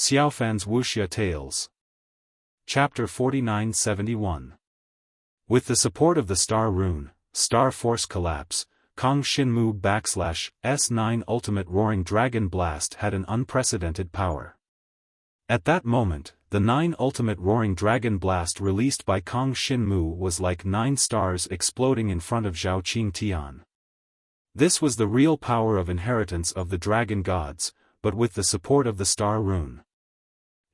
Xiaofan's Wuxia Tales. Chapter 4971. With the support of the Star Rune, Star Force Collapse, Kong Shinmu /S9 Ultimate Roaring Dragon Blast had an unprecedented power. At that moment, the 9 Ultimate Roaring Dragon Blast released by Kong Shinmu was like 9 stars exploding in front of Zhao Qingtian. This was the real power of inheritance of the dragon gods, but with the support of the Star Rune.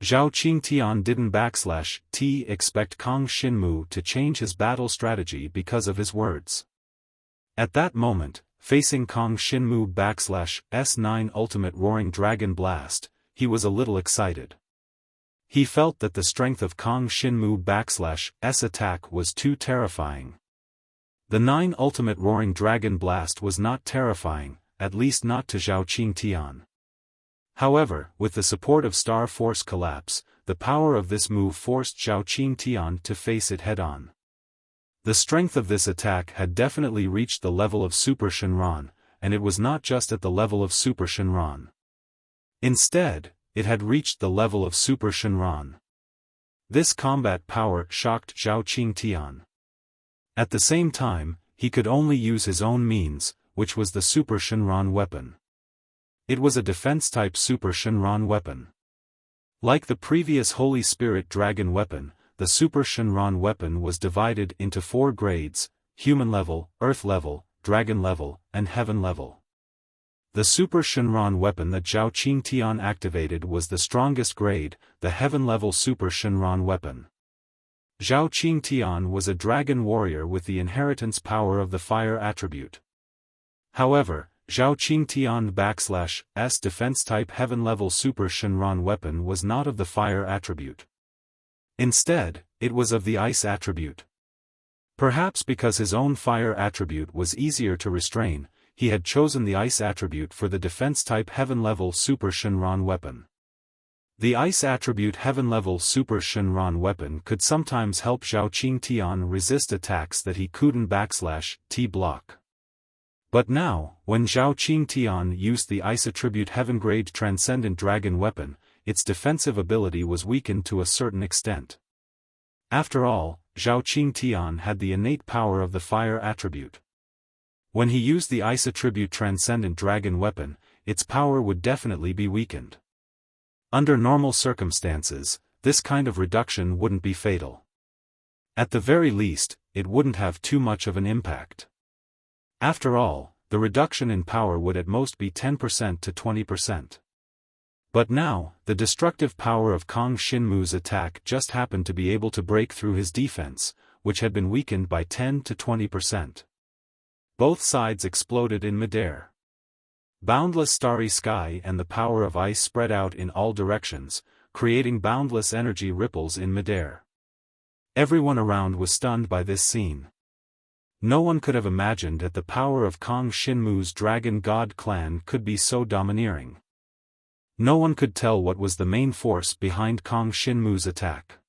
Zhao Qingtian didn't expect Kong Shinmu to change his battle strategy because of his words. At that moment, facing Kong Shinmu /S9 Ultimate Roaring Dragon Blast, he was a little excited. He felt that the strength of Kong Shinmu /S attack was too terrifying. The 9 Ultimate Roaring Dragon Blast was not terrifying, at least not to Zhao Qingtian. However, with the support of Star Force Collapse, the power of this move forced Zhao Qingtian to face it head-on. The strength of this attack had definitely reached the level of Super Shenron, and it was not just at the level of Super Shenron. Instead, it had reached the level of Super Shenron. This combat power shocked Zhao Qingtian. At the same time, he could only use his own means, which was the Super Shenron weapon. It was a defense-type Super Shenron weapon. Like the previous Holy Spirit Dragon weapon, the Super Shenron weapon was divided into 4 grades: Human level, Earth level, Dragon level, and Heaven level. The Super Shenron weapon that Zhao Qingtian activated was the strongest grade, the Heaven level Super Shenron weapon. Zhao Qingtian was a dragon warrior with the inheritance power of the fire attribute. However, Zhao Qingtian /S defense-type Heaven-level Super Shenron weapon was not of the fire attribute. Instead, it was of the ice attribute. Perhaps because his own fire attribute was easier to restrain, he had chosen the ice attribute for the defense-type Heaven-level Super Shenron weapon. The ice attribute Heaven-level Super Shenron weapon could sometimes help Zhao Qingtian resist attacks that he couldn't block. But now, when Zhao Qingtian used the ice attribute Heaven-grade Transcendent Dragon weapon, its defensive ability was weakened to a certain extent. After all, Zhao Qingtian had the innate power of the fire attribute. When he used the ice attribute Transcendent Dragon weapon, its power would definitely be weakened. Under normal circumstances, this kind of reduction wouldn't be fatal. At the very least, it wouldn't have too much of an impact. After all, the reduction in power would at most be 10% to 20%. But now, the destructive power of Kong Shinmu's attack just happened to be able to break through his defense, which had been weakened by 10 to 20%. Both sides exploded in midair. Boundless starry sky and the power of ice spread out in all directions, creating boundless energy ripples in midair. Everyone around was stunned by this scene. No one could have imagined that the power of Kong Shinmu's Dragon God clan could be so domineering. No one could tell what was the main force behind Kong Shinmu's attack.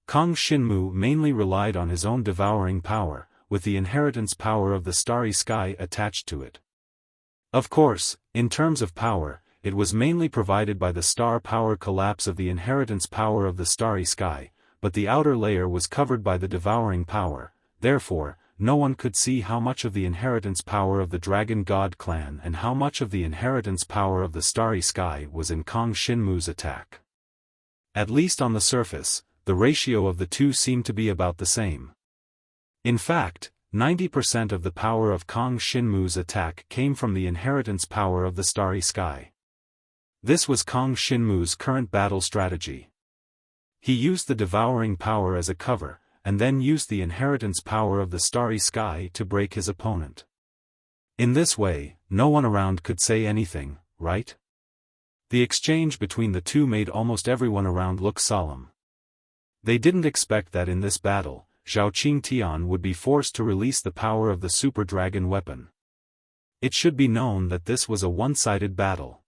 Kong Shinmu mainly relied on his own devouring power, with the inheritance power of the starry sky attached to it. Of course, in terms of power, it was mainly provided by the star power collapse of the inheritance power of the starry sky, but the outer layer was covered by the devouring power. Therefore, no one could see how much of the inheritance power of the Dragon God clan and how much of the inheritance power of the starry sky was in Kong Shinmu's attack. At least on the surface, the ratio of the two seemed to be about the same. In fact, 90% of the power of Kong Shinmu's attack came from the inheritance power of the starry sky. This was Kong Shinmu's current battle strategy. He used the devouring power as a cover, and then used the inheritance power of the starry sky to break his opponent. In this way, no one around could say anything, right? The exchange between the two made almost everyone around look solemn. They didn't expect that in this battle, Zhao Qingtian would be forced to release the power of the Super Dragon weapon. It should be known that this was a one-sided battle.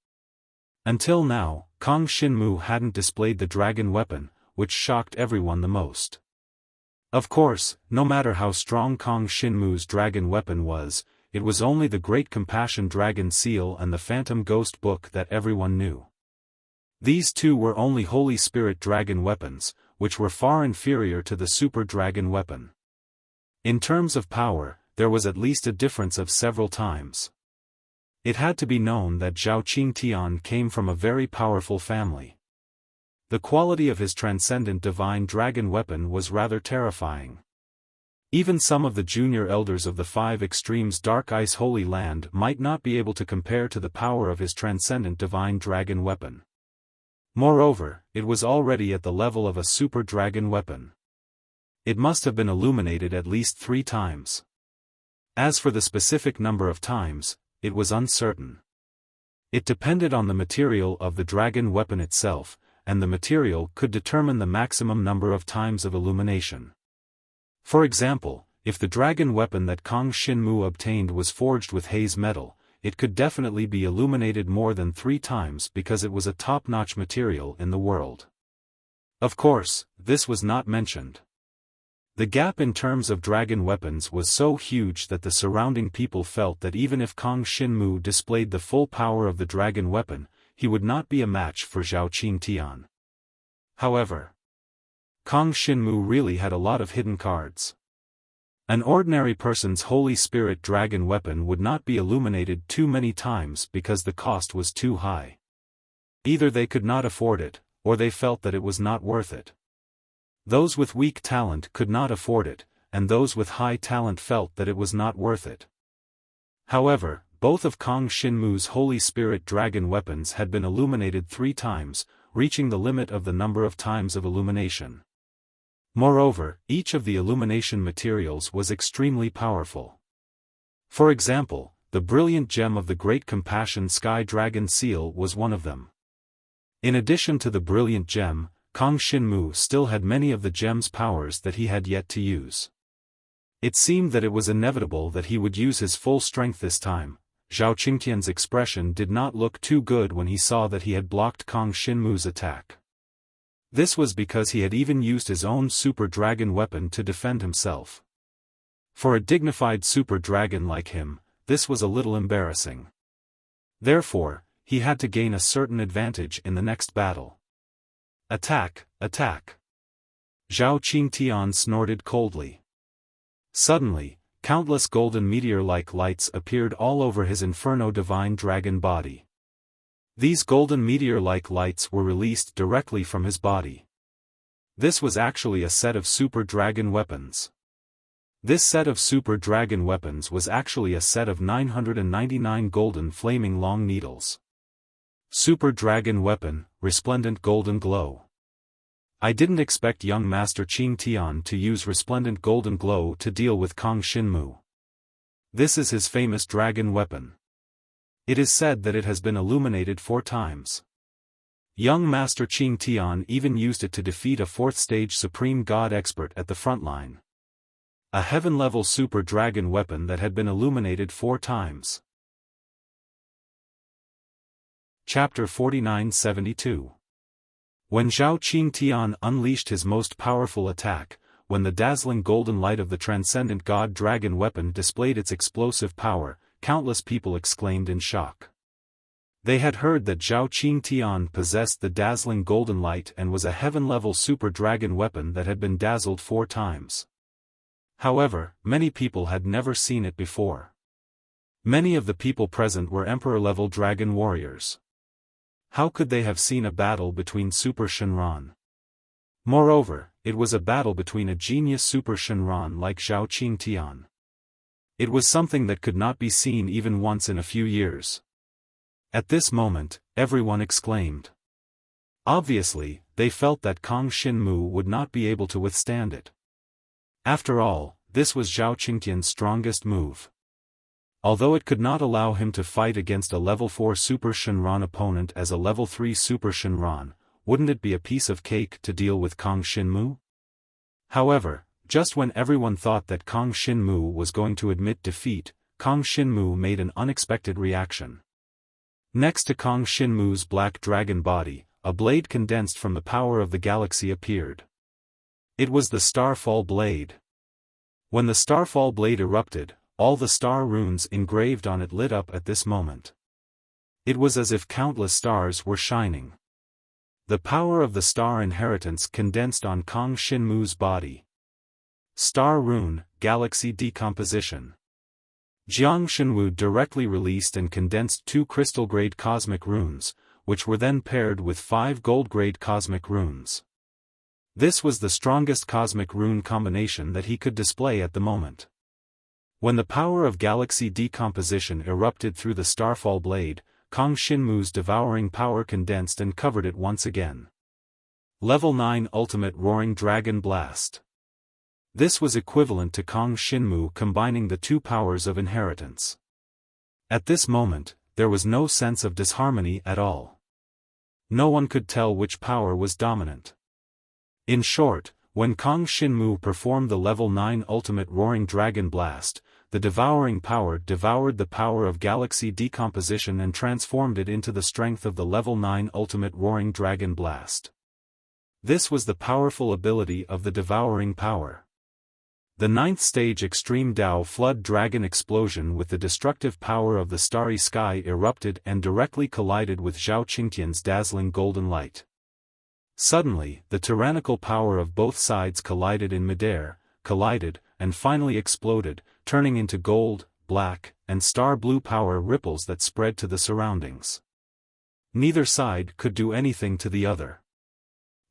Until now, Kong Shinmu hadn't displayed the dragon weapon, which shocked everyone the most. Of course, no matter how strong Kong Shinmu's dragon weapon was, it was only the Great Compassion Dragon Seal and the Phantom Ghost Book that everyone knew. These two were only Holy Spirit dragon weapons, which were far inferior to the super dragon weapon. In terms of power, there was at least a difference of several times. It had to be known that Zhao Qingtian came from a very powerful family. The quality of his transcendent divine dragon weapon was rather terrifying. Even some of the junior elders of the Five Extremes Dark Ice Holy Land might not be able to compare to the power of his transcendent divine dragon weapon. Moreover, it was already at the level of a super dragon weapon. It must have been illuminated at least 3 times. As for the specific number of times, it was uncertain. It depended on the material of the dragon weapon itself, and the material could determine the maximum number of times of illumination. For example, if the dragon weapon that Kang Xinmu obtained was forged with haze metal, it could definitely be illuminated more than 3 times because it was a top-notch material in the world. Of course, this was not mentioned. The gap in terms of dragon weapons was so huge that the surrounding people felt that even if Kang Xinmu displayed the full power of the dragon weapon, he would not be a match for Zhao Qingtian. However, Kang Xinmu really had a lot of hidden cards. An ordinary person's Holy Spirit dragon weapon would not be illuminated too many times because the cost was too high. Either they could not afford it, or they felt that it was not worth it. Those with weak talent could not afford it, and those with high talent felt that it was not worth it. However, both of Kang Xinmu's Holy Spirit dragon weapons had been illuminated 3 times, reaching the limit of the number of times of illumination. Moreover, each of the illumination materials was extremely powerful. For example, the brilliant gem of the Great Compassion Sky Dragon Seal was one of them. In addition to the brilliant gem, Kang Xinmu still had many of the gem's powers that he had yet to use. It seemed that it was inevitable that he would use his full strength this time. Zhao Qingtian's expression did not look too good when he saw that he had blocked Kang Xinmu's attack. This was because he had even used his own super dragon weapon to defend himself. For a dignified super dragon like him, this was a little embarrassing. Therefore, he had to gain a certain advantage in the next battle. Attack, attack! Zhao Qingtian snorted coldly. Suddenly, countless golden meteor-like lights appeared all over his Inferno Divine Dragon body. These golden meteor-like lights were released directly from his body. This was actually a set of super dragon weapons. This set of super dragon weapons was actually a set of 999 golden flaming long needles. Super dragon weapon, resplendent golden glow. I didn't expect young Master Qingtian to use resplendent golden glow to deal with Kang Xinmu. This is his famous dragon weapon. It is said that it has been illuminated 4 times. Young Master Qingtian even used it to defeat a 4th-stage Supreme God expert at the front line. A heaven-level super dragon weapon that had been illuminated 4 times. Chapter 4972. When Zhao Qingtian unleashed his most powerful attack, when the dazzling golden light of the transcendent God dragon weapon displayed its explosive power, countless people exclaimed in shock. They had heard that Zhao Qingtian possessed the dazzling golden light and was a heaven-level super dragon weapon that had been dazzled 4 times. However, many people had never seen it before. Many of the people present were Emperor-level dragon warriors. How could they have seen a battle between Super Shenron? Moreover, it was a battle between a genius Super Shenron like Zhao Qingtian. It was something that could not be seen even once in a few years. At this moment, everyone exclaimed. Obviously, they felt that Kang Xinmu would not be able to withstand it. After all, this was Zhao Qingtian's strongest move. Although it could not allow him to fight against a level 4 Super Shenron opponent as a level 3 Super Shenron, wouldn't it be a piece of cake to deal with Kang Xinmu? However, just when everyone thought that Kang Xinmu was going to admit defeat, Kang Xinmu made an unexpected reaction. Next to Kang Xinmu's black dragon body, a blade condensed from the power of the galaxy appeared. It was the Starfall Blade. When the Starfall Blade erupted, all the star runes engraved on it lit up at this moment. It was as if countless stars were shining. The power of the star inheritance condensed on Kang Shinmu's body. Star Rune, Galaxy Decomposition. Jiang Shenwu directly released and condensed 2 crystal-grade cosmic runes, which were then paired with 5 gold-grade cosmic runes. This was the strongest cosmic rune combination that he could display at the moment. When the power of galaxy decomposition erupted through the Starfall blade, Kang Shinmu's devouring power condensed and covered it once again. Level 9 Ultimate Roaring Dragon Blast. This was equivalent to Kang Shinmu combining the 2 powers of inheritance. At this moment, there was no sense of disharmony at all. No one could tell which power was dominant. In short, when Kang Shinmu performed the level 9 Ultimate Roaring Dragon Blast, the devouring power devoured the power of galaxy decomposition and transformed it into the strength of the level 9 Ultimate Roaring Dragon Blast. This was the powerful ability of the devouring power. The 9th stage Extreme Dao Flood Dragon Explosion with the destructive power of the starry sky erupted and directly collided with Zhao Qingtian's dazzling golden light. Suddenly, the tyrannical power of both sides collided in midair, and finally exploded, turning into gold, black, and star blue power ripples that spread to the surroundings. Neither side could do anything to the other.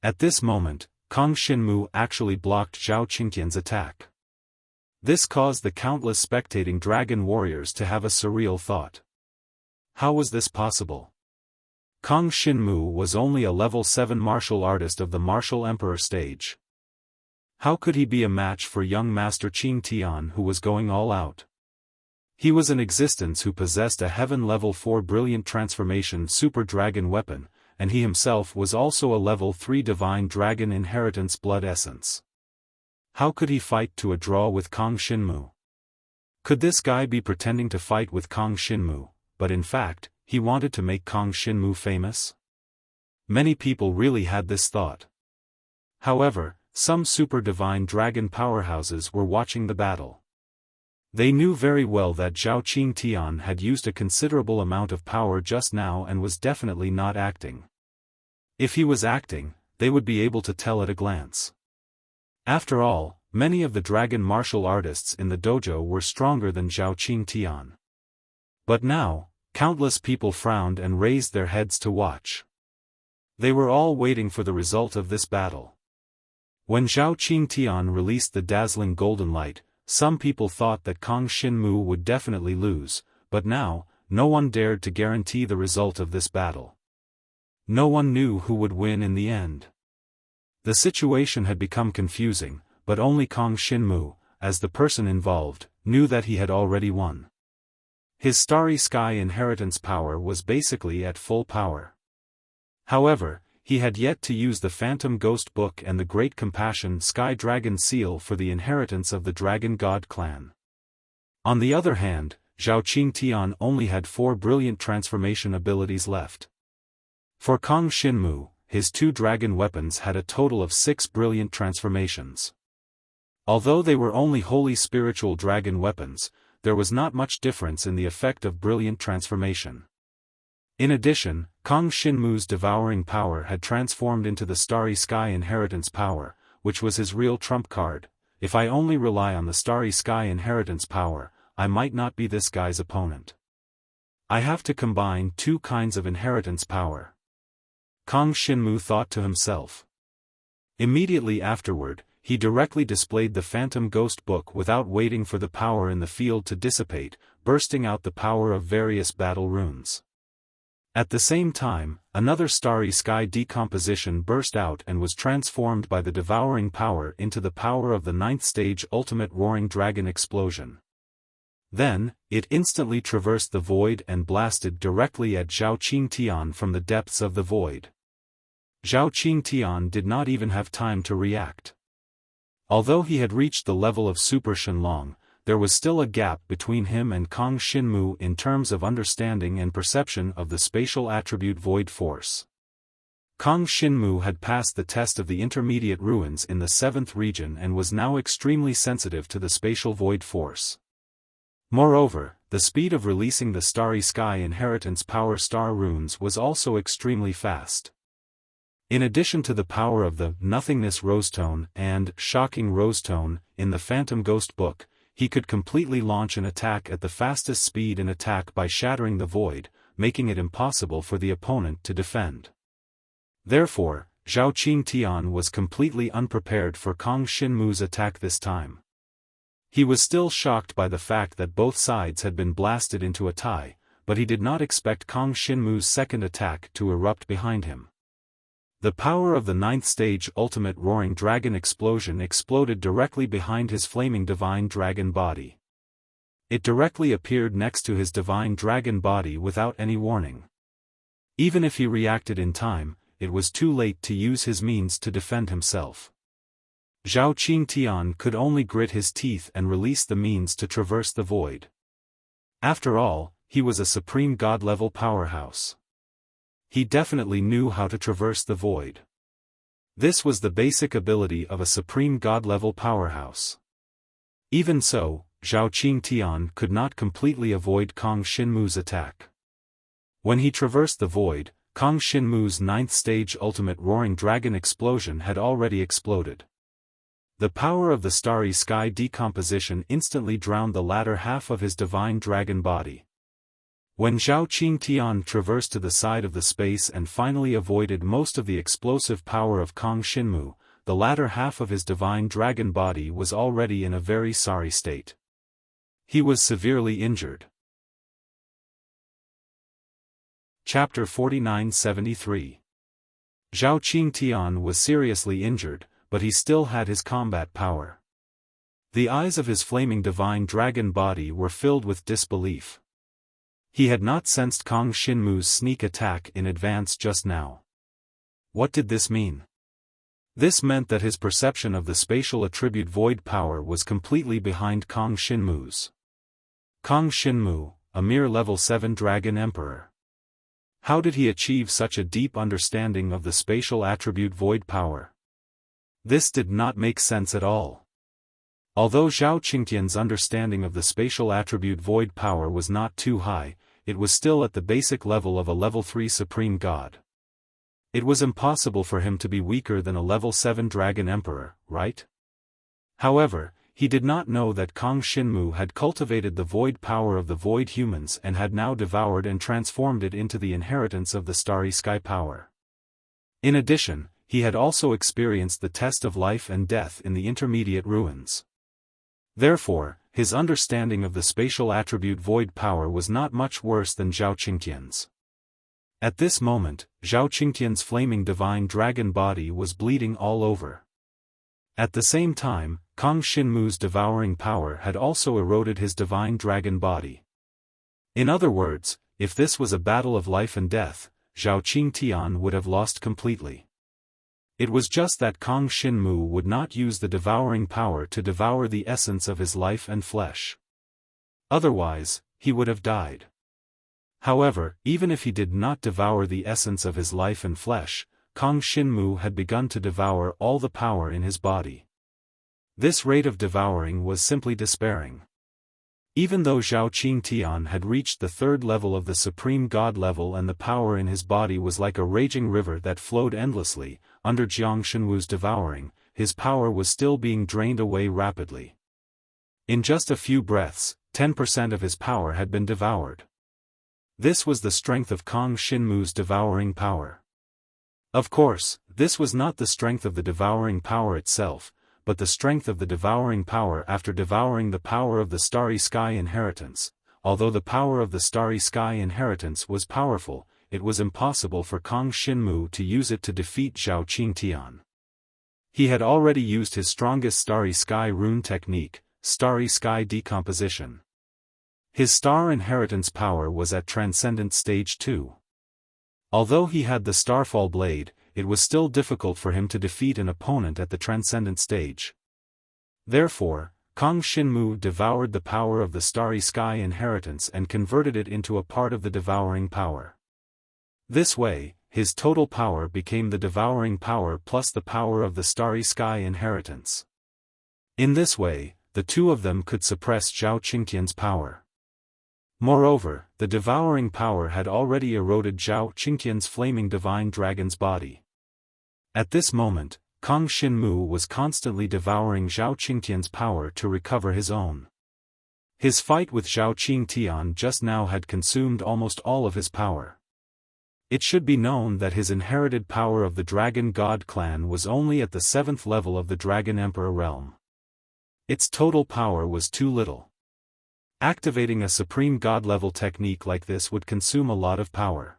At this moment, Kang Shinmu actually blocked Zhao Qingtian's attack. This caused the countless spectating dragon warriors to have a surreal thought. How was this possible? Kang Shinmu was only a level 7 martial artist of the Martial Emperor stage. How could he be a match for young Master Qing Tian who was going all out? He was an existence who possessed a Heaven level 4 Brilliant Transformation Super Dragon weapon, and he himself was also a level 3 Divine Dragon Inheritance Blood Essence. How could he fight to a draw with Kang Shinmu? Could this guy be pretending to fight with Kang Shinmu, but in fact, he wanted to make Kang Shinmu famous? Many people really had this thought. However, some super divine dragon powerhouses were watching the battle. They knew very well that Zhao Qingtian had used a considerable amount of power just now and was definitely not acting. If he was acting, they would be able to tell at a glance. After all, many of the dragon martial artists in the dojo were stronger than Zhao Qingtian. But now, countless people frowned and raised their heads to watch. They were all waiting for the result of this battle. When Zhao Qingtian released the dazzling golden light, some people thought that Kang Shinmu would definitely lose, but now, no one dared to guarantee the result of this battle. No one knew who would win in the end. The situation had become confusing, but only Kang Shinmu, as the person involved, knew that he had already won. His starry sky inheritance power was basically at full power. However, he had yet to use the Phantom Ghost Book and the Great Compassion Sky Dragon Seal for the inheritance of the Dragon God clan. On the other hand, Zhao Qingtian only had 4 brilliant transformation abilities left. For Kang Shinmu, his 2 dragon weapons had a total of 6 brilliant transformations. Although they were only wholly spiritual dragon weapons, there was not much difference in the effect of brilliant transformation. In addition, Kang Shinmu's devouring power had transformed into the Starry Sky Inheritance power, which was his real trump card. If I only rely on the Starry Sky Inheritance power, I might not be this guy's opponent. I have to combine 2 kinds of inheritance power. Kang Shinmu thought to himself. Immediately afterward, he directly displayed the Phantom Ghost Book without waiting for the power in the field to dissipate, bursting out the power of various battle runes. At the same time, another starry sky decomposition burst out and was transformed by the devouring power into the power of the 9th stage Ultimate Roaring Dragon Explosion. Then, it instantly traversed the void and blasted directly at Zhao Qingtian from the depths of the void. Zhao Qingtian did not even have time to react. Although he had reached the level of Super Shenlong, there was still a gap between him and Kang Shinmu in terms of understanding and perception of the spatial attribute Void Force. Kang Shinmu had passed the test of the intermediate ruins in the 7th region and was now extremely sensitive to the spatial Void Force. Moreover, the speed of releasing the Starry Sky Inheritance Power Star runes was also extremely fast. In addition to the power of the Nothingness Rosetone and Shocking Rosetone in the Phantom Ghost book, he could completely launch an attack at the fastest speed and attack by shattering the void, making it impossible for the opponent to defend. Therefore, Zhao Qingtian was completely unprepared for Kang Xinmu's attack this time. He was still shocked by the fact that both sides had been blasted into a tie, but he did not expect Kang Xinmu's second attack to erupt behind him. The power of the 9th stage ultimate roaring dragon explosion exploded directly behind his flaming divine dragon body. It directly appeared next to his divine dragon body without any warning. Even if he reacted in time, it was too late to use his means to defend himself. Zhao Qingtian could only grit his teeth and release the means to traverse the void. After all, he was a supreme god-level powerhouse. He definitely knew how to traverse the void. This was the basic ability of a supreme god-level powerhouse. Even so, Zhao Qingtian could not completely avoid Kang Xinmu's attack. When he traversed the void, Kang Xinmu's 9th stage ultimate roaring dragon explosion had already exploded. The power of the starry sky decomposition instantly drowned the latter half of his divine dragon body. When Zhao Qingtian traversed to the side of the space and finally avoided most of the explosive power of Kang Xinmu, the latter half of his divine dragon body was already in a very sorry state. He was severely injured. Chapter 4973. Zhao Qingtian was seriously injured, but he still had his combat power. The eyes of his flaming divine dragon body were filled with disbelief. He had not sensed Kang Xinmu's sneak attack in advance just now. What did this mean? This meant that his perception of the spatial attribute void power was completely behind Kang Xinmu's. Kang Xinmu, a mere level 7 dragon emperor. How did he achieve such a deep understanding of the spatial attribute void power? This did not make sense at all. Although Zhao Qingtian's understanding of the spatial attribute void power was not too high, it was still at the basic level of a level 3 supreme god. It was impossible for him to be weaker than a level 7 dragon emperor, right? However, he did not know that Kang Xinmu had cultivated the void power of the void humans and had now devoured and transformed it into the inheritance of the starry sky power. In addition, he had also experienced the test of life and death in the intermediate ruins. Therefore, his understanding of the spatial attribute void power was not much worse than Zhao Qingtian's. At this moment, Zhao Qingtian's flaming divine dragon body was bleeding all over. At the same time, Kang Xinmu's devouring power had also eroded his divine dragon body. In other words, if this was a battle of life and death, Zhao Qingtian would have lost completely. It was just that Kang Xinmu would not use the devouring power to devour the essence of his life and flesh. Otherwise, he would have died. However, even if he did not devour the essence of his life and flesh, Kang Xinmu had begun to devour all the power in his body. This rate of devouring was simply despairing. Even though Zhao Qingtian had reached the 3rd level of the supreme god level and the power in his body was like a raging river that flowed endlessly, under Jiang Xinwu's devouring, his power was still being drained away rapidly. In just a few breaths, 10% of his power had been devoured. This was the strength of Kang Xinmu's devouring power. Of course, this was not the strength of the devouring power itself, but the strength of the devouring power after devouring the power of the starry sky inheritance. Although the power of the starry sky inheritance was powerful, it was impossible for Kang Xinmu to use it to defeat Zhao Qingtian. He had already used his strongest starry sky rune technique, starry sky decomposition. His star inheritance power was at transcendent stage 2. Although he had the starfall blade, it was still difficult for him to defeat an opponent at the transcendent stage. Therefore, Kang Xinmu devoured the power of the starry sky inheritance and converted it into a part of the devouring power. This way, his total power became the devouring power plus the power of the starry sky inheritance. In this way, the two of them could suppress Zhao Qingtian's power. Moreover, the devouring power had already eroded Zhao Qingtian's flaming divine dragon's body. At this moment, Kang Xinmu was constantly devouring Zhao Qingtian's power to recover his own. His fight with Zhao Qingtian just now had consumed almost all of his power. It should be known that his inherited power of the Dragon God clan was only at the 7th level of the Dragon Emperor realm. Its total power was too little. Activating a Supreme God level technique like this would consume a lot of power.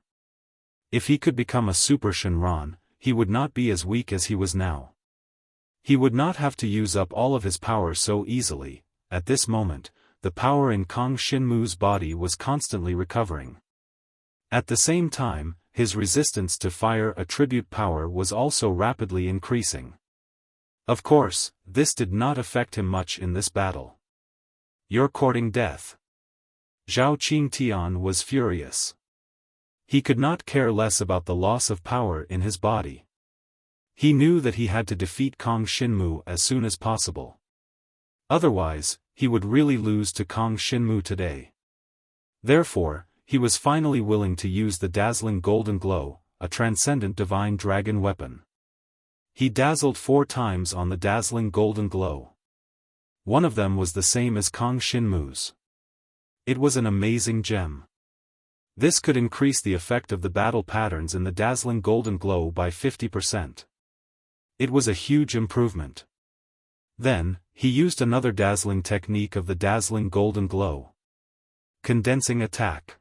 If he could become a Super Shenron, he would not be as weak as he was now. He would not have to use up all of his power so easily. At this moment, the power in Kang Xinmu's body was constantly recovering. At the same time, his resistance to fire attribute power was also rapidly increasing. Of course, this did not affect him much in this battle. "You're courting death." Zhao Qingtian was furious. He could not care less about the loss of power in his body. He knew that he had to defeat Kang Xinmu as soon as possible. Otherwise, he would really lose to Kang Xinmu today. Therefore, he was finally willing to use the dazzling golden glow, a transcendent divine dragon weapon. He dazzled 4 times on the dazzling golden glow. One of them was the same as Kang Xinmu's. It was an amazing gem. This could increase the effect of the battle patterns in the dazzling golden glow by 50%. It was a huge improvement. Then, he used another dazzling technique of the dazzling golden glow. Condensing attack.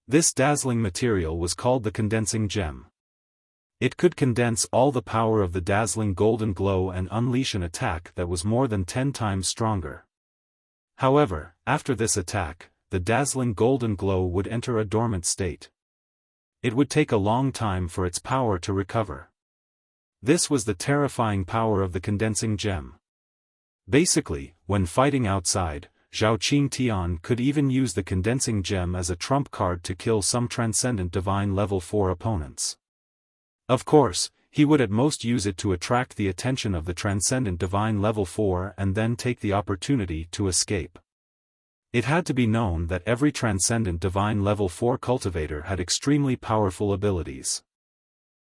This dazzling material was called the condensing gem. It could condense all the power of the dazzling golden glow and unleash an attack that was more than 10 times stronger. However, after this attack, the dazzling golden glow would enter a dormant state. It would take a long time for its power to recover. This was the terrifying power of the condensing gem. Basically, when fighting outside, Zhao Qingtian could even use the condensing gem as a trump card to kill some transcendent divine level 4 opponents. Of course, he would at most use it to attract the attention of the transcendent divine level 4 and then take the opportunity to escape. It had to be known that every transcendent divine level 4 cultivator had extremely powerful abilities.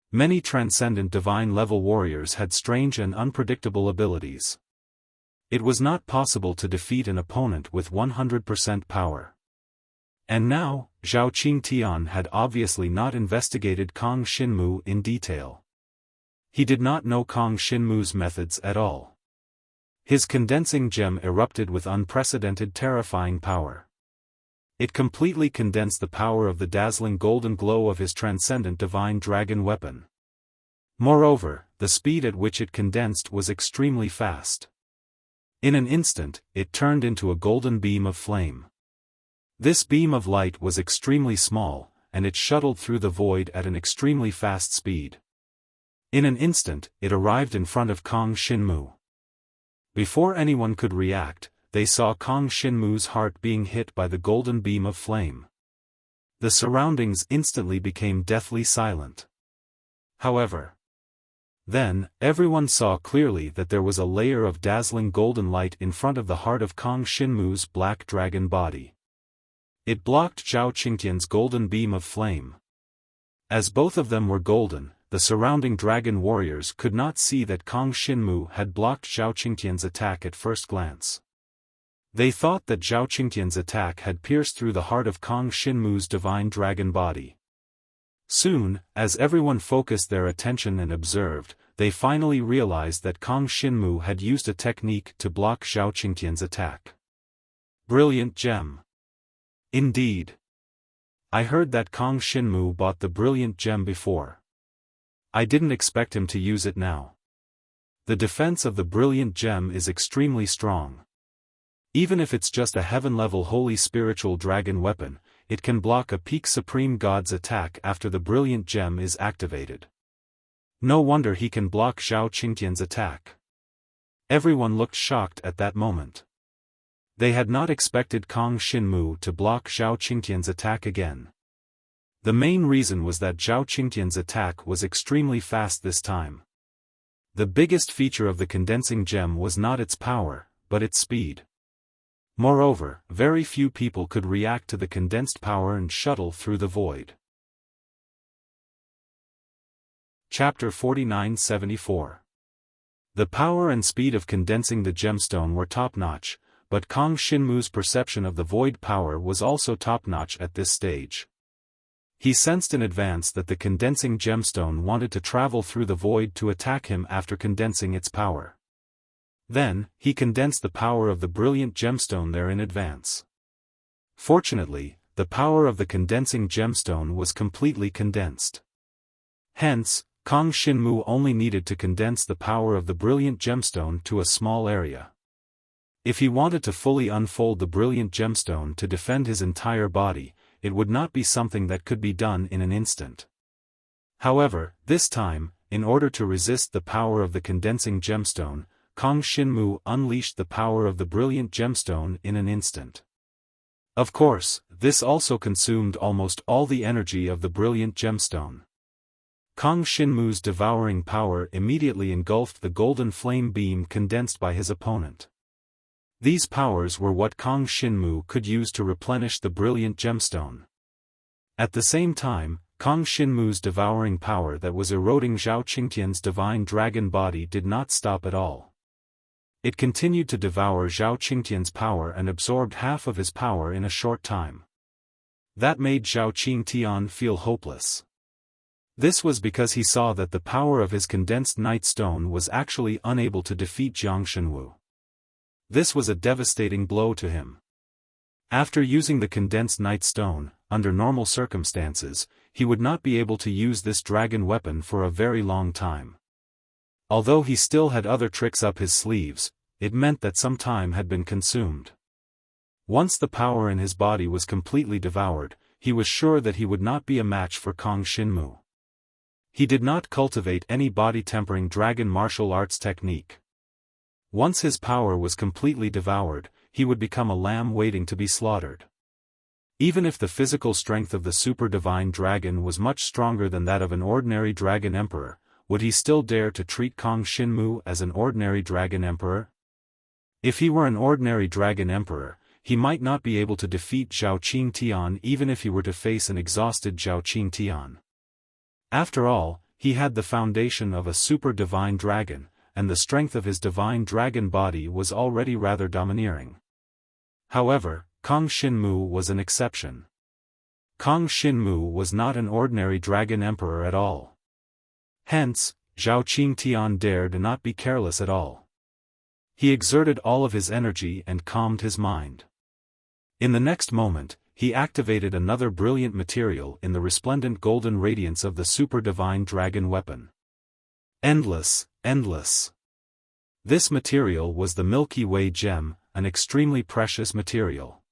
Many transcendent divine level warriors had strange and unpredictable abilities. It was not possible to defeat an opponent with 100% power. And now, Zhao Qingtian had obviously not investigated Kang Xinmu in detail. He did not know Kang Xinmu's methods at all. His condensing gem erupted with unprecedented terrifying power. It completely condensed the power of the dazzling golden glow of his transcendent divine dragon weapon. Moreover, the speed at which it condensed was extremely fast. In an instant, it turned into a golden beam of flame. This beam of light was extremely small, and it shuttled through the void at an extremely fast speed. In an instant, it arrived in front of Kang Xinmu. Before anyone could react, they saw Kang Xinmu's heart being hit by the golden beam of flame. The surroundings instantly became deathly silent. However, then, everyone saw clearly that there was a layer of dazzling golden light in front of the heart of Kang Xinmu's black dragon body. It blocked Zhao Qingtian's golden beam of flame. As both of them were golden, the surrounding dragon warriors could not see that Kang Xinmu had blocked Zhao Qingtian's attack at first glance. They thought that Zhao Qingtian's attack had pierced through the heart of Kang Xinmu's divine dragon body. Soon, as everyone focused their attention and observed, they finally realized that Kang Xinmu had used a technique to block Zhao Qingtian's attack. Brilliant gem. Indeed. I heard that Kang Xinmu bought the brilliant gem before. I didn't expect him to use it now. The defense of the brilliant gem is extremely strong. Even if it's just a heaven-level holy spiritual dragon weapon, it can block a peak supreme god's attack after the brilliant gem is activated. No wonder he can block Zhao Qingtian's attack. Everyone looked shocked at that moment. They had not expected Kang Xinmu to block Zhao Qingtian's attack again. The main reason was that Zhao Qingtian's attack was extremely fast this time. The biggest feature of the condensing gem was not its power, but its speed. Moreover, very few people could react to the condensed power and shuttle through the void. Chapter 4974. The power and speed of condensing the gemstone were top-notch, but Kang Xinmu's perception of the void power was also top-notch at this stage. He sensed in advance that the condensing gemstone wanted to travel through the void to attack him after condensing its power. Then, he condensed the power of the brilliant gemstone there in advance. Fortunately, the power of the condensing gemstone was completely condensed. Hence, Kang Xinmu only needed to condense the power of the brilliant gemstone to a small area. If he wanted to fully unfold the brilliant gemstone to defend his entire body, it would not be something that could be done in an instant. However, this time, in order to resist the power of the condensing gemstone, Kang Xinmu unleashed the power of the brilliant gemstone in an instant. Of course, this also consumed almost all the energy of the brilliant gemstone. Kang Xinmu's devouring power immediately engulfed the golden flame beam condensed by his opponent. These powers were what Kang Xinmu could use to replenish the brilliant gemstone. At the same time, Kang Xinmu's devouring power that was eroding Zhao Qingtian's divine dragon body did not stop at all. It continued to devour Zhao Qingtian's power and absorbed half of his power in a short time. That made Zhao Qingtian feel hopeless. This was because he saw that the power of his condensed night stone was actually unable to defeat Jiang Shenwu. This was a devastating blow to him. After using the condensed night stone, under normal circumstances, he would not be able to use this dragon weapon for a very long time. Although he still had other tricks up his sleeves, it meant that some time had been consumed. Once the power in his body was completely devoured, he was sure that he would not be a match for Kang Xinmu. He did not cultivate any body-tempering dragon martial arts technique. Once his power was completely devoured, he would become a lamb waiting to be slaughtered. Even if the physical strength of the super divine dragon was much stronger than that of an ordinary dragon emperor, would he still dare to treat Kang Xinmu as an ordinary dragon emperor? If he were an ordinary dragon emperor, he might not be able to defeat Zhao Qingtian even if he were to face an exhausted Zhao Qingtian. After all, he had the foundation of a super divine dragon, and the strength of his divine dragon body was already rather domineering. However, Kang Xinmu was an exception. Kang Xinmu was not an ordinary dragon emperor at all. Hence, Zhao Qingtian dared not be careless at all. He exerted all of his energy and calmed his mind. In the next moment, he activated another brilliant material in the resplendent golden radiance of the super divine dragon weapon. Endless, endless. This material was the Milky Way gem, an extremely precious material.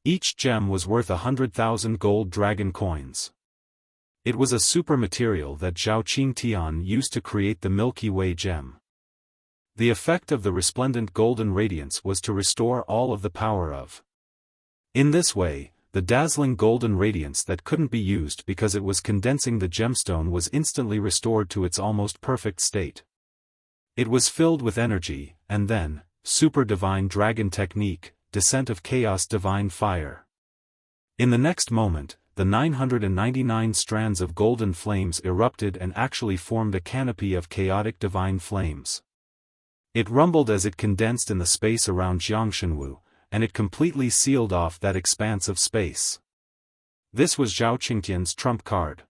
Each gem was worth 100,000 gold dragon coins. It was a super material that Zhao Qingtian used to create the Milky Way gem. The effect of the resplendent golden radiance was to restore all of the power of. In this way, the dazzling golden radiance that couldn't be used because it was condensing the gemstone was instantly restored to its almost perfect state. It was filled with energy, and then, super divine dragon technique, descent of chaos divine fire. In the next moment, the 999 strands of golden flames erupted and actually formed a canopy of chaotic divine flames. It rumbled as it condensed in the space around Jiangshenwu, and it completely sealed off that expanse of space. This was Zhao Qingtian's trump card.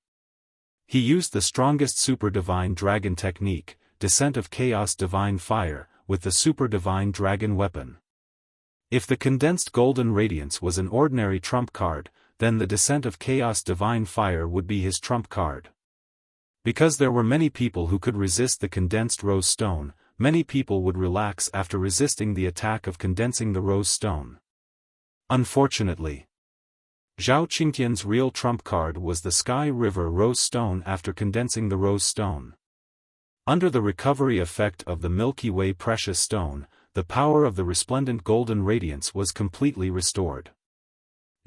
He used the strongest super divine dragon technique, descent of chaos divine fire, with the super divine dragon weapon. If the condensed golden radiance was an ordinary trump card, then the descent of chaos divine fire would be his trump card. Because there were many people who could resist the condensed rose stone, many people would relax after resisting the attack of condensing the rose stone. Unfortunately, Zhao Qingtian's real trump card was the Sky River Rose Stone after condensing the rose stone. Under the recovery effect of the Milky Way precious stone, the power of the resplendent golden radiance was completely restored.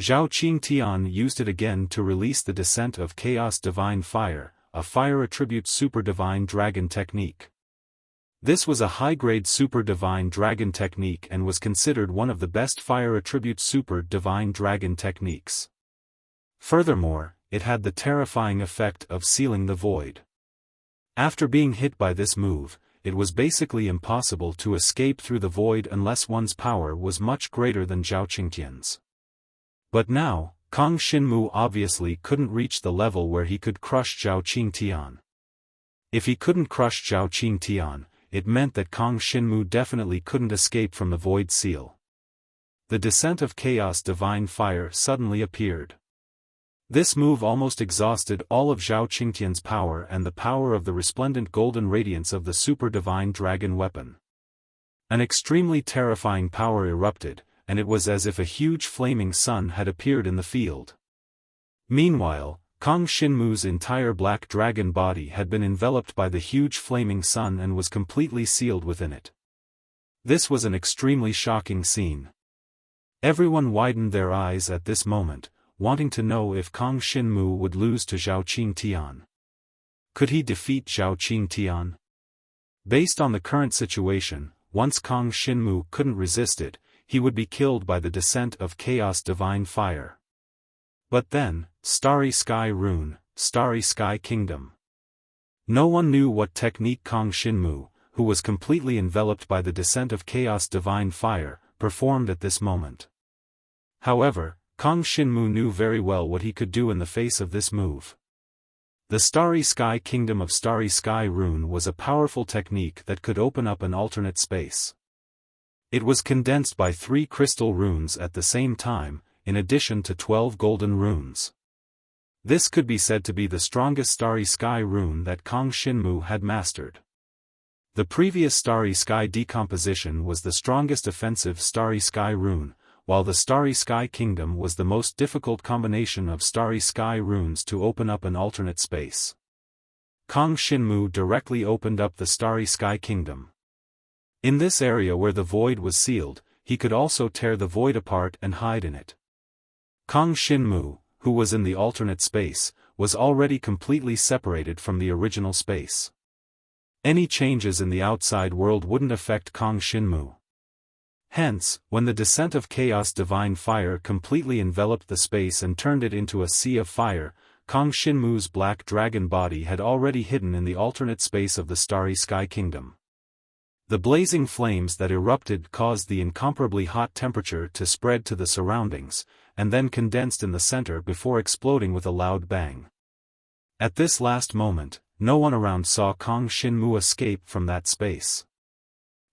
Zhao Qingtian used it again to release the descent of chaos divine fire, a fire attribute super divine dragon technique. This was a high-grade super divine dragon technique and was considered one of the best fire attribute super divine dragon techniques. Furthermore, it had the terrifying effect of sealing the void. After being hit by this move, it was basically impossible to escape through the void unless one's power was much greater than Zhao Qingtian's. But now, Kang Xinmu obviously couldn't reach the level where he could crush Zhao Qingtian. If he couldn't crush Zhao Qingtian, it meant that Kang Xinmu definitely couldn't escape from the Void Seal. The descent of Chaos Divine Fire suddenly appeared. This move almost exhausted all of Zhao Qingtian's power and the power of the resplendent golden radiance of the Super Divine Dragon weapon. An extremely terrifying power erupted, and it was as if a huge flaming sun had appeared in the field. Meanwhile, Kang Xinmu's entire black dragon body had been enveloped by the huge flaming sun and was completely sealed within it. This was an extremely shocking scene. Everyone widened their eyes at this moment, wanting to know if Kang Xinmu would lose to Zhao Qingtian. Could he defeat Zhao Qingtian? Based on the current situation, once Kang Xinmu couldn't resist it, he would be killed by the descent of Chaos Divine Fire. But then, Starry Sky Rune, Starry Sky Kingdom. No one knew what technique Kang Xinmu, who was completely enveloped by the descent of Chaos Divine Fire, performed at this moment. However, Kang Xinmu knew very well what he could do in the face of this move. The Starry Sky Kingdom of Starry Sky Rune was a powerful technique that could open up an alternate space. It was condensed by 3 crystal runes at the same time, in addition to 12 golden runes. This could be said to be the strongest Starry Sky Rune that Kang Xinmu had mastered. The previous Starry Sky Decomposition was the strongest offensive Starry Sky Rune, while the Starry Sky Kingdom was the most difficult combination of Starry Sky Runes to open up an alternate space. Kang Xinmu directly opened up the Starry Sky Kingdom. In this area where the void was sealed, he could also tear the void apart and hide in it. Kang Xinmu, who was in the alternate space, was already completely separated from the original space. Any changes in the outside world wouldn't affect Kang Xinmu. Hence, when the descent of Chaos Divine Fire completely enveloped the space and turned it into a sea of fire, Kang Xinmu's black dragon body had already hidden in the alternate space of the Starry Sky Kingdom. The blazing flames that erupted caused the incomparably hot temperature to spread to the surroundings, and then condensed in the center before exploding with a loud bang. At this last moment, no one around saw Kang Xinmu escape from that space.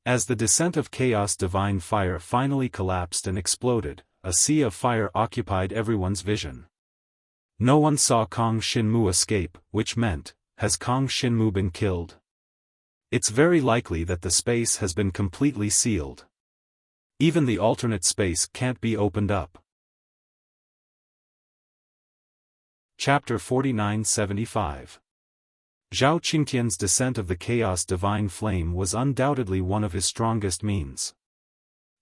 As the descent of Chaos Divine Fire finally collapsed and exploded, a sea of fire occupied everyone's vision. No one saw Kang Xinmu escape, which meant, has Kang Xinmu been killed? It's very likely that the space has been completely sealed. Even the alternate space can't be opened up. Chapter 4975. Zhao Qingtian's descent of the Chaos Divine Flame was undoubtedly one of his strongest means.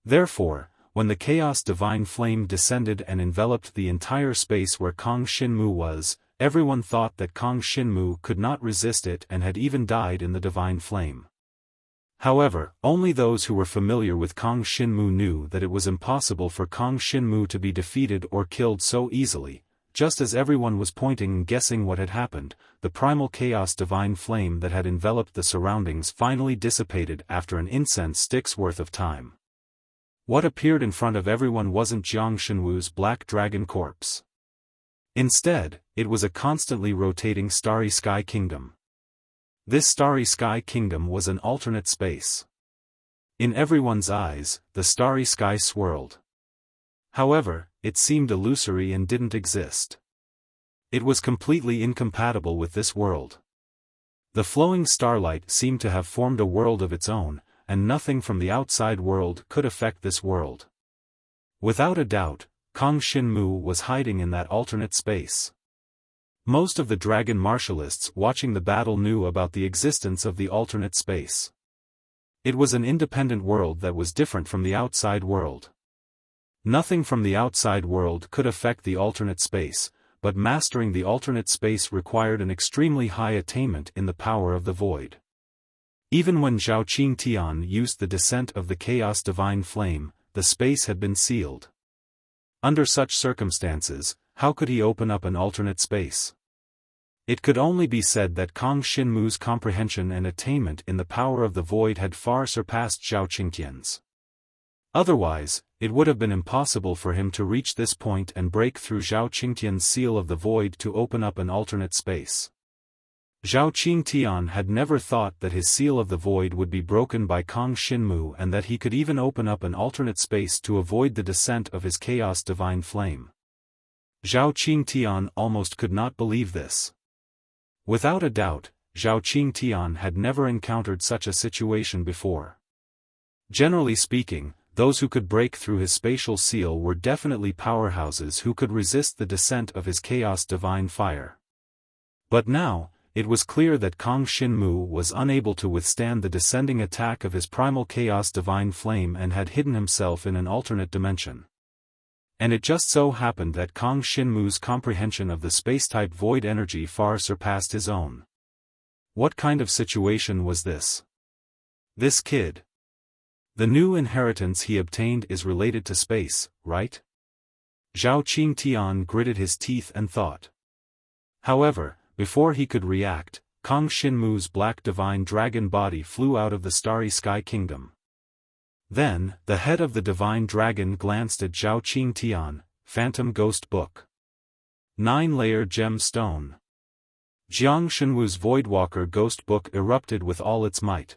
Therefore, when the Chaos Divine Flame descended and enveloped the entire space where Kang Xinmu was, everyone thought that Kang Xinmu could not resist it and had even died in the Divine Flame. However, only those who were familiar with Kang Xinmu knew that it was impossible for Kang Xinmu to be defeated or killed so easily. Just as everyone was pointing and guessing what had happened, the primal Chaos Divine Flame that had enveloped the surroundings finally dissipated after an incense stick's worth of time. What appeared in front of everyone wasn't Jiang Shenwu's black dragon corpse. Instead, it was a constantly rotating Starry Sky Kingdom. This Starry Sky Kingdom was an alternate space. In everyone's eyes, the Starry Sky swirled. However, it seemed illusory and didn't exist. It was completely incompatible with this world. The flowing starlight seemed to have formed a world of its own, and nothing from the outside world could affect this world. Without a doubt, Kang Xinmu was hiding in that alternate space. Most of the dragon martialists watching the battle knew about the existence of the alternate space. It was an independent world that was different from the outside world. Nothing from the outside world could affect the alternate space, but mastering the alternate space required an extremely high attainment in the power of the void. Even when Zhao Qingtian used the descent of the Chaos Divine Flame, the space had been sealed. Under such circumstances, how could he open up an alternate space? It could only be said that Kang Xinmu's comprehension and attainment in the power of the void had far surpassed Zhao Qingtian's. Otherwise, it would have been impossible for him to reach this point and break through Zhao Qingtian's seal of the void to open up an alternate space. Zhao Qingtian had never thought that his seal of the void would be broken by Kang Xinmu and that he could even open up an alternate space to avoid the descent of his chaos divine flame. Zhao Qingtian almost could not believe this. Without a doubt, Zhao Qingtian had never encountered such a situation before. Generally speaking, those who could break through his spatial seal were definitely powerhouses who could resist the descent of his chaos divine fire. But now, it was clear that Kang Xinmu was unable to withstand the descending attack of his primal chaos divine flame and had hidden himself in an alternate dimension. And it just so happened that Kang Xinmu's comprehension of the space-type void energy far surpassed his own. What kind of situation was this? This kid. The new inheritance he obtained is related to space, right? Zhao Qingtian gritted his teeth and thought. However, before he could react, Kang Xinmu's black divine dragon body flew out of the starry sky kingdom. Then, the head of the divine dragon glanced at Zhao Qingtian, Phantom Ghost Book. 9-layer gem stone. Jiang Shenwu's Voidwalker Ghost Book erupted with all its might.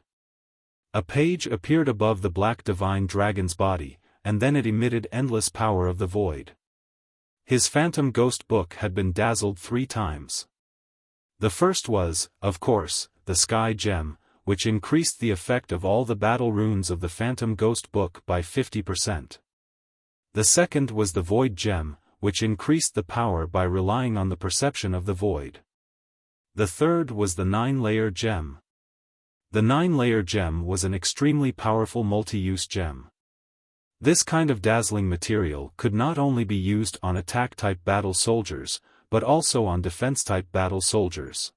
A page appeared above the black divine dragon's body, and then it emitted endless power of the void. His Phantom Ghost Book had been dazzled 3 times. The first was, of course, the Sky Gem, which increased the effect of all the battle runes of the Phantom Ghost Book by 50%. The second was the Void Gem, which increased the power by relying on the perception of the void. The third was the 9-layer gem. The 9-layer gem was an extremely powerful multi-use gem. This kind of dazzling material could not only be used on attack-type battle soldiers, but also on defense-type battle soldiers.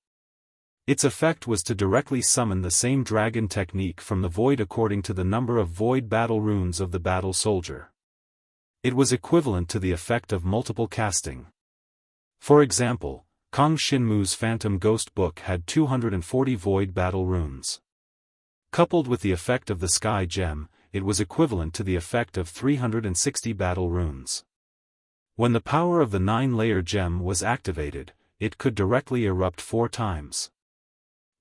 Its effect was to directly summon the same dragon technique from the void according to the number of void battle runes of the battle soldier. It was equivalent to the effect of multiple casting. For example, Kang Xinmu's Phantom Ghost Book had 240 void battle runes. Coupled with the effect of the Sky Gem, it was equivalent to the effect of 360 battle runes. When the power of the 9-layer gem was activated, it could directly erupt 4 times.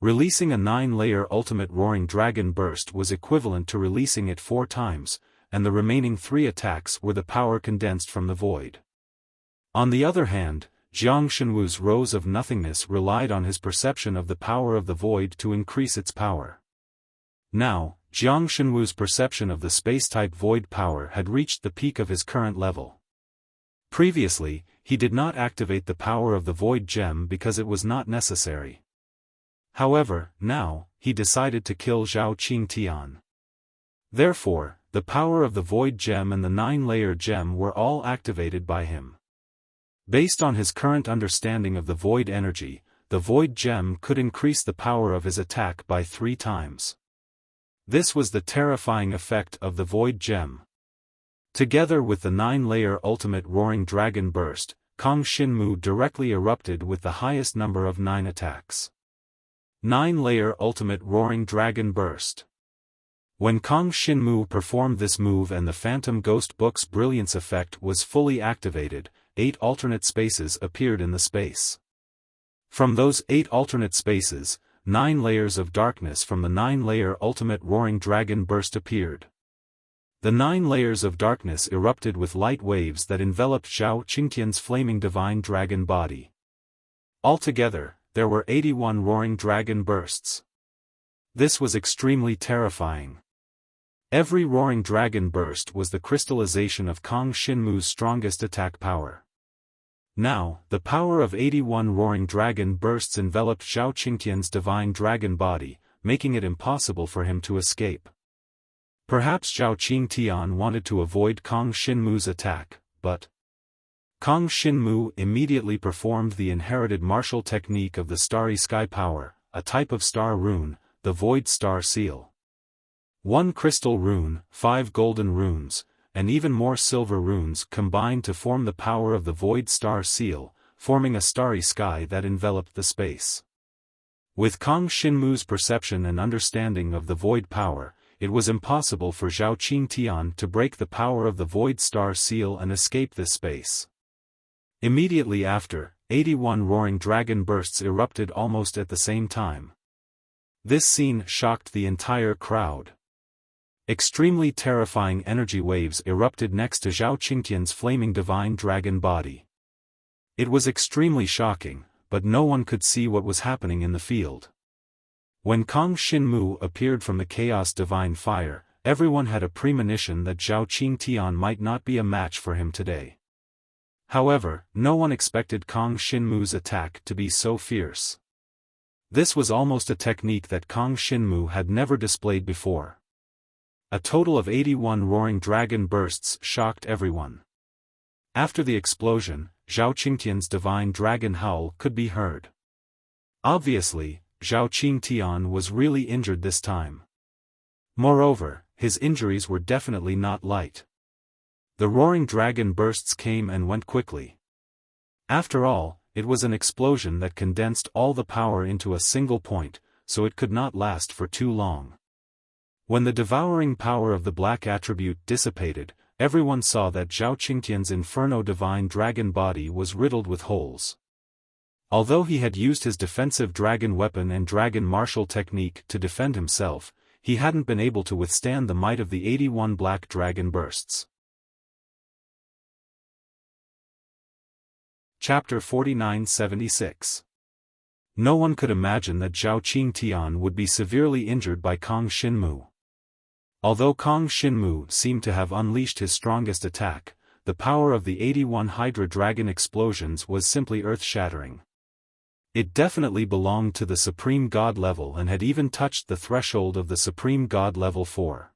Releasing a 9-layer ultimate roaring dragon burst was equivalent to releasing it 4 times, and the remaining 3 attacks were the power condensed from the void. On the other hand, Jiang Shenwu's Rose of Nothingness relied on his perception of the power of the void to increase its power. Now, Jiang Shenwu's perception of the space-type void power had reached the peak of his current level. Previously, he did not activate the power of the void gem because it was not necessary. However, now, he decided to kill Zhao Qingtian. Therefore, the power of the void gem and the 9-layer gem were all activated by him. Based on his current understanding of the void energy, the void gem could increase the power of his attack by 3 times. This was the terrifying effect of the void gem. Together with the 9-layer ultimate roaring dragon burst, Kang Xinmu directly erupted with the highest number of 9 attacks. 9-layer ultimate roaring dragon burst. When Kang Xinmu performed this move and the Phantom Ghost Book's brilliance effect was fully activated, 8 alternate spaces appeared in the space. From those 8 alternate spaces, 9 layers of darkness from the 9-layer ultimate roaring dragon burst appeared. The 9 layers of darkness erupted with light waves that enveloped Zhao Qingtian's flaming divine dragon body. Altogether, there were 81 roaring dragon bursts. This was extremely terrifying. Every roaring dragon burst was the crystallization of Kang Xinmu's strongest attack power. Now, the power of 81 roaring dragon bursts enveloped Zhao Qingtian's divine dragon body, making it impossible for him to escape. Perhaps Zhao Qingtian wanted to avoid Kang Xinmu's attack, but Kang Xinmu immediately performed the inherited martial technique of the Starry Sky Power, a type of star rune, the Void Star Seal. 1 crystal rune, 5 golden runes, and even more silver runes combined to form the power of the Void Star Seal, forming a starry sky that enveloped the space. With Kang Xinmu's perception and understanding of the void power, it was impossible for Zhao Qingtian to break the power of the void star seal and escape this space. Immediately after, 81 roaring dragon bursts erupted almost at the same time. This scene shocked the entire crowd. Extremely terrifying energy waves erupted next to Zhao Qingtian's flaming divine dragon body. It was extremely shocking, but no one could see what was happening in the field. When Kang Xinmu appeared from the chaos divine fire, everyone had a premonition that Zhao Qingtian might not be a match for him today. However, no one expected Kang Xinmu's attack to be so fierce. This was almost a technique that Kang Xinmu had never displayed before. A total of 81 roaring dragon bursts shocked everyone. After the explosion, Zhao Qingtian's divine dragon howl could be heard. Obviously, Zhao Qingtian was really injured this time. Moreover, his injuries were definitely not light. The roaring dragon bursts came and went quickly. After all, it was an explosion that condensed all the power into a single point, so it could not last for too long. When the devouring power of the black attribute dissipated, everyone saw that Zhao Qingtian's inferno divine dragon body was riddled with holes. Although he had used his defensive dragon weapon and dragon martial technique to defend himself, he hadn't been able to withstand the might of the 81 black dragon bursts. Chapter 4976. No one could imagine that Zhao Qingtian would be severely injured by Kang Xinmu. Although Kang Xinmu seemed to have unleashed his strongest attack, the power of the 81 Hydra Dragon explosions was simply earth-shattering. It definitely belonged to the Supreme God level and had even touched the threshold of the Supreme God level 4.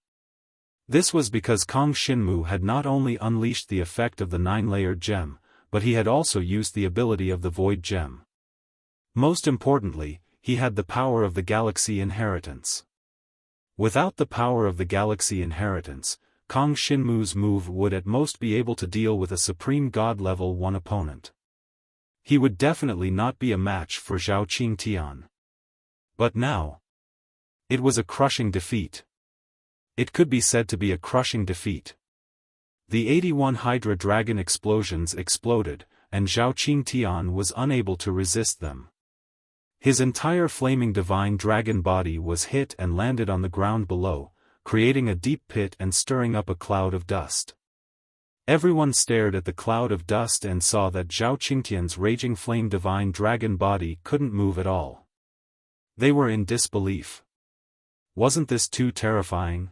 This was because Kang Xinmu had not only unleashed the effect of the 9-layered gem, but he had also used the ability of the Void Gem. Most importantly, he had the power of the Galaxy Inheritance. Without the power of the Galaxy Inheritance, Kang Xinmu's move would at most be able to deal with a Supreme God level 1 opponent. He would definitely not be a match for Zhao Qingtian. But now, it was a crushing defeat. It could be said to be a crushing defeat. The 81 Hydra Dragon explosions exploded, and Zhao Qingtian was unable to resist them. His entire flaming divine dragon body was hit and landed on the ground below, creating a deep pit and stirring up a cloud of dust. Everyone stared at the cloud of dust and saw that Zhao Qingtian's raging flame divine dragon body couldn't move at all. They were in disbelief. Wasn't this too terrifying?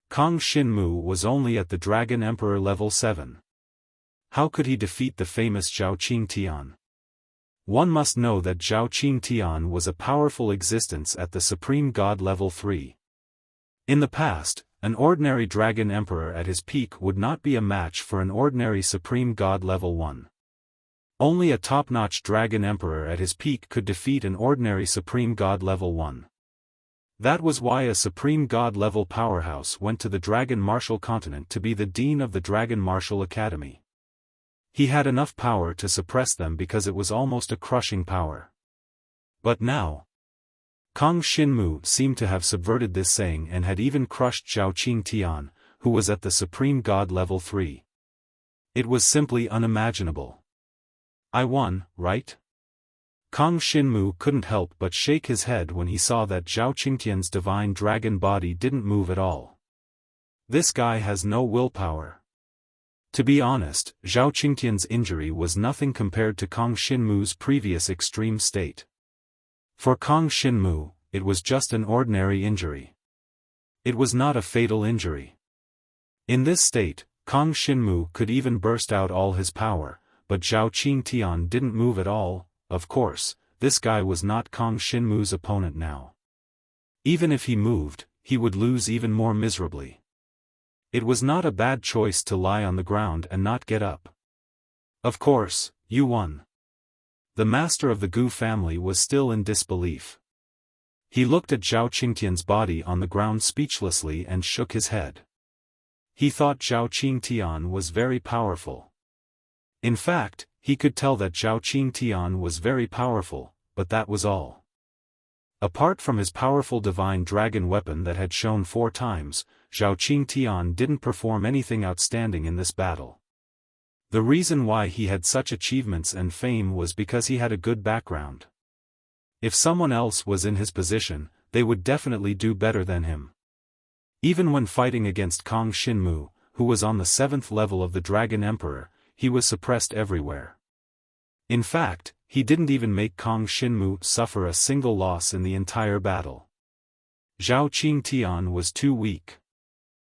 Kang Xinmu was only at the Dragon Emperor level 7. How could he defeat the famous Zhao Qingtian? One must know that Zhao Qingtian was a powerful existence at the Supreme God level 3. In the past, an ordinary Dragon Emperor at his peak would not be a match for an ordinary Supreme God level 1. Only a top-notch Dragon Emperor at his peak could defeat an ordinary Supreme God level 1. That was why a Supreme God level powerhouse went to the Dragon Martial Continent to be the Dean of the Dragon Martial Academy. He had enough power to suppress them because it was almost a crushing power. But now, Kang Xinmu seemed to have subverted this saying and had even crushed Zhao Qingtian, who was at the Supreme God level 3. It was simply unimaginable. I won, right? Kang Xinmu couldn't help but shake his head when he saw that Zhao Qingtian's divine dragon body didn't move at all. This guy has no willpower. To be honest, Zhao Qingtian's injury was nothing compared to Kang Xinmu's previous extreme state. For Kang Xinmu, it was just an ordinary injury. It was not a fatal injury. In this state, Kang Xinmu could even burst out all his power, but Zhao Qingtian didn't move at all. Of course, this guy was not Kang Xinmu's opponent now. Even if he moved, he would lose even more miserably. It was not a bad choice to lie on the ground and not get up. Of course, you won. The master of the Gu family was still in disbelief. He looked at Zhao Qingtian's body on the ground speechlessly and shook his head. He thought Zhao Qingtian was very powerful. In fact, he could tell that Zhao Qingtian was very powerful, but that was all. Apart from his powerful divine dragon weapon that had shown 4 times, Zhao Qingtian didn't perform anything outstanding in this battle. The reason why he had such achievements and fame was because he had a good background. If someone else was in his position, they would definitely do better than him. Even when fighting against Kong Xinmu, who was on the 7th level of the Dragon Emperor, he was suppressed everywhere. In fact, he didn't even make Kong Xinmu suffer a single loss in the entire battle. Zhao Qingtian was too weak.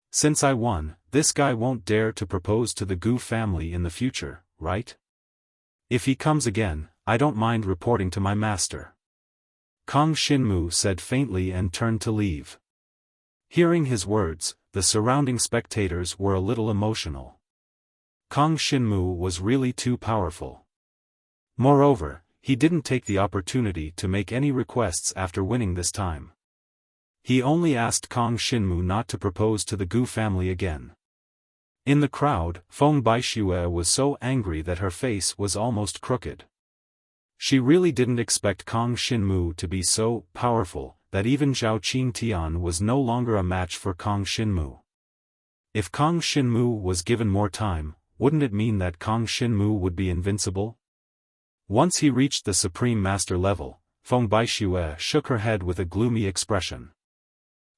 Since I won, this guy won't dare to propose to the Gu family in the future, right? If he comes again, I don't mind reporting to my master. Kong Xinmu said faintly and turned to leave. Hearing his words, the surrounding spectators were a little emotional. Kong Xinmu was really too powerful. Moreover, he didn't take the opportunity to make any requests after winning this time. He only asked Kong Xinmu not to propose to the Gu family again. In the crowd, Feng Baixue was so angry that her face was almost crooked. She really didn't expect Kong Xinmu to be so powerful that even Zhao Qingtian was no longer a match for Kong Xinmu. If Kong Xinmu was given more time, wouldn't it mean that Kong Xinmu would be invincible? Once he reached the Supreme Master level, Feng Baixue shook her head with a gloomy expression.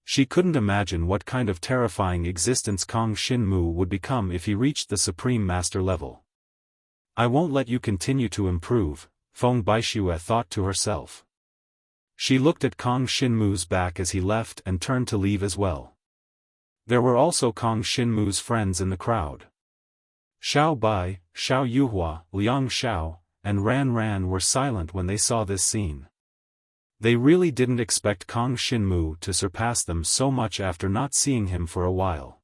She couldn't imagine what kind of terrifying existence Kong Xinmu would become if he reached the Supreme Master level. I won't let you continue to improve, Feng Baixue thought to herself. She looked at Kong Xinmu's back as he left and turned to leave as well. There were also Kong Xinmu's friends in the crowd. Xiao Bai, Xiao Yuhua, Liang Xiao, and Ran Ran were silent when they saw this scene. They really didn't expect Kong Xinmu to surpass them so much after not seeing him for a while.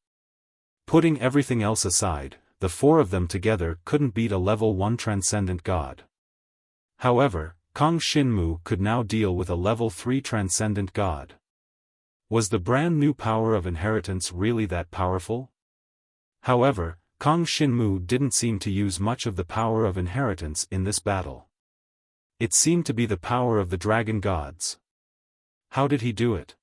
Putting everything else aside, the 4 of them together couldn't beat a level 1 transcendent god. However, Kong Xinmu could now deal with a level 3 transcendent god. Was the brand new power of inheritance really that powerful? However, Kong Xinmu didn't seem to use much of the power of inheritance in this battle. It seemed to be the power of the dragon gods. How did he do it?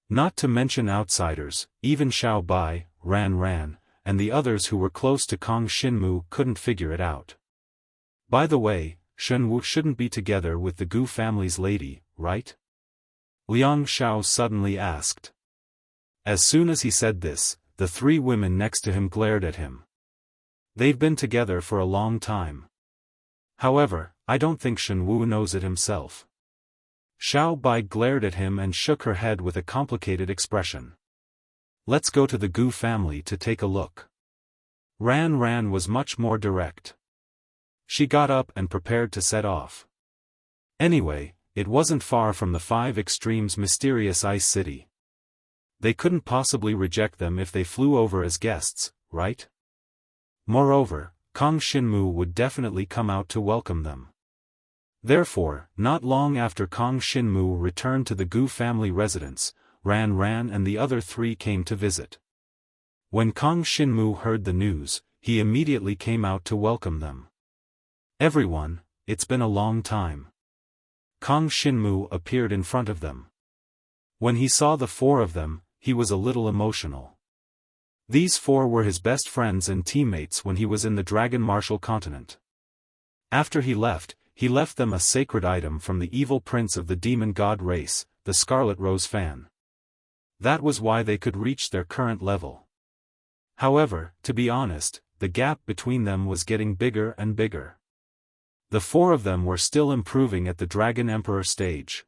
Not to mention outsiders, even Xiao Bai, Ran Ran, and the others who were close to Kong Xinmu couldn't figure it out. By the way, Shen Wu shouldn't be together with the Gu family's lady, right? Liang Xiao suddenly asked. As soon as he said this, the 3 women next to him glared at him. They've been together for a long time. However, I don't think Shen Wu knows it himself. Xiao Bai glared at him and shook her head with a complicated expression. Let's go to the Gu family to take a look. Ran Ran was much more direct. She got up and prepared to set off. Anyway, it wasn't far from the 5 Extremes' mysterious ice city. They couldn't possibly reject them if they flew over as guests, right? Moreover, Kong Xinmu would definitely come out to welcome them. Therefore, not long after Kong Xinmu returned to the Gu family residence, Ran Ran and the other 3 came to visit. When Kong Xinmu heard the news, he immediately came out to welcome them. Everyone, it's been a long time. Kong Xinmu appeared in front of them. When he saw the 4 of them, he was a little emotional. These 4 were his best friends and teammates when he was in the Dragon Martial Continent. After he left them a sacred item from the evil prince of the demon god race, the Scarlet Rose Fan. That was why they could reach their current level. However, to be honest, the gap between them was getting bigger and bigger. The 4 of them were still improving at the Dragon Emperor stage.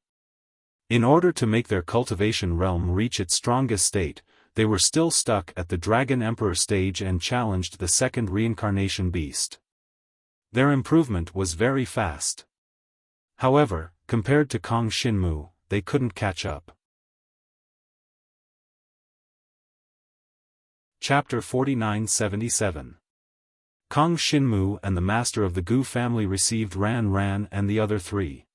In order to make their cultivation realm reach its strongest state, they were still stuck at the Dragon Emperor stage and challenged the 2nd reincarnation beast. Their improvement was very fast. However, compared to Kong Xinmu, they couldn't catch up. Chapter 4977. Kong Xinmu and the master of the Gu family received Ran Ran and the other 3.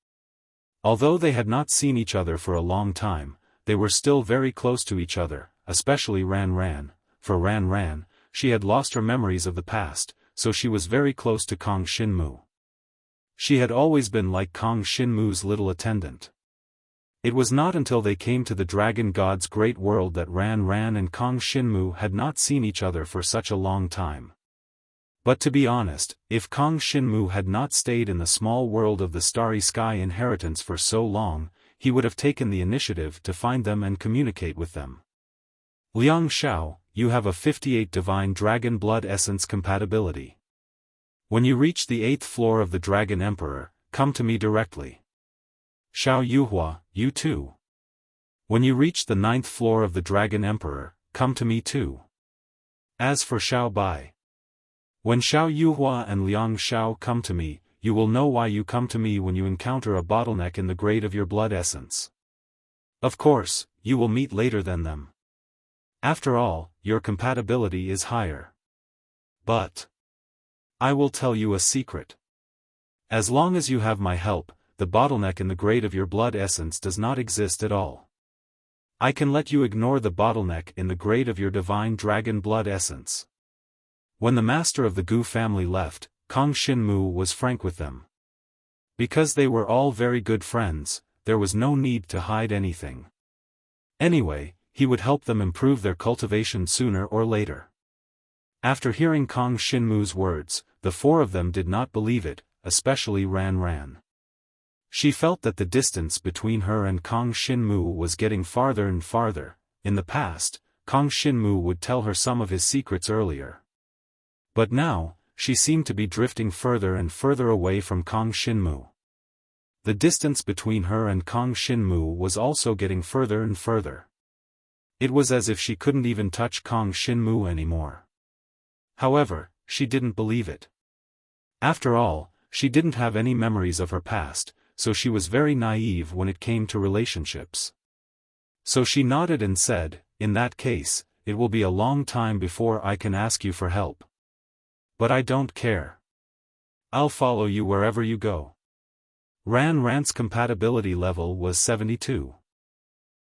Although they had not seen each other for a long time, they were still very close to each other, especially Ran Ran. For Ran Ran, she had lost her memories of the past, so she was very close to Kong Shinmu. She had always been like Kong Shinmu's little attendant. It was not until they came to the Dragon God's great world that Ran Ran and Kong Shinmu had not seen each other for such a long time. But to be honest, if Kong Shinmu had not stayed in the small world of the Starry Sky Inheritance for so long, he would have taken the initiative to find them and communicate with them. Liang Xiao, you have a 58 Divine Dragon Blood Essence compatibility. When you reach the 8th floor of the Dragon Emperor, come to me directly. Xiao Yuhua, you too. When you reach the 9th floor of the Dragon Emperor, come to me too. As for Xiao Bai, when Xiao Yuhua and Liang Xiao come to me, you will know why you come to me when you encounter a bottleneck in the grade of your blood essence. Of course, you will meet later than them. After all, your compatibility is higher. But I will tell you a secret. As long as you have my help, the bottleneck in the grade of your blood essence does not exist at all. I can let you ignore the bottleneck in the grade of your divine dragon blood essence. When the master of the Gu family left, Kong Shinmu was frank with them. Because they were all very good friends, there was no need to hide anything. Anyway, he would help them improve their cultivation sooner or later. After hearing Kong Shinmu's words, the four of them did not believe it, especially Ran Ran. She felt that the distance between her and Kong Shinmu was getting farther and farther. In the past, Kong Shinmu would tell her some of his secrets earlier. But now, she seemed to be drifting further and further away from Kong Shinmu. The distance between her and Kong Shinmu was also getting further and further. It was as if she couldn't even touch Kong Shinmu anymore. However, she didn't believe it. After all, she didn't have any memories of her past, so she was very naive when it came to relationships. So she nodded and said, in that case, it will be a long time before I can ask you for help. But I don't care. I'll follow you wherever you go. Ran Ran's compatibility level was 72.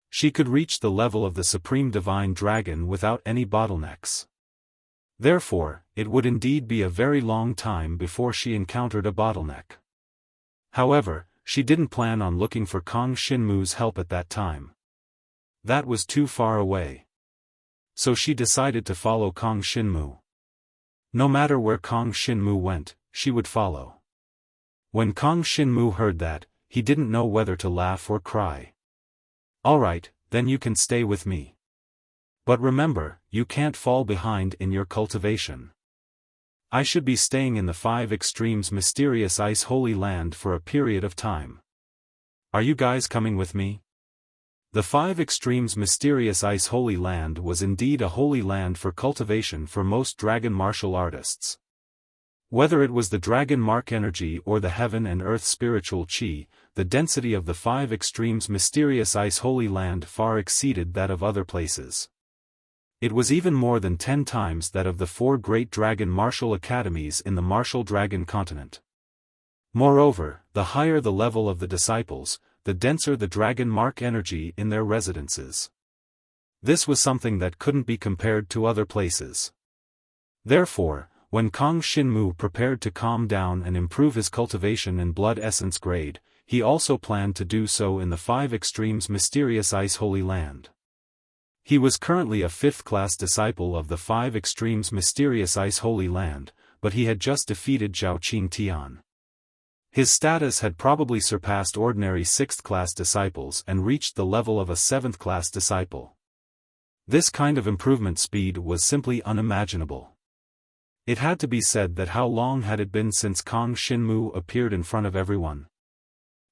She could reach the level of the Supreme Divine Dragon without any bottlenecks. Therefore, it would indeed be a very long time before she encountered a bottleneck. However, she didn't plan on looking for Kong Shinmu's help at that time. That was too far away. So she decided to follow Kong Shinmu. No matter where Kong Shinmu went, she would follow. When Kong Shinmu heard that, he didn't know whether to laugh or cry. Alright, then you can stay with me. But remember, you can't fall behind in your cultivation. I should be staying in the 5 Extremes Mysterious Ice Holy Land for a period of time. Are you guys coming with me? The 5 Extremes Mysterious Ice Holy Land was indeed a holy land for cultivation for most dragon martial artists. Whether it was the dragon mark energy or the heaven and earth spiritual chi, the density of the 5 Extremes Mysterious Ice Holy Land far exceeded that of other places. It was even more than 10 times that of the 4 great dragon martial academies in the martial dragon continent. Moreover, the higher the level of the disciples, the denser the dragon mark energy in their residences. This was something that couldn't be compared to other places. Therefore, when Kong Shinmu prepared to calm down and improve his cultivation and blood essence grade, he also planned to do so in the 5 Extremes Mysterious Ice Holy Land. He was currently a 5th-class disciple of the 5 Extremes Mysterious Ice Holy Land, but he had just defeated Zhao Qingtian. His status had probably surpassed ordinary 6th-class disciples and reached the level of a 7th-class disciple. This kind of improvement speed was simply unimaginable. It had to be said that how long had it been since Kong Shinmu appeared in front of everyone?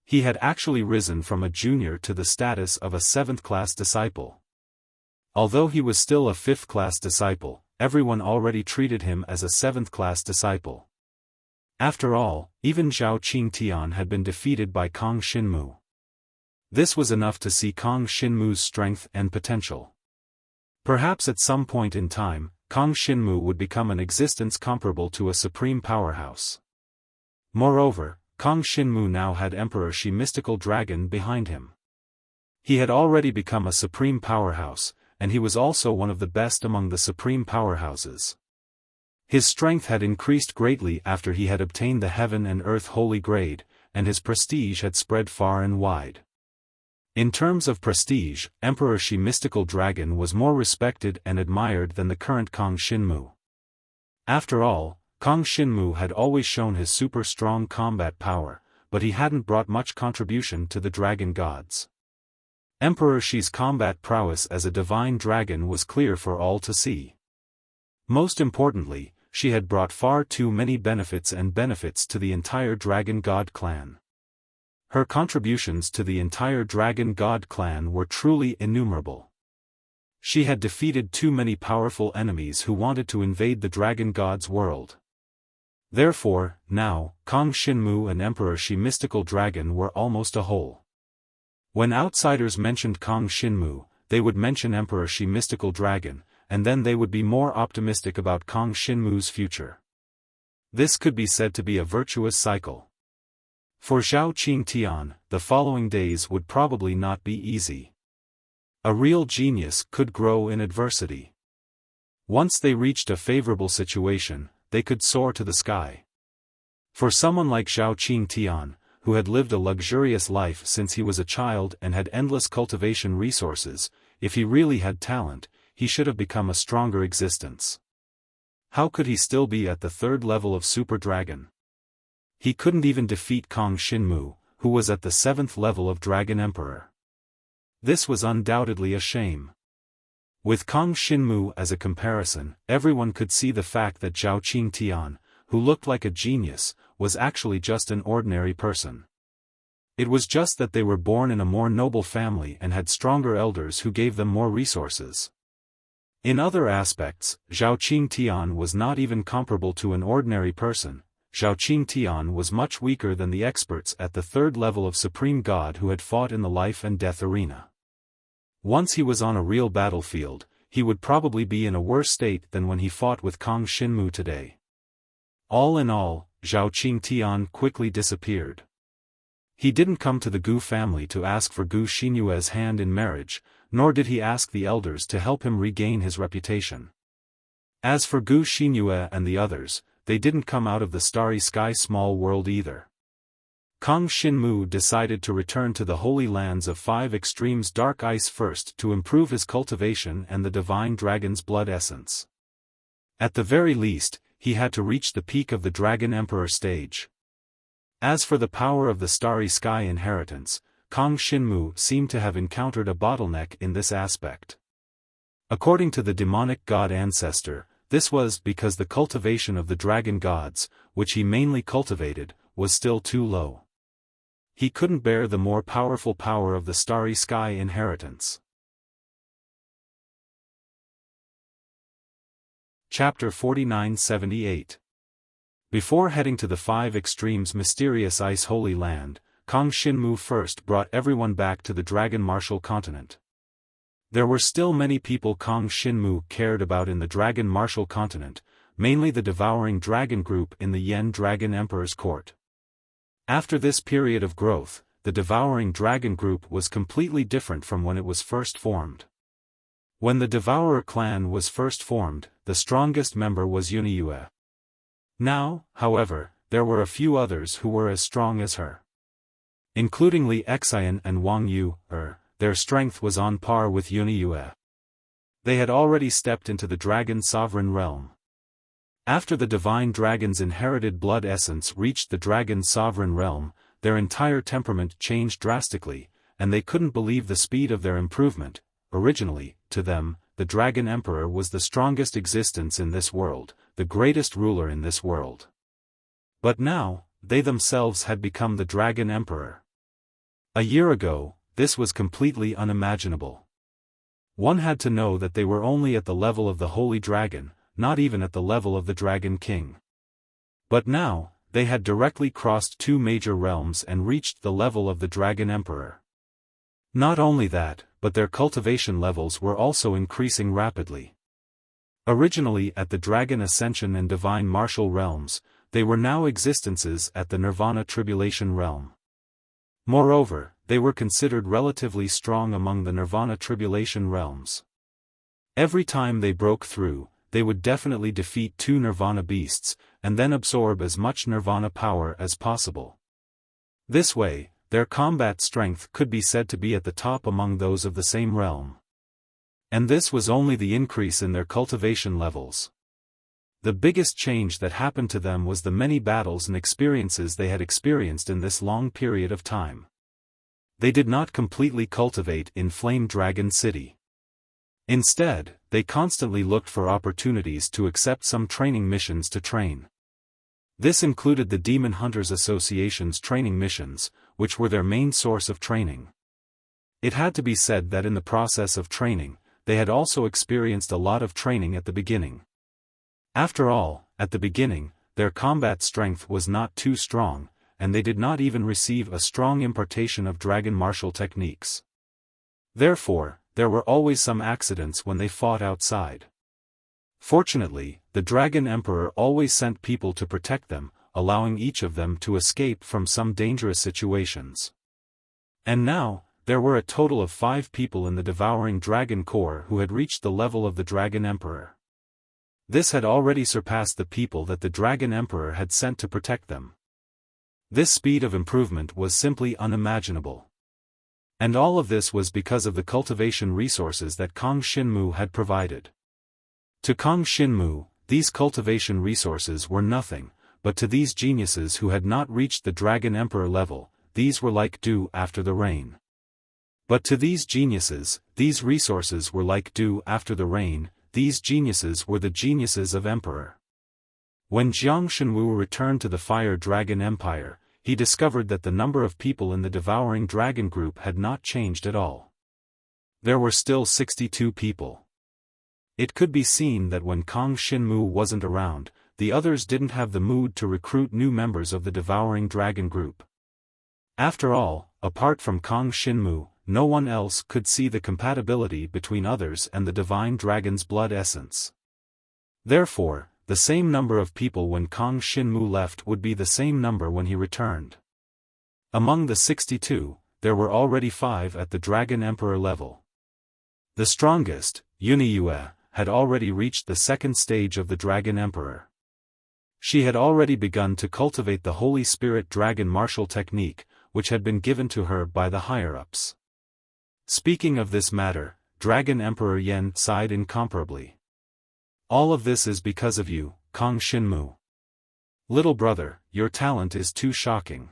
He had actually risen from a junior to the status of a 7th-class disciple. Although he was still a 5th-class disciple, everyone already treated him as a 7th-class disciple. After all, even Zhao Qingtian had been defeated by Kong Shinmu. This was enough to see Kong Shinmu's strength and potential. Perhaps at some point in time, Kong Shinmu would become an existence comparable to a supreme powerhouse. Moreover, Kong Shinmu now had Emperor Shi Mystical Dragon behind him. He had already become a supreme powerhouse, and he was also one of the best among the supreme powerhouses. His strength had increased greatly after he had obtained the heaven and earth holy grade, and his prestige had spread far and wide. In terms of prestige, Emperor Shi Mystical Dragon was more respected and admired than the current Kong Shinmu. After all, Kong Shinmu had always shown his super strong combat power, but he hadn't brought much contribution to the dragon gods. Emperor Shi's combat prowess as a divine dragon was clear for all to see. Most importantly, she had brought far too many benefits to the entire dragon god clan. Her contributions to the entire dragon god clan were truly innumerable. She had defeated too many powerful enemies who wanted to invade the dragon god's world. Therefore, now, Kong Shinmu and Emperor Shi Mystical Dragon were almost a whole. When outsiders mentioned Kong Shinmu, they would mention Emperor Shi Mystical Dragon, and then they would be more optimistic about Kong Shinmu's future. This could be said to be a virtuous cycle. For Zhao Qingtian, the following days would probably not be easy. A real genius could grow in adversity. Once they reached a favorable situation, they could soar to the sky. For someone like Zhao Qingtian, who had lived a luxurious life since he was a child and had endless cultivation resources, if he really had talent, he should have become a stronger existence. How could he still be at the third level of Super Dragon? He couldn't even defeat Kong Shinmu, who was at the 7th level of Dragon Emperor. This was undoubtedly a shame. With Kong Shinmu as a comparison, everyone could see the fact that Zhao Qingtian, who looked like a genius, was actually just an ordinary person. It was just that they were born in a more noble family and had stronger elders who gave them more resources. In other aspects, Zhao Qingtian was not even comparable to an ordinary person. Zhao Qingtian was much weaker than the experts at the 3rd level of Supreme God who had fought in the life and death arena. Once he was on a real battlefield, he would probably be in a worse state than when he fought with Kong Shinmu today. All in all, Zhao Qingtian quickly disappeared. He didn't come to the Gu family to ask for Gu Xinyue's hand in marriage, nor did he ask the elders to help him regain his reputation. As for Gu Xinyue and the others, they didn't come out of the starry sky small world either. Kong Shinmu decided to return to the holy lands of 5 extremes dark ice first to improve his cultivation and the divine dragon's blood essence. At the very least, he had to reach the peak of the Dragon Emperor stage. As for the power of the starry sky inheritance, Kong Shinmu seemed to have encountered a bottleneck in this aspect. According to the demonic god ancestor, this was because the cultivation of the dragon gods, which he mainly cultivated, was still too low. He couldn't bear the more powerful power of the starry sky inheritance. Chapter 4978. Before heading to the 5 extremes mysterious ice holy land, Kong Shinmu first brought everyone back to the Dragon Martial continent. There were still many people Kong Shinmu cared about in the Dragon Martial continent, mainly the devouring dragon group in the Yen Dragon Emperor's court. After this period of growth, the devouring dragon group was completely different from when it was first formed. When the Devourer clan was first formed, the strongest member was Yunyue. Now, however, there were a few others who were as strong as her. Including Li Xian and Wang Yu, their strength was on par with Yunyue. They had already stepped into the dragon sovereign realm. After the divine dragon's inherited blood essence reached the dragon sovereign realm, their entire temperament changed drastically, and they couldn't believe the speed of their improvement. Originally, to them, the Dragon Emperor was the strongest existence in this world, the greatest ruler in this world. But now, they themselves had become the Dragon Emperor. A year ago, this was completely unimaginable. One had to know that they were only at the level of the Holy Dragon, not even at the level of the Dragon King. But now, they had directly crossed 2 major realms and reached the level of the Dragon Emperor. Not only that, but their cultivation levels were also increasing rapidly. Originally at the Dragon Ascension and Divine Martial realms, they were now existences at the Nirvana Tribulation realm. Moreover, they were considered relatively strong among the Nirvana Tribulation realms. Every time they broke through, they would definitely defeat 2 Nirvana beasts, and then absorb as much Nirvana power as possible. This way, their combat strength could be said to be at the top among those of the same realm. And this was only the increase in their cultivation levels. The biggest change that happened to them was the many battles and experiences they had experienced in this long period of time. They did not completely cultivate in Flame Dragon City. Instead, they constantly looked for opportunities to accept some training missions to train. This included the Demon Hunters Association's training missions, which were their main source of training. It had to be said that in the process of training, they had also experienced a lot of training at the beginning. After all, at the beginning, their combat strength was not too strong, and they did not even receive a strong impartation of dragon martial techniques. Therefore, there were always some accidents when they fought outside. Fortunately, the Dragon Emperor always sent people to protect them, allowing each of them to escape from some dangerous situations. And now, there were a total of 5 people in the Devouring Dragon Corps who had reached the level of the Dragon Emperor. This had already surpassed the people that the Dragon Emperor had sent to protect them. This speed of improvement was simply unimaginable. And all of this was because of the cultivation resources that Kong Shinmu had provided. To Kong Shinmu, these cultivation resources were nothing, but to these geniuses who had not reached the Dragon Emperor level, these were like dew after the rain. But to these geniuses, these resources were like dew after the rain. These geniuses were the geniuses of Emperor. When Jiang Shenwu returned to the Fire Dragon Empire, he discovered that the number of people in the Devouring Dragon group had not changed at all. There were still 62 people. It could be seen that when Kong Shinmu wasn't around, the others didn't have the mood to recruit new members of the Devouring Dragon group. After all, apart from Kong Shinmu, no one else could see the compatibility between others and the Divine Dragon's blood essence. Therefore, the same number of people when Kong Shinmu left would be the same number when he returned. Among the 62, there were already 5 at the Dragon Emperor level. The strongest, Yuniyue, had already reached the 2nd stage of the Dragon Emperor. She had already begun to cultivate the Holy Spirit Dragon martial technique, which had been given to her by the higher-ups. Speaking of this matter, Dragon Emperor Yen sighed incomparably. All of this is because of you, Kong Shinmu. Little brother, your talent is too shocking.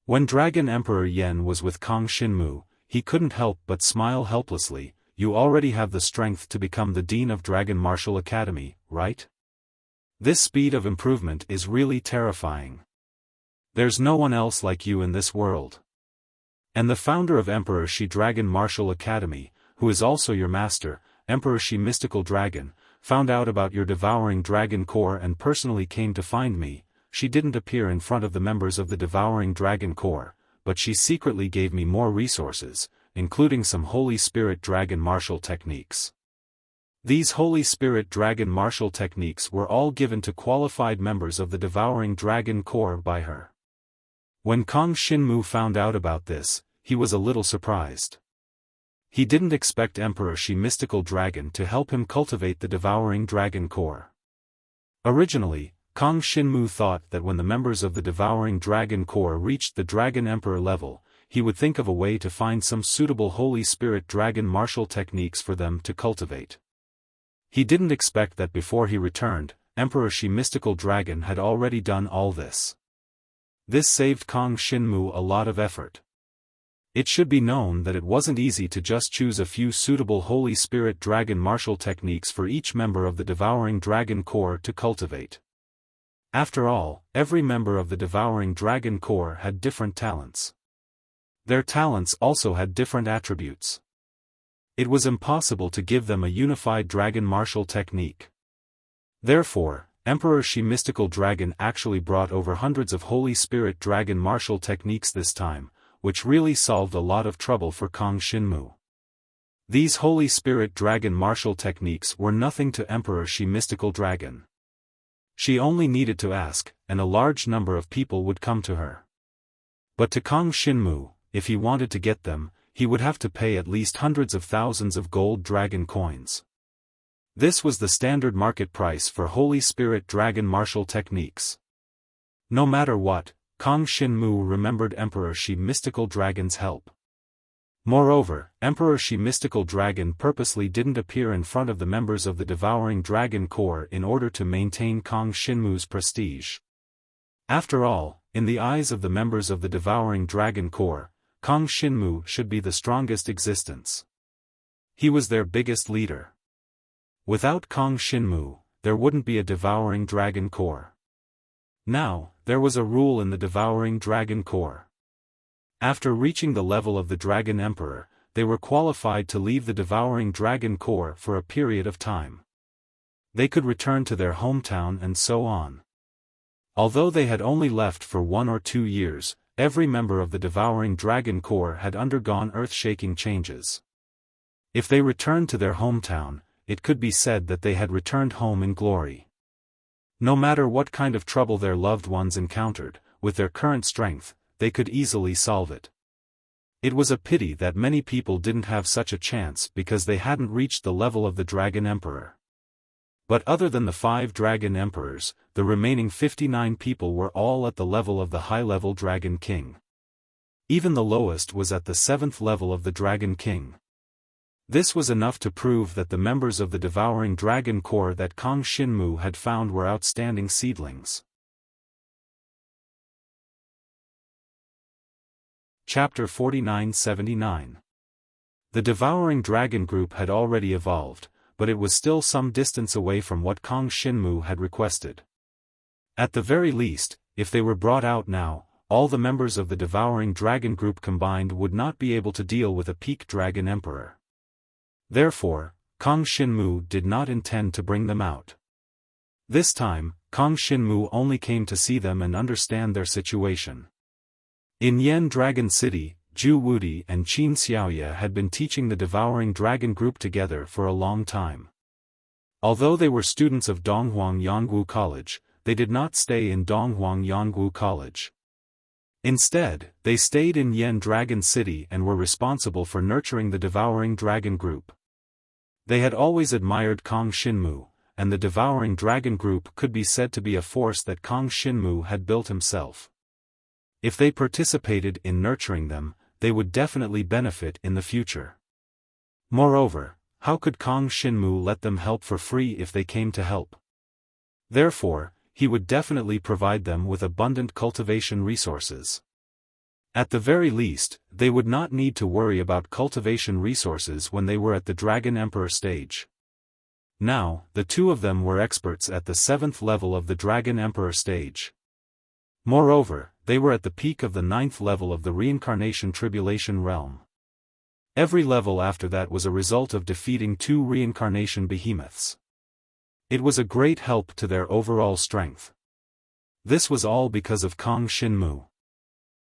When Dragon Emperor Yen was with Kong Shinmu, he couldn't help but smile helplessly. You already have the strength to become the Dean of Dragon Martial Academy, right? This speed of improvement is really terrifying. There's no one else like you in this world. And the founder of Emperor Shi Dragon Martial Academy, who is also your master, Emperor Shi Mystical Dragon, found out about your Devouring Dragon Corps and personally came to find me. She didn't appear in front of the members of the Devouring Dragon Corps, but she secretly gave me more resources, including some Holy Spirit Dragon martial techniques. These Holy Spirit Dragon martial techniques were all given to qualified members of the Devouring Dragon Corps by her. When Kong Shinmu found out about this, he was a little surprised. He didn't expect Emperor Shi Mystical Dragon to help him cultivate the Devouring Dragon Corps. Originally, Kong Shinmu thought that when the members of the Devouring Dragon Corps reached the Dragon Emperor level, he would think of a way to find some suitable Holy Spirit Dragon martial techniques for them to cultivate. He didn't expect that before he returned, Emperor Shi Mystical Dragon had already done all this. This saved Kong Shinmu a lot of effort. It should be known that it wasn't easy to just choose a few suitable Holy Spirit Dragon martial techniques for each member of the Devouring Dragon Corps to cultivate. After all, every member of the Devouring Dragon Corps had different talents. Their talents also had different attributes. It was impossible to give them a unified dragon martial technique. Therefore, Emperor Shi Mystical Dragon actually brought over hundreds of Holy Spirit Dragon martial techniques this time, which really solved a lot of trouble for Kong Shinmu. These Holy Spirit Dragon martial techniques were nothing to Emperor Shi Mystical Dragon. She only needed to ask, and a large number of people would come to her. But to Kong Shinmu, if he wanted to get them, he would have to pay at least hundreds of thousands of gold dragon coins. This was the standard market price for Holy Spirit dragon martial techniques. No matter what, Kong Xinmu remembered Emperor Shi mystical dragon's help. Moreover, Emperor Shi mystical dragon purposely didn't appear in front of the members of the Devouring Dragon Corps in order to maintain Kong Xinmu's prestige. After all, in the eyes of the members of the Devouring Dragon Corps, Kong Xinmu should be the strongest existence. He was their biggest leader. Without Kong Xinmu, there wouldn't be a Devouring Dragon Corps. Now, there was a rule in the Devouring Dragon Corps. After reaching the level of the Dragon Emperor, they were qualified to leave the Devouring Dragon Corps for a period of time. They could return to their hometown and so on. Although they had only left for 1 or 2 years, every member of the Devouring Dragon Corps had undergone earth-shaking changes. If they returned to their hometown, it could be said that they had returned home in glory. No matter what kind of trouble their loved ones encountered, with their current strength, they could easily solve it. It was a pity that many people didn't have such a chance because they hadn't reached the level of the Dragon Emperor. But other than the 5 Dragon Emperors, the remaining 59 people were all at the level of the high-level Dragon King. Even the lowest was at the 7th level of the Dragon King. This was enough to prove that the members of the Devouring Dragon Corps that Kong Xinmu had found were outstanding seedlings. Chapter 4979. The Devouring Dragon Group had already evolved, but it was still some distance away from what Kong Xinmu had requested. At the very least, if they were brought out now, all the members of the Devouring Dragon Group combined would not be able to deal with a peak Dragon Emperor. Therefore, Kong Xinmu did not intend to bring them out. This time, Kong Xinmu only came to see them and understand their situation. In Yan Dragon City, Zhu Wudi and Qin Xiaoya had been teaching the Devouring Dragon Group together for a long time. Although they were students of Donghuang Yangwu College, they did not stay in Donghuang Yangwu College. Instead, they stayed in Yan Dragon City and were responsible for nurturing the Devouring Dragon Group. They had always admired Kong Xinmu, and the Devouring Dragon Group could be said to be a force that Kong Xinmu had built himself. If they participated in nurturing them, they would definitely benefit in the future. Moreover, how could Kong Xinmu let them help for free if they came to help? Therefore, he would definitely provide them with abundant cultivation resources. At the very least, they would not need to worry about cultivation resources when they were at the Dragon Emperor stage. Now, the two of them were experts at the 7th level of the Dragon Emperor stage. Moreover, they were at the peak of the 9th level of the Reincarnation Tribulation Realm. Every level after that was a result of defeating 2 reincarnation behemoths. It was a great help to their overall strength. This was all because of Kong Xinmu.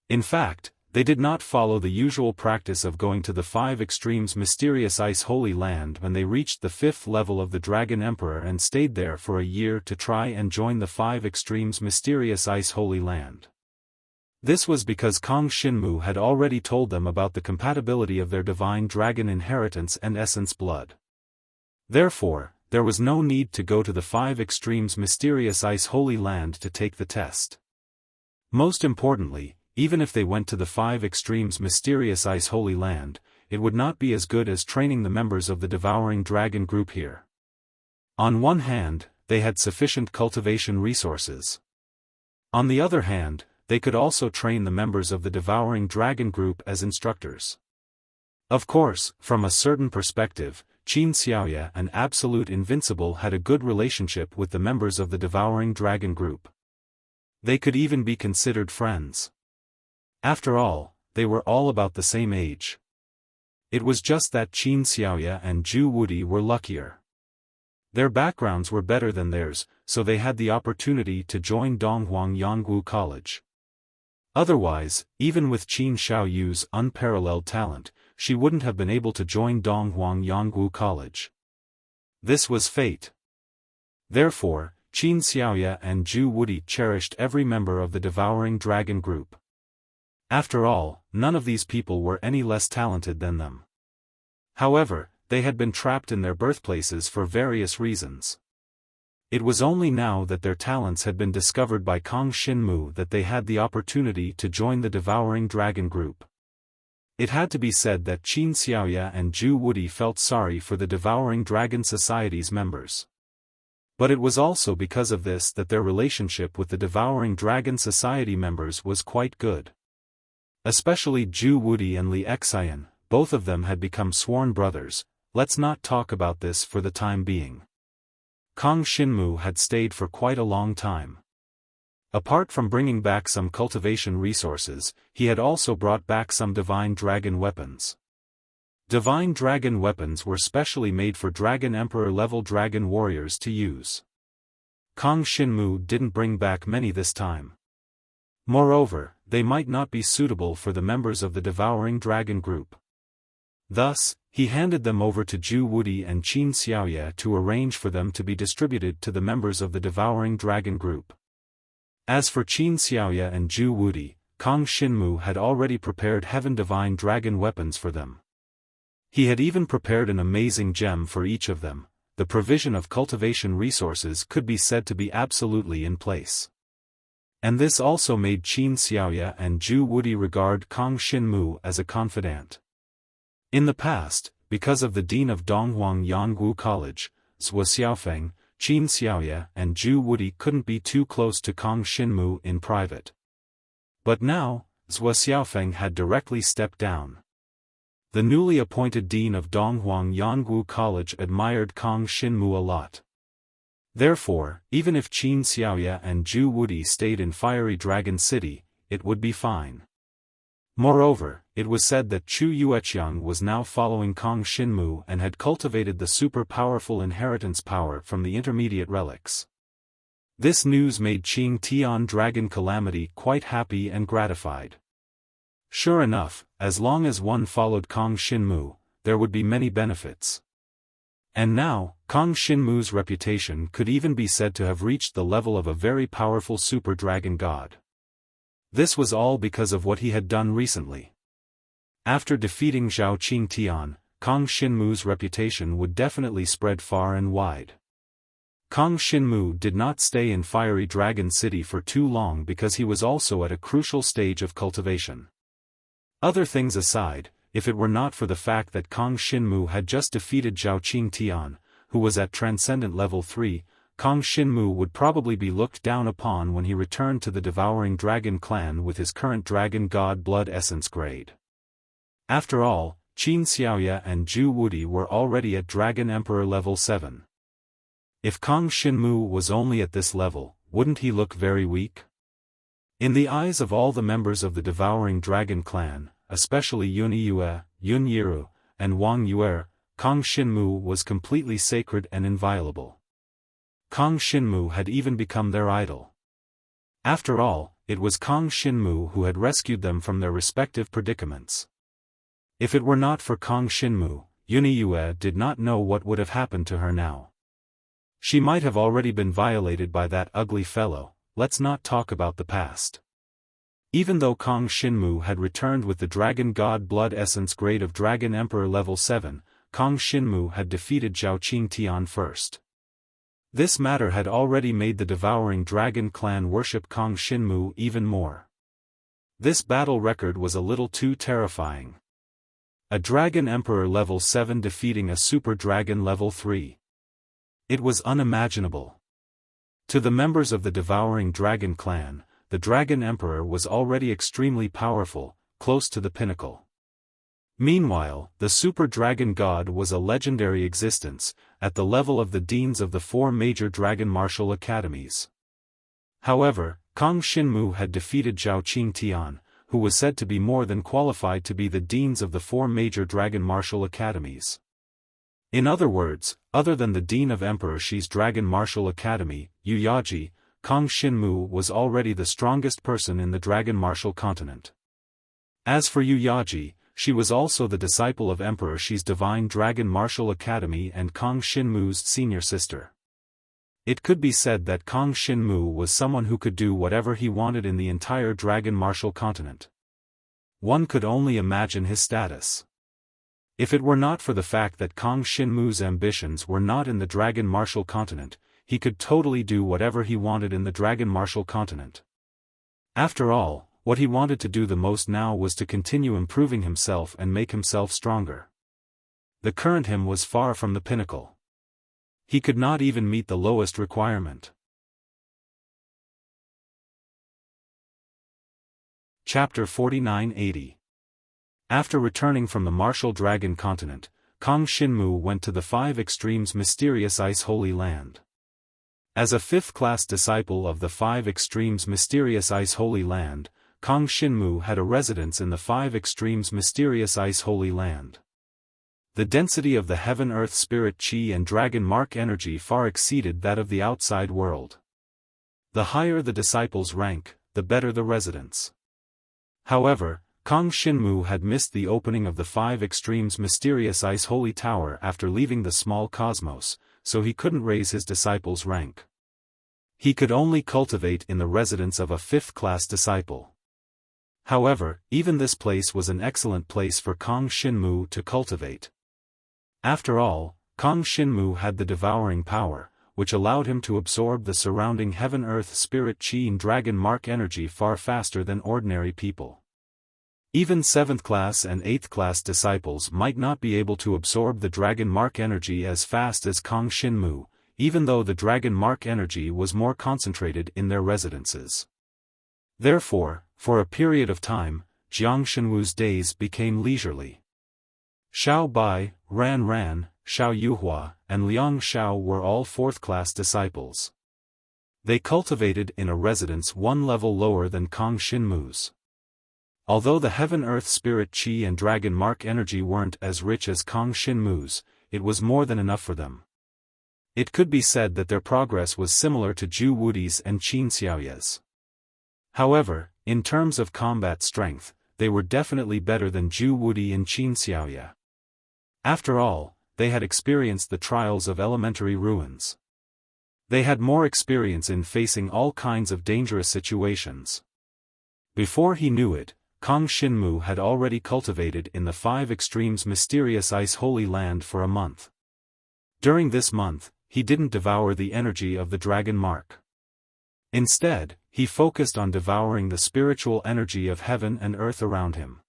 In fact, they did not follow the usual practice of going to the 5 Extremes Mysterious Ice Holy Land when they reached the 5th level of the Dragon Emperor and stayed there for a year to try and join the 5 Extremes Mysterious Ice Holy Land. This was because Kong Xinmu had already told them about the compatibility of their divine dragon inheritance and essence blood. Therefore, there was no need to go to the 5 Extremes Mysterious Ice Holy Land to take the test. Most importantly, even if they went to the 5 Extremes Mysterious Ice Holy Land, it would not be as good as training the members of the Devouring Dragon Group here. On one hand, they had sufficient cultivation resources. On the other hand, they could also train the members of the Devouring Dragon Group as instructors. Of course, from a certain perspective, Qin Xiaoya and Absolute Invincible had a good relationship with the members of the Devouring Dragon Group. They could even be considered friends. After all, they were all about the same age. It was just that Qin Xiaoya and Zhu Wudi were luckier. Their backgrounds were better than theirs, so they had the opportunity to join Donghuang Yangwu College. Otherwise, even with Qin Xiaoyu's unparalleled talent, she wouldn't have been able to join Donghuang Yangwu College. This was fate. Therefore, Qin Xiaoya and Zhu Wudi cherished every member of the Devouring Dragon Group. After all, none of these people were any less talented than them. However, they had been trapped in their birthplaces for various reasons. It was only now that their talents had been discovered by Kang Xinmu that they had the opportunity to join the Devouring Dragon group. It had to be said that Qin Xiaoya and Zhu Wudi felt sorry for the Devouring Dragon Society's members. But it was also because of this that their relationship with the Devouring Dragon Society members was quite good. Especially Zhu Wudi and Li Xian, both of them had become sworn brothers. Let's not talk about this for the time being. Kang Xinmu had stayed for quite a long time. Apart from bringing back some cultivation resources, he had also brought back some divine dragon weapons. Divine dragon weapons were specially made for Dragon Emperor level dragon warriors to use. Kang Xinmu didn't bring back many this time. Moreover, they might not be suitable for the members of the Devouring Dragon group. Thus, he handed them over to Zhu Wudi and Qin Xiaoya to arrange for them to be distributed to the members of the Devouring Dragon group. As for Qin Xiaoya and Zhu Wudi, Kang Xinmu had already prepared Heaven Divine Dragon weapons for them. He had even prepared an amazing gem for each of them. The provision of cultivation resources could be said to be absolutely in place. And this also made Qin Xiaoya and Zhu Wudi regard Kang Xinmu as a confidant. In the past, because of the dean of Donghuang Yangwu College, Zhou Xiaofan, Qin Xiaoya and Zhu Wudi couldn't be too close to Kang Xinmu in private. But now, Zhou Xiaofan had directly stepped down. The newly appointed dean of Donghuang Yangwu College admired Kang Xinmu a lot. Therefore, even if Qin Xiaoya and Zhu Wudi stayed in Fiery Dragon City, it would be fine. Moreover, it was said that Chu Yueqiang was now following Kang Xinmu and had cultivated the super-powerful inheritance power from the intermediate relics. This news made Qing Tian Dragon Calamity quite happy and gratified. Sure enough, as long as one followed Kang Xinmu, there would be many benefits. And now, Kang Xinmu's reputation could even be said to have reached the level of a very powerful super dragon god. This was all because of what he had done recently. After defeating Zhao Qingtian, Kang Xinmu's reputation would definitely spread far and wide. Kang Xinmu did not stay in Fiery Dragon City for too long because he was also at a crucial stage of cultivation. Other things aside, if it were not for the fact that Kang Xinmu had just defeated Zhao Qingtian, who was at Transcendent Level 3, Kang Xinmu would probably be looked down upon when he returned to the Devouring Dragon clan with his current Dragon God Blood Essence grade. After all, Qin Xiaoya and Zhu Wudi were already at Dragon Emperor Level 7. If Kang Xinmu was only at this level, wouldn't he look very weak? In the eyes of all the members of the Devouring Dragon clan, especially Yun Yue, Yun Yiru, and Wang Yue, Kang Xinmu was completely sacred and inviolable. Kang Xinmu had even become their idol. After all, it was Kang Xinmu who had rescued them from their respective predicaments. If it were not for Kang Xinmu, Yun Yue did not know what would have happened to her now. She might have already been violated by that ugly fellow. Let's not talk about the past. Even though Kang Xinmu had returned with the Dragon God Blood Essence grade of Dragon Emperor Level 7, Kang Xinmu had defeated Zhao Qingtian first. This matter had already made the Devouring Dragon clan worship Kang Xinmu even more. This battle record was a little too terrifying. A Dragon Emperor Level 7 defeating a Super Dragon Level 3. It was unimaginable. To the members of the Devouring Dragon clan, the Dragon Emperor was already extremely powerful, close to the pinnacle. Meanwhile, the Super Dragon God was a legendary existence, at the level of the deans of the 4 major dragon martial academies. However, Kang Xinmu had defeated Zhao Qingtian, who was said to be more than qualified to be the deans of the 4 major dragon martial academies. In other words, other than the dean of Emperor Shi's Dragon Martial Academy, Yu Yaji, Kang Xinmu was already the strongest person in the Dragon Martial continent. As for Yu Yaji, she was also the disciple of Emperor Shi's Divine Dragon Martial Academy and Kang Xinmu's senior sister. It could be said that Kang Xinmu was someone who could do whatever he wanted in the entire Dragon Martial continent. One could only imagine his status. If it were not for the fact that Kang Shinmu's ambitions were not in the Dragon Martial Continent, he could totally do whatever he wanted in the Dragon Martial Continent. After all, what he wanted to do the most now was to continue improving himself and make himself stronger. The current him was far from the pinnacle. He could not even meet the lowest requirement. Chapter 4980. After returning from the Martial Dragon Continent, Kang Shinmu went to the Five Extremes Mysterious Ice Holy Land. As a fifth-class disciple of the Five Extremes Mysterious Ice Holy Land, Kang Shinmu had a residence in the Five Extremes Mysterious Ice Holy Land. The density of the Heaven-Earth Spirit Chi and Dragon Mark energy far exceeded that of the outside world. The higher the disciple's rank, the better the residence. However, Kang Shinmu had missed the opening of the Five Extremes Mysterious Ice Holy Tower after leaving the small cosmos, so he couldn't raise his disciple's rank. He could only cultivate in the residence of a fifth-class disciple. However, even this place was an excellent place for Kang Shinmu to cultivate. After all, Kang Shinmu had the devouring power, which allowed him to absorb the surrounding Heaven-Earth Spirit Chi and Dragon Mark energy far faster than ordinary people. Even 7th-class and 8th-class disciples might not be able to absorb the Dragon Mark energy as fast as Kang Shinmu, even though the Dragon Mark energy was more concentrated in their residences. Therefore, for a period of time, Jiang Shenwu's days became leisurely. Xiao Bai, Ran Ran, Xiao Yuhua, and Liang Xiao were all 4th-class disciples. They cultivated in a residence one level lower than Kang Shinmu's. Although the Heaven-Earth Spirit Chi and Dragon Mark energy weren't as rich as Kang Shinmu's, it was more than enough for them. It could be said that their progress was similar to Zhu Wudi's and Qin Xiaoye's. However, in terms of combat strength, they were definitely better than Zhu Wudi and Qin Xiaoye. After all, they had experienced the trials of elementary ruins. They had more experience in facing all kinds of dangerous situations. Before he knew it, Kang Shinmu had already cultivated in the Five Extremes Mysterious Ice Holy Land for a month. During this month, he didn't devour the energy of the Dragon Mark. Instead, he focused on devouring the spiritual energy of heaven and earth around him.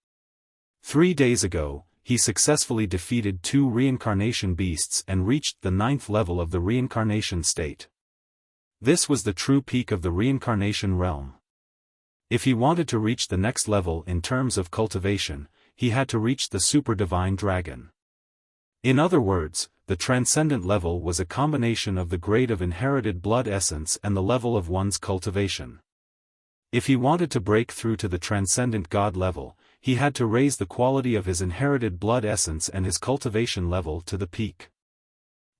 3 days ago, he successfully defeated 2 reincarnation beasts and reached the 9th level of the reincarnation state. This was the true peak of the reincarnation realm. If he wanted to reach the next level in terms of cultivation, he had to reach the Super Divine Dragon. In other words, the transcendent level was a combination of the grade of inherited blood essence and the level of one's cultivation. If he wanted to break through to the transcendent God level, he had to raise the quality of his inherited blood essence and his cultivation level to the peak.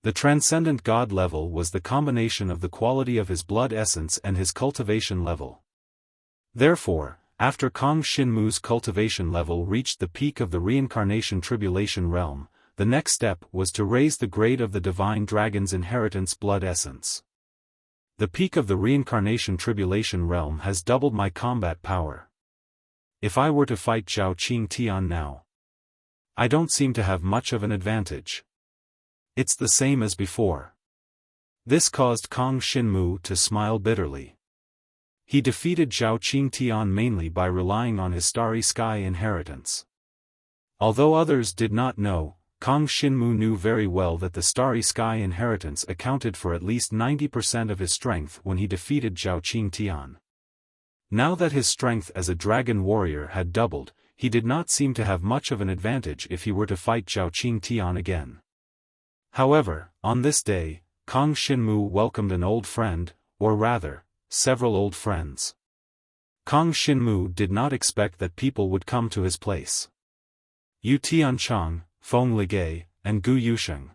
The transcendent God level was the combination of the quality of his blood essence and his cultivation level. Therefore, after Kang Shinmu's cultivation level reached the peak of the reincarnation tribulation realm, the next step was to raise the grade of the divine dragon's inheritance blood essence. The peak of the reincarnation tribulation realm has doubled my combat power. If I were to fight Zhao Qingtian now, I don't seem to have much of an advantage. It's the same as before. This caused Kang Shinmu to smile bitterly. He defeated Zhao Qingtian mainly by relying on his Starry Sky inheritance. Although others did not know, Kang Shinmu knew very well that the Starry Sky inheritance accounted for at least 90% of his strength when he defeated Zhao Qingtian. Now that his strength as a dragon warrior had doubled, he did not seem to have much of an advantage if he were to fight Zhao Qingtian again. However, on this day, Kang Shinmu welcomed an old friend, or rather, several old friends. Kang Shinmu did not expect that people would come to his place. Yu Tianchang, Feng Ligei, and Gu Yusheng.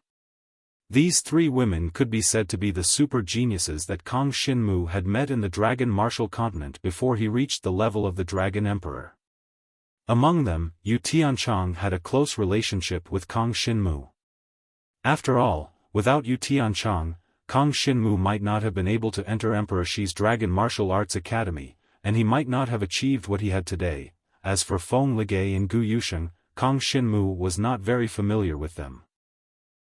These 3 women could be said to be the super geniuses that Kang Shinmu had met in the Dragon Martial Continent before he reached the level of the Dragon Emperor. Among them, Yu Tianchang had a close relationship with Kang Shinmu. After all, without Yu Tianchang, Kang Shinmu might not have been able to enter Emperor Shi's Dragon Martial Arts Academy, and he might not have achieved what he had today. As for Feng Ligei and Gu Yusheng, Kong Xinmu was not very familiar with them.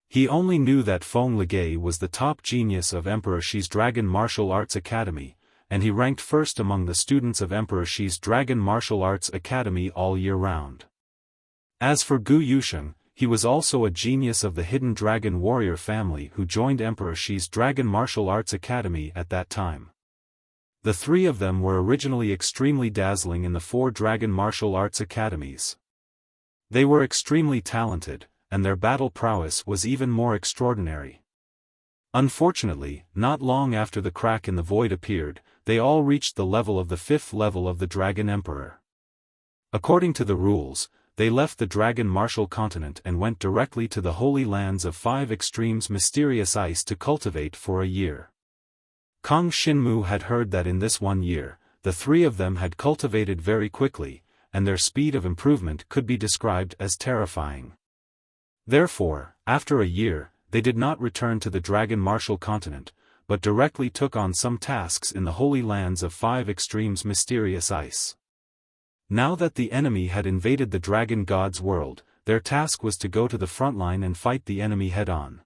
He only knew that Feng Ligay was the top genius of Emperor Shi's Dragon Martial Arts Academy, and he ranked first among the students of Emperor Shi's Dragon Martial Arts Academy all year round. As for Gu Yusheng, he was also a genius of the Hidden Dragon Warrior family who joined Emperor Shi's Dragon Martial Arts Academy at that time. The three of them were originally extremely dazzling in the 4 Dragon Martial Arts Academies. They were extremely talented, and their battle prowess was even more extraordinary. Unfortunately, not long after the crack in the void appeared, they all reached the level of the 5th level of the Dragon Emperor. According to the rules, they left the Dragon Martial Continent and went directly to the Holy Lands of 5 Extremes Mysterious Ice to cultivate for a year. Kong Xinmu had heard that in this 1 year, the 3 of them had cultivated very quickly, and their speed of improvement could be described as terrifying. Therefore, after a year, they did not return to the Dragon Martial Continent, but directly took on some tasks in the Holy Lands of 5 Extremes Mysterious Ice. Now that the enemy had invaded the Dragon God's world, their task was to go to the front line and fight the enemy head-on.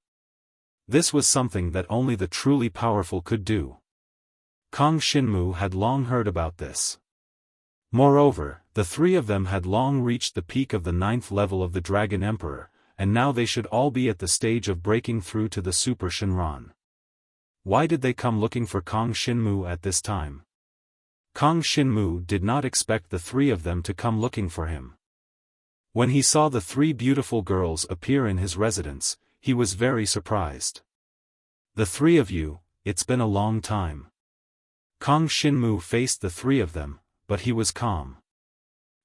This was something that only the truly powerful could do. Kong Xinmu had long heard about this. Moreover, the 3 of them had long reached the peak of the 9th level of the Dragon Emperor, and now they should all be at the stage of breaking through to the Super Shenron. Why did they come looking for Kong Xinmu at this time? Kong Xinmu did not expect the 3 of them to come looking for him. When he saw the 3 beautiful girls appear in his residence, he was very surprised. The 3 of you, it's been a long time. Kong Xinmu faced the 3 of them, but he was calm.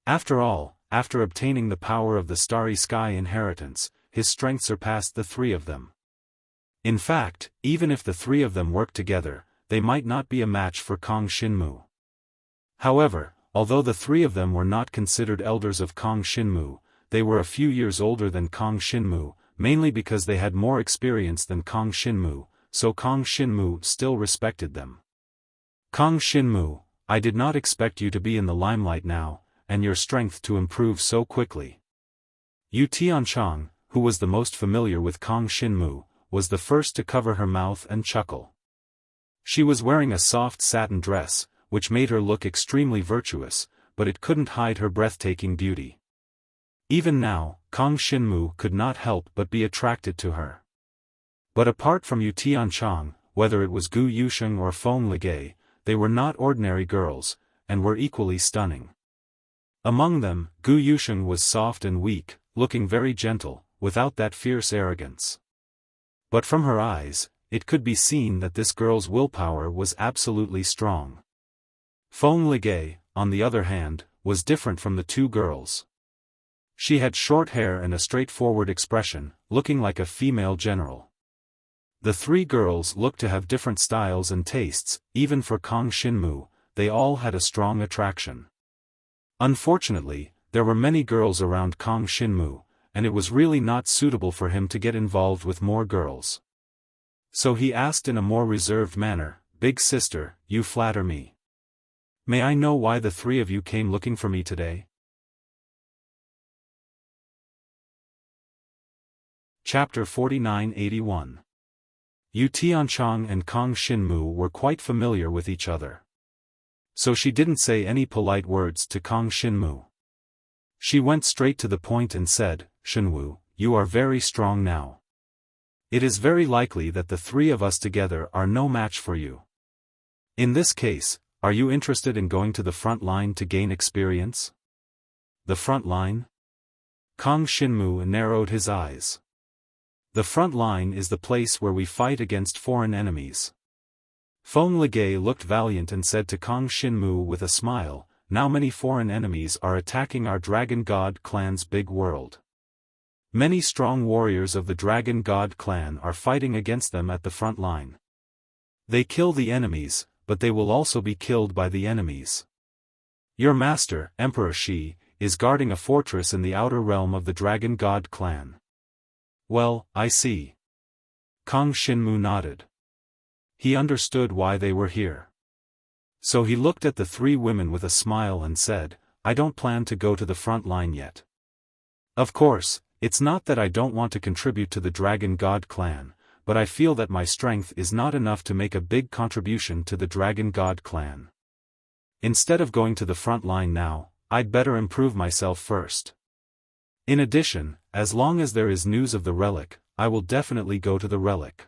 After all, after obtaining the power of the Starry Sky inheritance, his strength surpassed the 3 of them. In fact, even if the 3 of them worked together, they might not be a match for Kong Xinmu. However, although the 3 of them were not considered elders of Kong Xinmu, they were a few years older than Kong Xinmu, mainly because they had more experience than Kong Xinmu, so Kong Xinmu still respected them. Kong Xinmu, I did not expect you to be in the limelight now, and your strength to improve so quickly. Yu Tianchang, who was the most familiar with Kong Xinmu, was the first to cover her mouth and chuckle. She was wearing a soft satin dress, which made her look extremely virtuous, but it couldn't hide her breathtaking beauty. Even now, Kong Xinmu could not help but be attracted to her. But apart from Yu Tianchang, whether it was Gu Yusheng or Feng Ligay, they were not ordinary girls, and were equally stunning. Among them, Gu Yusheng was soft and weak, looking very gentle, without that fierce arrogance. But from her eyes, it could be seen that this girl's willpower was absolutely strong. Feng Ligay, on the other hand, was different from the 2 girls. She had short hair and a straightforward expression, looking like a female general. The 3 girls looked to have different styles and tastes, even for Kong Xinmu, they all had a strong attraction. Unfortunately, there were many girls around Kong Xinmu, and it was really not suitable for him to get involved with more girls. So he asked in a more reserved manner, "Big sister, you flatter me. May I know why the 3 of you came looking for me today?" Chapter 4981. Yu Tianchang and Kong Xinmu were quite familiar with each other. So she didn't say any polite words to Kong Xinmu. She went straight to the point and said, "Xinwu, you are very strong now. It is very likely that the 3 of us together are no match for you. In this case, are you interested in going to the front line to gain experience?" The front line? Kong Xinmu narrowed his eyes. The front line is the place where we fight against foreign enemies. Feng Ligay looked valiant and said to Kong Xinmu with a smile, "Now many foreign enemies are attacking our Dragon God clan's big world. Many strong warriors of the Dragon God clan are fighting against them at the front line. They kill the enemies, but they will also be killed by the enemies. Your master, Emperor Shi, is guarding a fortress in the outer realm of the Dragon God clan." "Well, I see." Kong Xinmu nodded. He understood why they were here. So he looked at the 3 women with a smile and said, "I don't plan to go to the front line yet. Of course, it's not that I don't want to contribute to the Dragon God clan, but I feel that my strength is not enough to make a big contribution to the Dragon God clan. Instead of going to the front line now, I'd better improve myself first. In addition, as long as there is news of the relic, I will definitely go to the relic.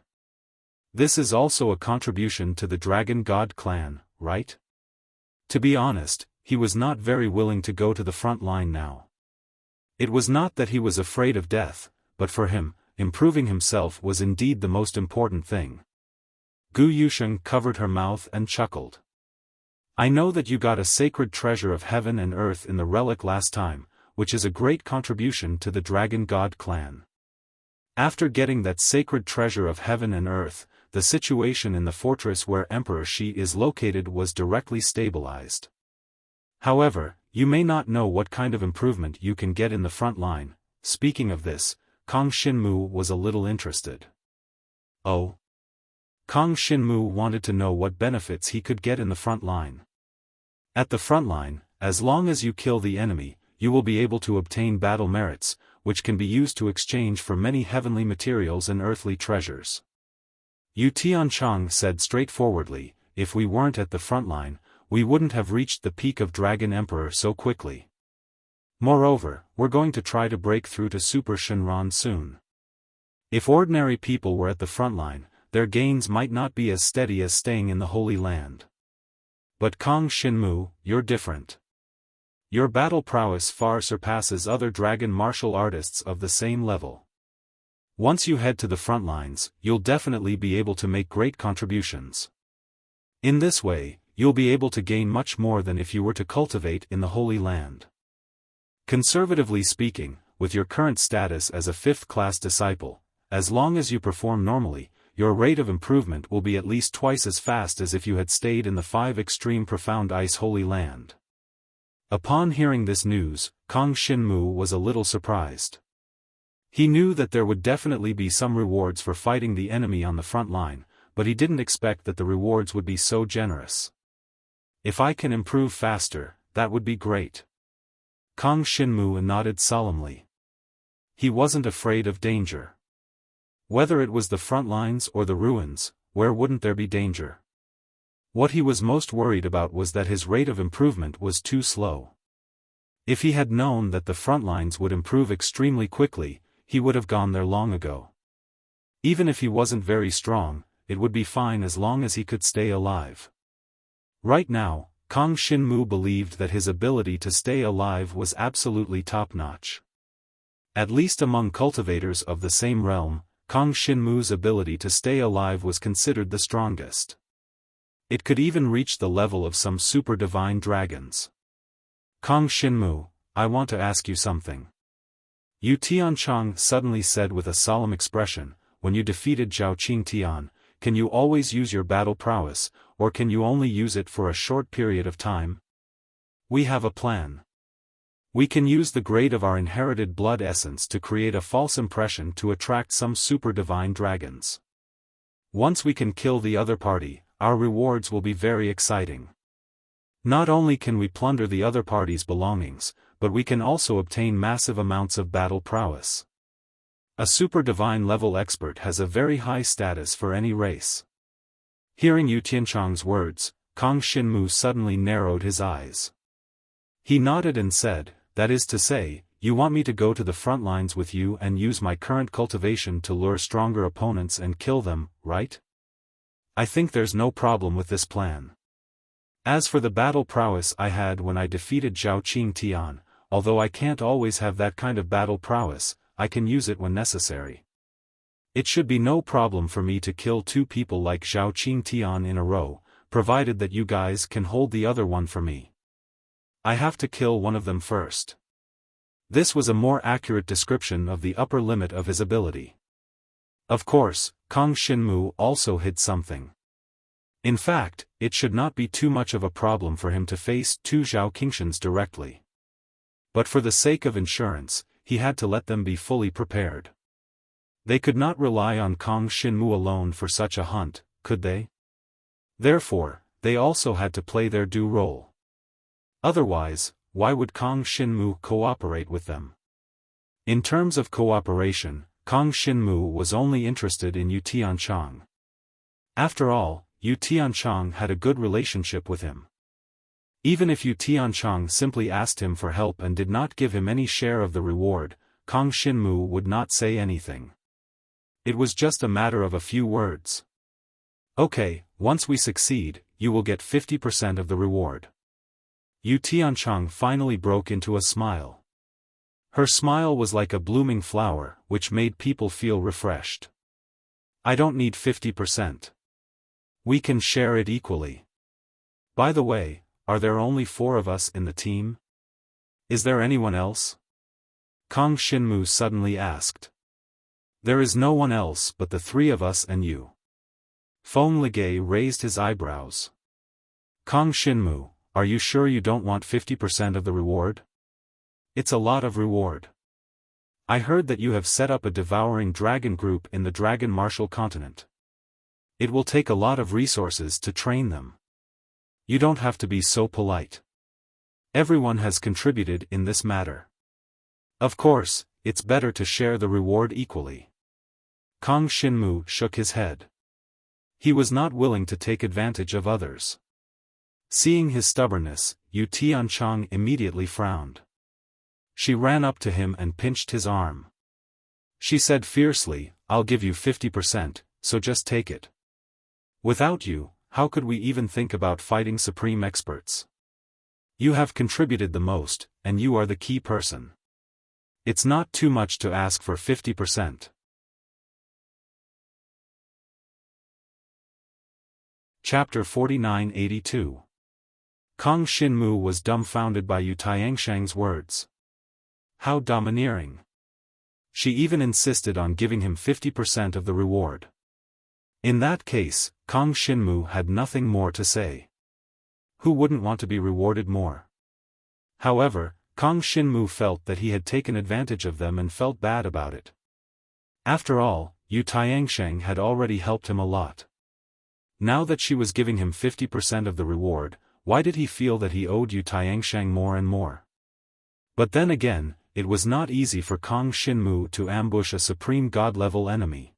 This is also a contribution to the Dragon God clan, right? To be honest, he was not very willing to go to the front line now. It was not that he was afraid of death, but for him, improving himself was indeed the most important thing. Gu Yusheng covered her mouth and chuckled. I know that you got a sacred treasure of heaven and earth in the relic last time, which is a great contribution to the Dragon God clan. After getting that sacred treasure of heaven and earth, the situation in the fortress where Emperor Shi is located was directly stabilized. However, you may not know what kind of improvement you can get in the front line. Speaking of this, Kong Shinmu was a little interested. Oh? Kong Shinmu wanted to know what benefits he could get in the front line. At the front line, as long as you kill the enemy, you will be able to obtain battle merits, which can be used to exchange for many heavenly materials and earthly treasures. Yu Tianchang said straightforwardly, if we weren't at the front line, we wouldn't have reached the peak of Dragon Emperor so quickly. Moreover, we're going to try to break through to Super Shenron soon. If ordinary people were at the front line, their gains might not be as steady as staying in the Holy Land. But Kong Shinmu, you're different. Your battle prowess far surpasses other dragon martial artists of the same level. Once you head to the front lines, you'll definitely be able to make great contributions. In this way, you'll be able to gain much more than if you were to cultivate in the Holy Land. Conservatively speaking, with your current status as a 5th-class disciple, as long as you perform normally, your rate of improvement will be at least twice as fast as if you had stayed in the 5 extreme profound ice Holy Land. Upon hearing this news, Kong Shinmu was a little surprised. He knew that there would definitely be some rewards for fighting the enemy on the front line, but he didn't expect that the rewards would be so generous. If I can improve faster, that would be great. Kong Shinmu nodded solemnly. He wasn't afraid of danger. Whether it was the front lines or the ruins, where wouldn't there be danger? What he was most worried about was that his rate of improvement was too slow. If he had known that the front lines would improve extremely quickly, he would have gone there long ago. Even if he wasn't very strong, it would be fine as long as he could stay alive. Right now, Kong Shinmu believed that his ability to stay alive was absolutely top-notch. At least among cultivators of the same realm, Kong Shinmu's ability to stay alive was considered the strongest. It could even reach the level of some super divine dragons. Kong Shinmu, I want to ask you something. Yu Tianchang suddenly said with a solemn expression, when you defeated Zhao Qingtian, can you always use your battle prowess, or can you only use it for a short period of time? We have a plan. We can use the grade of our inherited blood essence to create a false impression to attract some super divine dragons. Once we can kill the other party, our rewards will be very exciting. Not only can we plunder the other party's belongings, but we can also obtain massive amounts of battle prowess. A super divine level expert has a very high status for any race. Hearing Yu Tianchang's words, Kong Shinmu suddenly narrowed his eyes. He nodded and said, that is to say, you want me to go to the front lines with you and use my current cultivation to lure stronger opponents and kill them, right? I think there's no problem with this plan. As for the battle prowess I had when I defeated Zhao Qingtian, although I can't always have that kind of battle prowess, I can use it when necessary. It should be no problem for me to kill 2 people like Zhao Qingtian in a row, provided that you guys can hold the other one for me. I have to kill one of them first. This was a more accurate description of the upper limit of his ability. Of course, Kong Shinmu also hid something. In fact, it should not be too much of a problem for him to face 2 Zhao Qingtians directly. But for the sake of insurance, he had to let them be fully prepared. They could not rely on Kong Shinmu alone for such a hunt, could they? Therefore, they also had to play their due role. Otherwise, why would Kong Shinmu cooperate with them? In terms of cooperation, Kang Xinmu was only interested in Yu Tianchang. After all, Yu Tianchang had a good relationship with him. Even if Yu Tianchang simply asked him for help and did not give him any share of the reward, Kang Xinmu would not say anything. It was just a matter of a few words. Okay, once we succeed, you will get 50% of the reward. Yu Tianchang finally broke into a smile. Her smile was like a blooming flower, which made people feel refreshed. I don't need 50%. We can share it equally. By the way, are there only 4 of us in the team? Is there anyone else? Kang Xinmu suddenly asked. There is no one else but the 3 of us and you. Feng Ligay raised his eyebrows. Kang Xinmu, are you sure you don't want 50% of the reward? It's a lot of reward. I heard that you have set up a devouring dragon group in the Dragon Martial Continent. It will take a lot of resources to train them. You don't have to be so polite. Everyone has contributed in this matter. Of course, it's better to share the reward equally. Kang Xinmu shook his head. He was not willing to take advantage of others. Seeing his stubbornness, Yu Tianchang immediately frowned. She ran up to him and pinched his arm. She said fiercely, I'll give you 50%, so just take it. Without you, how could we even think about fighting supreme experts? You have contributed the most, and you are the key person. It's not too much to ask for 50%. Chapter 4982. Kang Xinmu was dumbfounded by Yu Tianchang's words. How domineering. She even insisted on giving him 50% of the reward. In that case, Kang Xinmu had nothing more to say. Who wouldn't want to be rewarded more? However, Kang Xinmu felt that he had taken advantage of them and felt bad about it. After all, Yu Tianchang had already helped him a lot. Now that she was giving him 50% of the reward, why did he feel that he owed Yu Tianchang more and more? But then again, it was not easy for Kang Xinmu to ambush a supreme god-level enemy.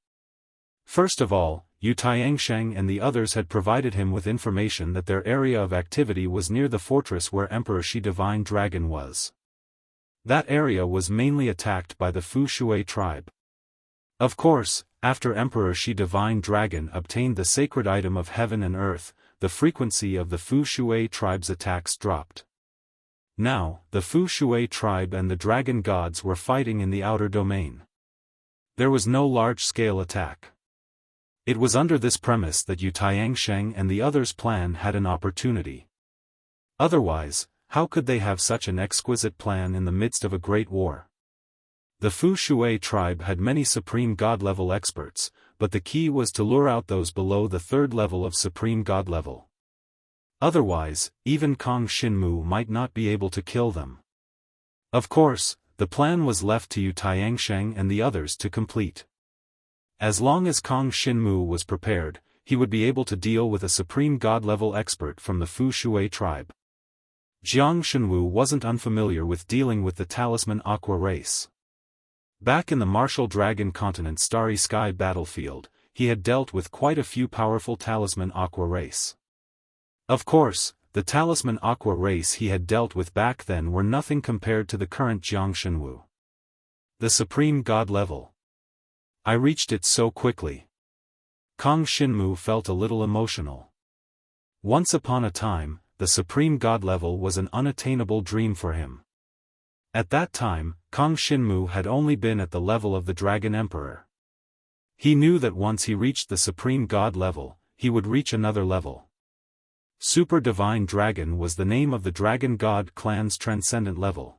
First of all, Yu Tianchang and the others had provided him with information that their area of activity was near the fortress where Emperor Shi Divine Dragon was. That area was mainly attacked by the Fu Shui tribe. Of course, after Emperor Shi Divine Dragon obtained the sacred item of heaven and earth, the frequency of the Fu Shui tribe's attacks dropped. Now, the Fu Shui tribe and the dragon gods were fighting in the outer domain. There was no large-scale attack. It was under this premise that Yu Tianchang and the others' plan had an opportunity. Otherwise, how could they have such an exquisite plan in the midst of a great war? The Fu Shui tribe had many supreme god-level experts, but the key was to lure out those below the 3rd level of supreme god level. Otherwise, even Kang Xinmu might not be able to kill them. Of course, the plan was left to Yu Tianchang and the others to complete. As long as Kang Xinmu was prepared, he would be able to deal with a supreme god-level expert from the Fu Shui tribe. Jiang Shenwu wasn't unfamiliar with dealing with the Talisman Aqua race. Back in the Martial Dragon Continent Starry Sky battlefield, he had dealt with quite a few powerful Talisman Aqua race. Of course, the Talisman Aqua race he had dealt with back then were nothing compared to the current Jiang Shenwu. The supreme god level. I reached it so quickly. Kang Xinmu felt a little emotional. Once upon a time, the supreme god level was an unattainable dream for him. At that time, Kang Xinmu had only been at the level of the Dragon Emperor. He knew that once he reached the supreme god level, he would reach another level. Super Divine Dragon was the name of the Dragon God clan's transcendent level.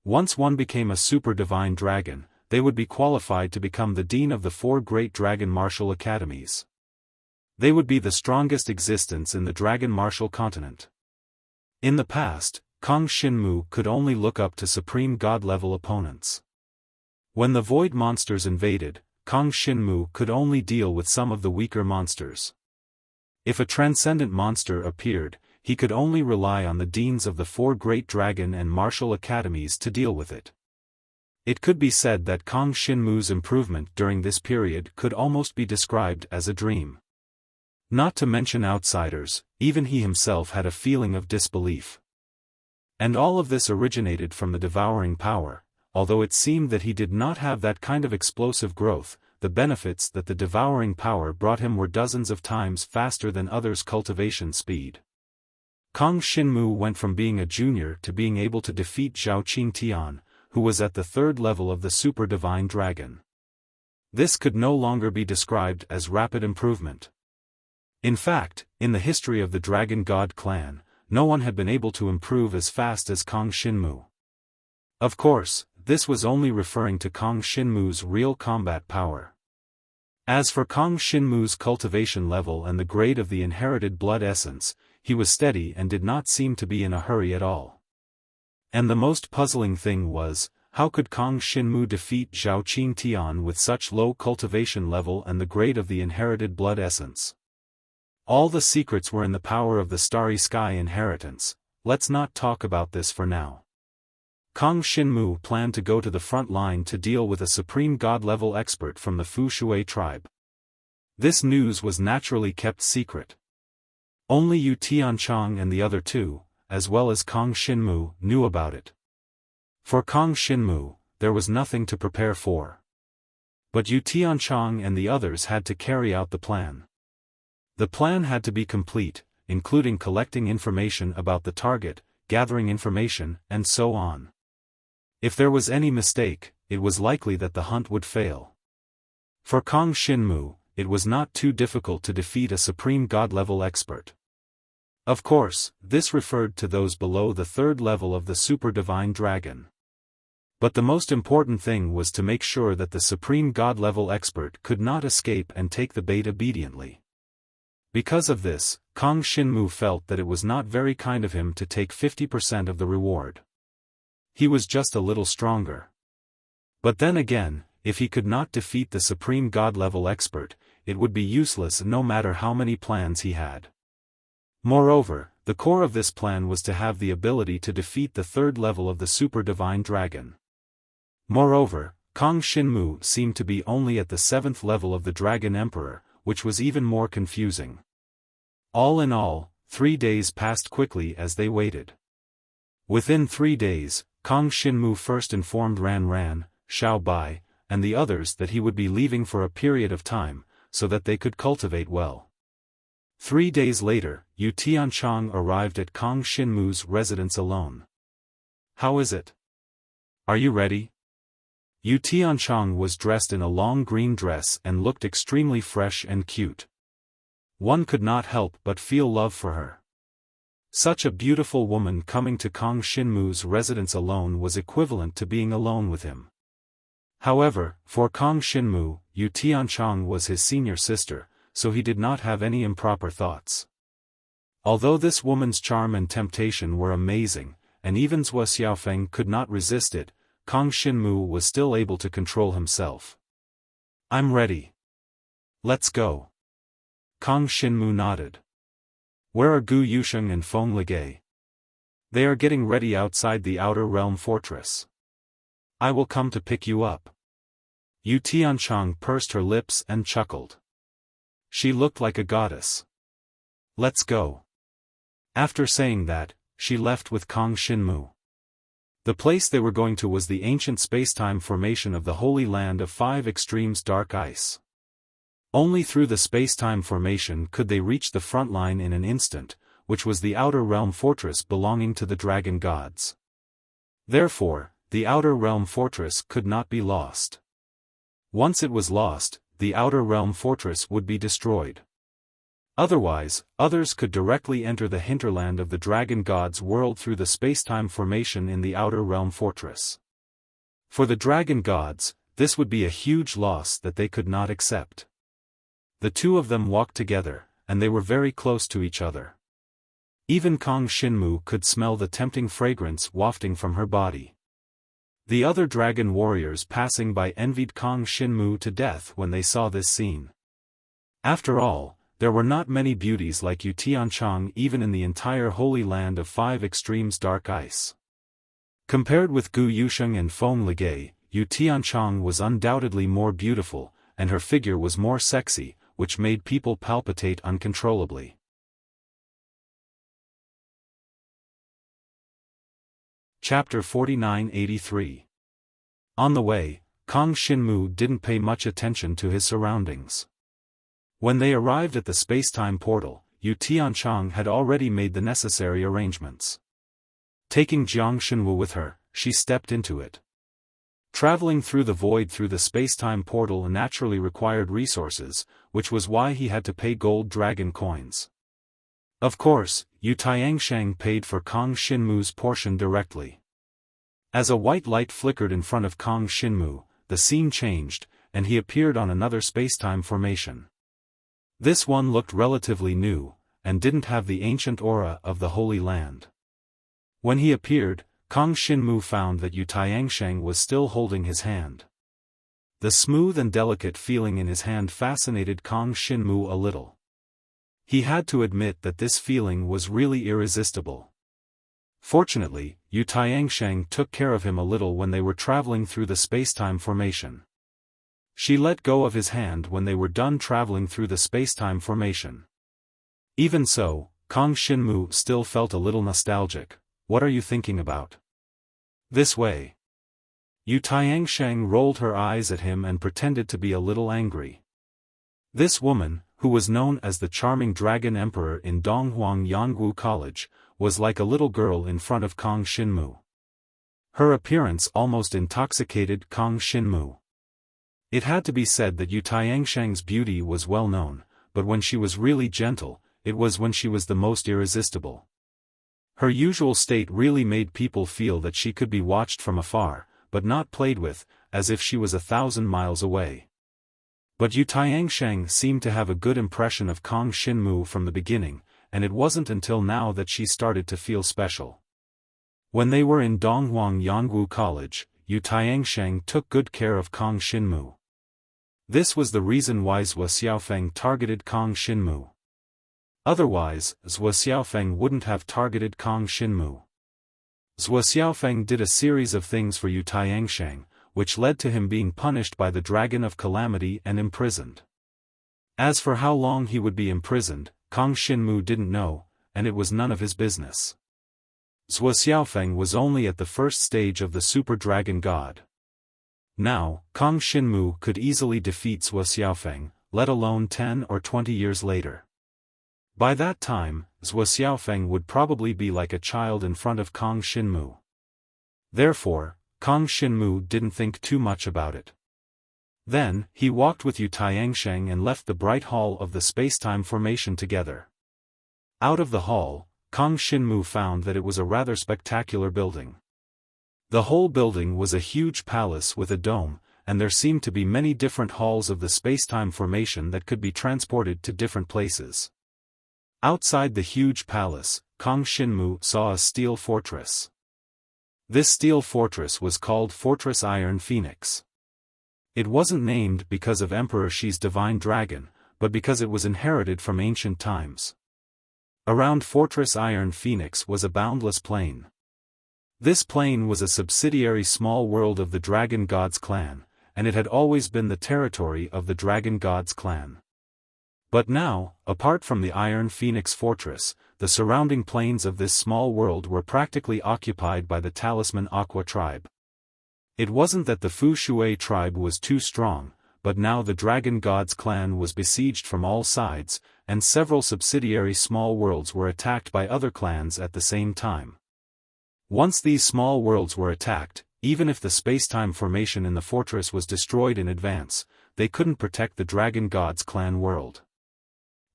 Once one became a Super Divine Dragon, they would be qualified to become the Dean of the 4 great Dragon Martial Academies. They would be the strongest existence in the Dragon Martial Continent. In the past, Kang Xinmu could only look up to Supreme God-level opponents. When the Void monsters invaded, Kang Xinmu could only deal with some of the weaker monsters. If a transcendent monster appeared, he could only rely on the deans of the 4 great dragon and martial academies to deal with it. It could be said that Kang Xinmu's improvement during this period could almost be described as a dream. Not to mention outsiders, even he himself had a feeling of disbelief. And all of this originated from the devouring power. Although it seemed that he did not have that kind of explosive growth, the benefits that the devouring power brought him were dozens of times faster than others' cultivation speed. Kang Xinmu went from being a junior to being able to defeat Zhao Qingtian, who was at the third level of the Super Divine Dragon. This could no longer be described as rapid improvement. In fact, in the history of the Dragon God clan, no one had been able to improve as fast as Kang Xinmu. Of course, this was only referring to Kang Xinmu's real combat power. As for Kang Xinmu's cultivation level and the grade of the inherited blood essence, he was steady and did not seem to be in a hurry at all. And the most puzzling thing was, how could Kang Xinmu defeat Zhao Qingtian with such low cultivation level and the grade of the inherited blood essence? All the secrets were in the power of the Starry Sky inheritance. Let's not talk about this for now. Kang Xinmu planned to go to the front line to deal with a supreme god-level expert from the Fu Shui tribe. This news was naturally kept secret. Only Yu Tianchang and the other two, as well as Kang Xinmu, knew about it. For Kang Xinmu, there was nothing to prepare for. But Yu Tianchang and the others had to carry out the plan. The plan had to be complete, including collecting information about the target, gathering information, and so on. If there was any mistake, it was likely that the hunt would fail. For Kang Xinmu, it was not too difficult to defeat a supreme god-level expert. Of course, this referred to those below the third level of the Super Divine Dragon. But the most important thing was to make sure that the supreme god-level expert could not escape and take the bait obediently. Because of this, Kang Xinmu felt that it was not very kind of him to take 50% of the reward. He was just a little stronger. But then again, if he could not defeat the supreme god-level expert, it would be useless no matter how many plans he had. Moreover, the core of this plan was to have the ability to defeat the third level of the Super Divine Dragon. Moreover, Kang Xinmu seemed to be only at the 7th level of the Dragon Emperor, which was even more confusing. All in all, 3 days passed quickly as they waited. Within 3 days, Kang Xinmu first informed Ran, Xiao Bai, and the others that he would be leaving for a period of time, so that they could cultivate well. 3 days later, Yu Tianchang arrived at Kang Xinmu's residence alone. "How is it? Are you ready?" Yu Tianchang was dressed in a long green dress and looked extremely fresh and cute. One could not help but feel love for her. Such a beautiful woman coming to Kang Xinmu's residence alone was equivalent to being alone with him. However, for Kang Xinmu, Yu Tianchang was his senior sister, so he did not have any improper thoughts. Although this woman's charm and temptation were amazing, and even Zhou Xiaofan could not resist it, Kang Xinmu was still able to control himself. "I'm ready. Let's go." Kang Xinmu nodded. "Where are Gu Yusheng and Feng Ligay?" "They are getting ready outside the Outer Realm Fortress. I will come to pick you up." Yu Tianchang pursed her lips and chuckled. She looked like a goddess. "Let's go." After saying that, she left with Kang Xinmu. The place they were going to was the ancient spacetime formation of the Holy Land of Five Extremes Dark Ice. Only through the spacetime formation could they reach the front line in an instant, which was the Outer Realm Fortress belonging to the Dragon Gods. Therefore, the Outer Realm Fortress could not be lost. Once it was lost, the Outer Realm Fortress would be destroyed. Otherwise, others could directly enter the hinterland of the Dragon God's world through the spacetime formation in the Outer Realm Fortress. For the Dragon Gods, this would be a huge loss that they could not accept. The two of them walked together, and they were very close to each other. Even Kang Xinmu could smell the tempting fragrance wafting from her body. The other dragon warriors passing by envied Kang Xinmu to death when they saw this scene. After all, there were not many beauties like Yu Tianchang even in the entire Holy Land of Five Extremes Dark Ice. Compared with Gu Yusheng and Feng Ligay, Yu Tianchong was undoubtedly more beautiful, and her figure was more sexy, which made people palpitate uncontrollably. Chapter 4983. On the way, Kang Xinmu didn't pay much attention to his surroundings. When they arrived at the space-time portal, Yu Tianchong had already made the necessary arrangements. Taking Jiang Xinwu with her, she stepped into it. Traveling through the void through the space-time portal naturally required resources, which was why he had to pay gold dragon coins. Of course, Yu Tiansheng paid for Kang Xinmu's portion directly. As a white light flickered in front of Kang Xinmu, the scene changed, and he appeared on another space-time formation. This one looked relatively new, and didn't have the ancient aura of the Holy Land. When he appeared, Kang Xinmu found that Yu Tiansheng was still holding his hand. The smooth and delicate feeling in his hand fascinated Kang Xinmu a little. He had to admit that this feeling was really irresistible. Fortunately, Yu Tiansheng took care of him a little when they were traveling through the space-time formation. She let go of his hand when they were done traveling through the space-time formation. Even so, Kang Xinmu still felt a little nostalgic. What are you thinking about? This way. Yu Tiansheng rolled her eyes at him and pretended to be a little angry. This woman, who was known as the charming Dragon Emperor in Donghuang Yangu College, was like a little girl in front of Kang Xinmu. Her appearance almost intoxicated Kang Xinmu. It had to be said that Yu Tiansheng's beauty was well known, but when she was really gentle, it was when she was the most irresistible. Her usual state really made people feel that she could be watched from afar, but not played with, as if she was 1,000 miles away. But Yu Tiansheng seemed to have a good impression of Kang Xinmu from the beginning, and it wasn't until now that she started to feel special. When they were in Donghuang Yangu College, Yu Tiansheng took good care of Kang Xinmu. This was the reason why Zhuo Xiaofan targeted Kang Xinmu. Otherwise, Zhuo Xiaofan wouldn't have targeted Kang Xinmu. Zhuo Xiaofan did a series of things for Yu Tiansheng, which led to him being punished by the Dragon of Calamity and imprisoned. As for how long he would be imprisoned, Kang Xinmu didn't know, and it was none of his business. Zhuo Xiaofan was only at the first stage of the Super Dragon God. Now, Kang Xinmu could easily defeat Zhuo Xiaofan, let alone 10 or 20 years later. By that time, Zhuo Xiaofan would probably be like a child in front of Kang Xinmu. Therefore, Kang Xinmu didn't think too much about it. Then, he walked with Yu Tiansheng and left the bright hall of the space-time formation together. Out of the hall, Kang Xinmu found that it was a rather spectacular building. The whole building was a huge palace with a dome, and there seemed to be many different halls of the space-time formation that could be transported to different places. Outside the huge palace, Kang Xinmu saw a steel fortress. This steel fortress was called Fortress Iron Phoenix. It wasn't named because of Emperor Shi's divine dragon, but because it was inherited from ancient times. Around Fortress Iron Phoenix was a boundless plain. This plain was a subsidiary small world of the Dragon God's clan, and it had always been the territory of the Dragon God's clan. But now, apart from the Iron Phoenix Fortress, the surrounding plains of this small world were practically occupied by the Talisman Aqua tribe. It wasn't that the Fu Shui tribe was too strong, but now the Dragon God's clan was besieged from all sides, and several subsidiary small worlds were attacked by other clans at the same time. Once these small worlds were attacked, even if the space-time formation in the fortress was destroyed in advance, they couldn't protect the Dragon God's clan world.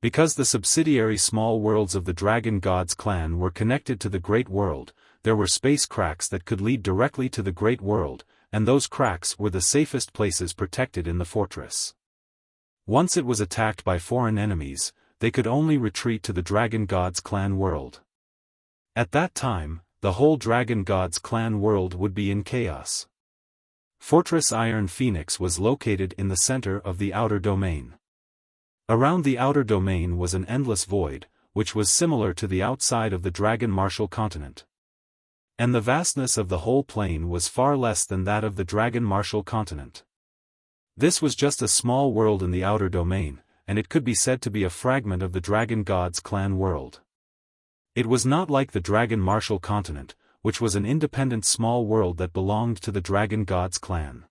Because the subsidiary small worlds of the Dragon God's clan were connected to the Great World, there were space cracks that could lead directly to the Great World, and those cracks were the safest places protected in the fortress. Once it was attacked by foreign enemies, they could only retreat to the Dragon God's clan world. At that time, the whole Dragon God's clan world would be in chaos. Fortress Iron Phoenix was located in the center of the outer domain. Around the outer domain was an endless void, which was similar to the outside of the Dragon Martial continent. And the vastness of the whole plain was far less than that of the dragon martial continent. This was just a small world in the outer domain, and it could be said to be a fragment of the dragon god's clan world. It was not like the dragon martial continent, which was an independent small world that belonged to the dragon god's clan.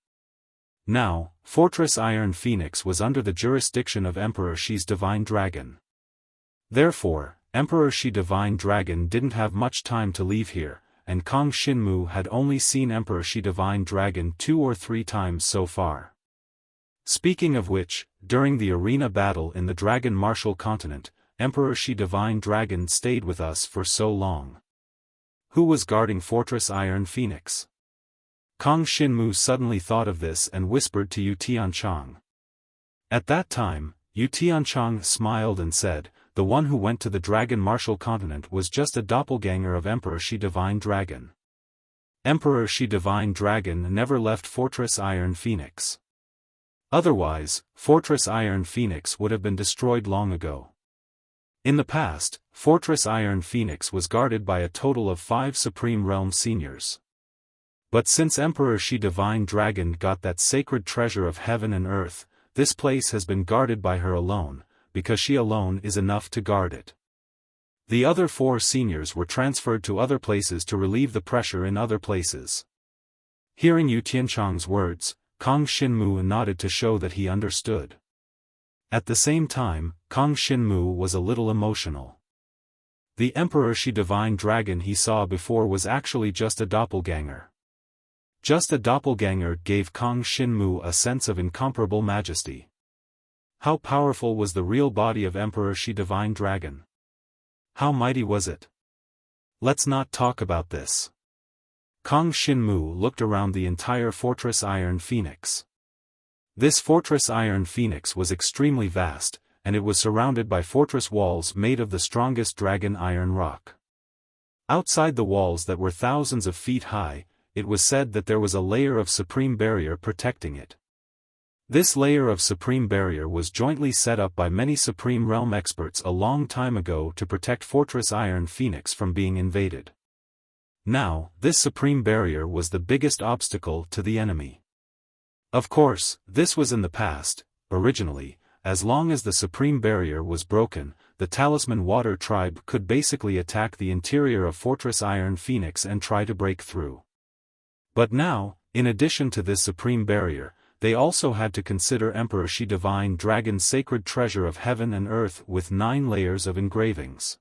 Now, Fortress Iron Phoenix was under the jurisdiction of Emperor Shi's Divine Dragon. Therefore, Emperor Shi Divine Dragon didn't have much time to leave here, and Kong Shinmu had only seen Emperor Shi Divine Dragon 2 or 3 times so far. Speaking of which, during the arena battle in the Dragon Martial Continent, Emperor Shi Divine Dragon stayed with us for so long. Who was guarding Fortress Iron Phoenix? Kong Shinmu suddenly thought of this and whispered to Yu Tianchang. At that time, Yu Tianchang smiled and said, "The one who went to the Dragon Martial Continent was just a doppelganger of Emperor Shi Divine Dragon. Emperor Shi Divine Dragon never left Fortress Iron Phoenix. Otherwise, Fortress Iron Phoenix would have been destroyed long ago." In the past, Fortress Iron Phoenix was guarded by a total of 5 Supreme Realm Seniors. But since Emperor Shi Divine Dragon got that sacred treasure of heaven and earth, this place has been guarded by her alone, because she alone is enough to guard it. The other 4 seniors were transferred to other places to relieve the pressure in other places. Hearing Yu Tianchang's words, Kong Shinmu nodded to show that he understood. At the same time, Kong Shinmu was a little emotional. The Emperor Shi Divine Dragon he saw before was actually just a doppelganger. Just a doppelganger gave Kong Shinmu a sense of incomparable majesty. How powerful was the real body of Emperor Shi Divine Dragon? How mighty was it? Let's not talk about this. Kong Shinmu looked around the entire Fortress Iron Phoenix. This Fortress Iron Phoenix was extremely vast, and it was surrounded by fortress walls made of the strongest dragon iron rock. Outside the walls that were thousands of feet high, it was said that there was a layer of supreme barrier protecting it. This layer of supreme barrier was jointly set up by many Supreme Realm experts a long time ago to protect Fortress Iron Phoenix from being invaded. Now, this supreme barrier was the biggest obstacle to the enemy. Of course, this was in the past. Originally, as long as the supreme barrier was broken, the Talisman Water Tribe could basically attack the interior of Fortress Iron Phoenix and try to break through. But now, in addition to this supreme barrier, they also had to consider Emperor Shi Divine Dragon's sacred treasure of heaven and earth with 9 layers of engravings.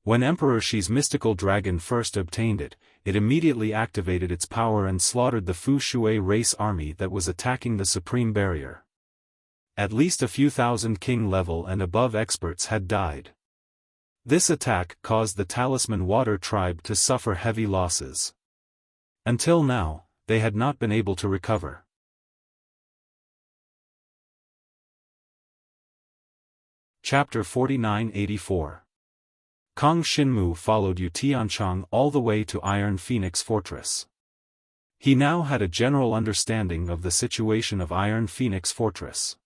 When Emperor Shi's mystical dragon first obtained it, it immediately activated its power and slaughtered the Fu Shui race army that was attacking the supreme barrier. At least a few thousand king level and above experts had died. This attack caused the Talisman Water Tribe to suffer heavy losses. Until now, they had not been able to recover. Chapter 4984. Kong Shinmu followed Yu Tianchang all the way to Iron Phoenix Fortress. He now had a general understanding of the situation of Iron Phoenix Fortress.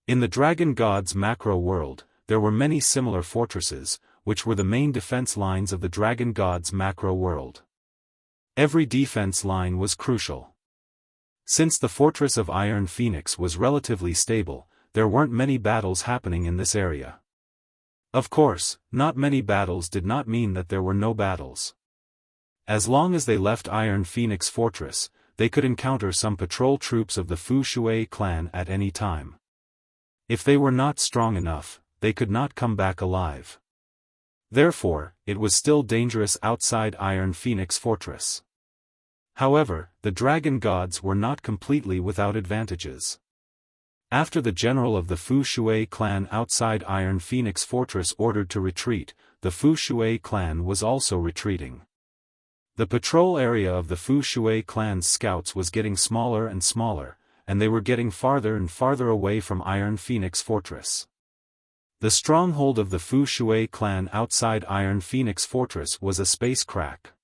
In the Dragon God's macro world, there were many similar fortresses, which were the main defense lines of the Dragon God's macro world. Every defense line was crucial. Since the fortress of Iron Phoenix was relatively stable, there weren't many battles happening in this area. Of course, not many battles did not mean that there were no battles. As long as they left Iron Phoenix Fortress, they could encounter some patrol troops of the Fu Shui clan at any time. If they were not strong enough, they could not come back alive. Therefore, it was still dangerous outside Iron Phoenix Fortress. However, the Dragon Gods were not completely without advantages. After the general of the Fu Shui clan outside Iron Phoenix Fortress ordered to retreat, the Fu Shui clan was also retreating. The patrol area of the Fu Shui clan's scouts was getting smaller and smaller, and they were getting farther and farther away from Iron Phoenix Fortress. The stronghold of the Fu Shui clan outside Iron Phoenix Fortress was a space crack.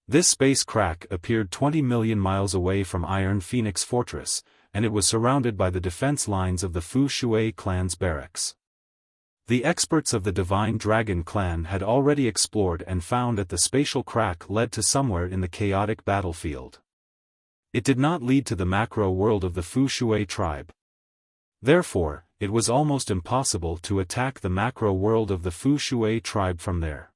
This space crack appeared 20 million miles away from Iron Phoenix Fortress, and it was surrounded by the defense lines of the Fu Shui clan's barracks. The experts of the Divine Dragon clan had already explored and found that the spatial crack led to somewhere in the chaotic battlefield. It did not lead to the macro world of the Fu Shui tribe. Therefore, it was almost impossible to attack the macro world of the Fu Shui tribe from there.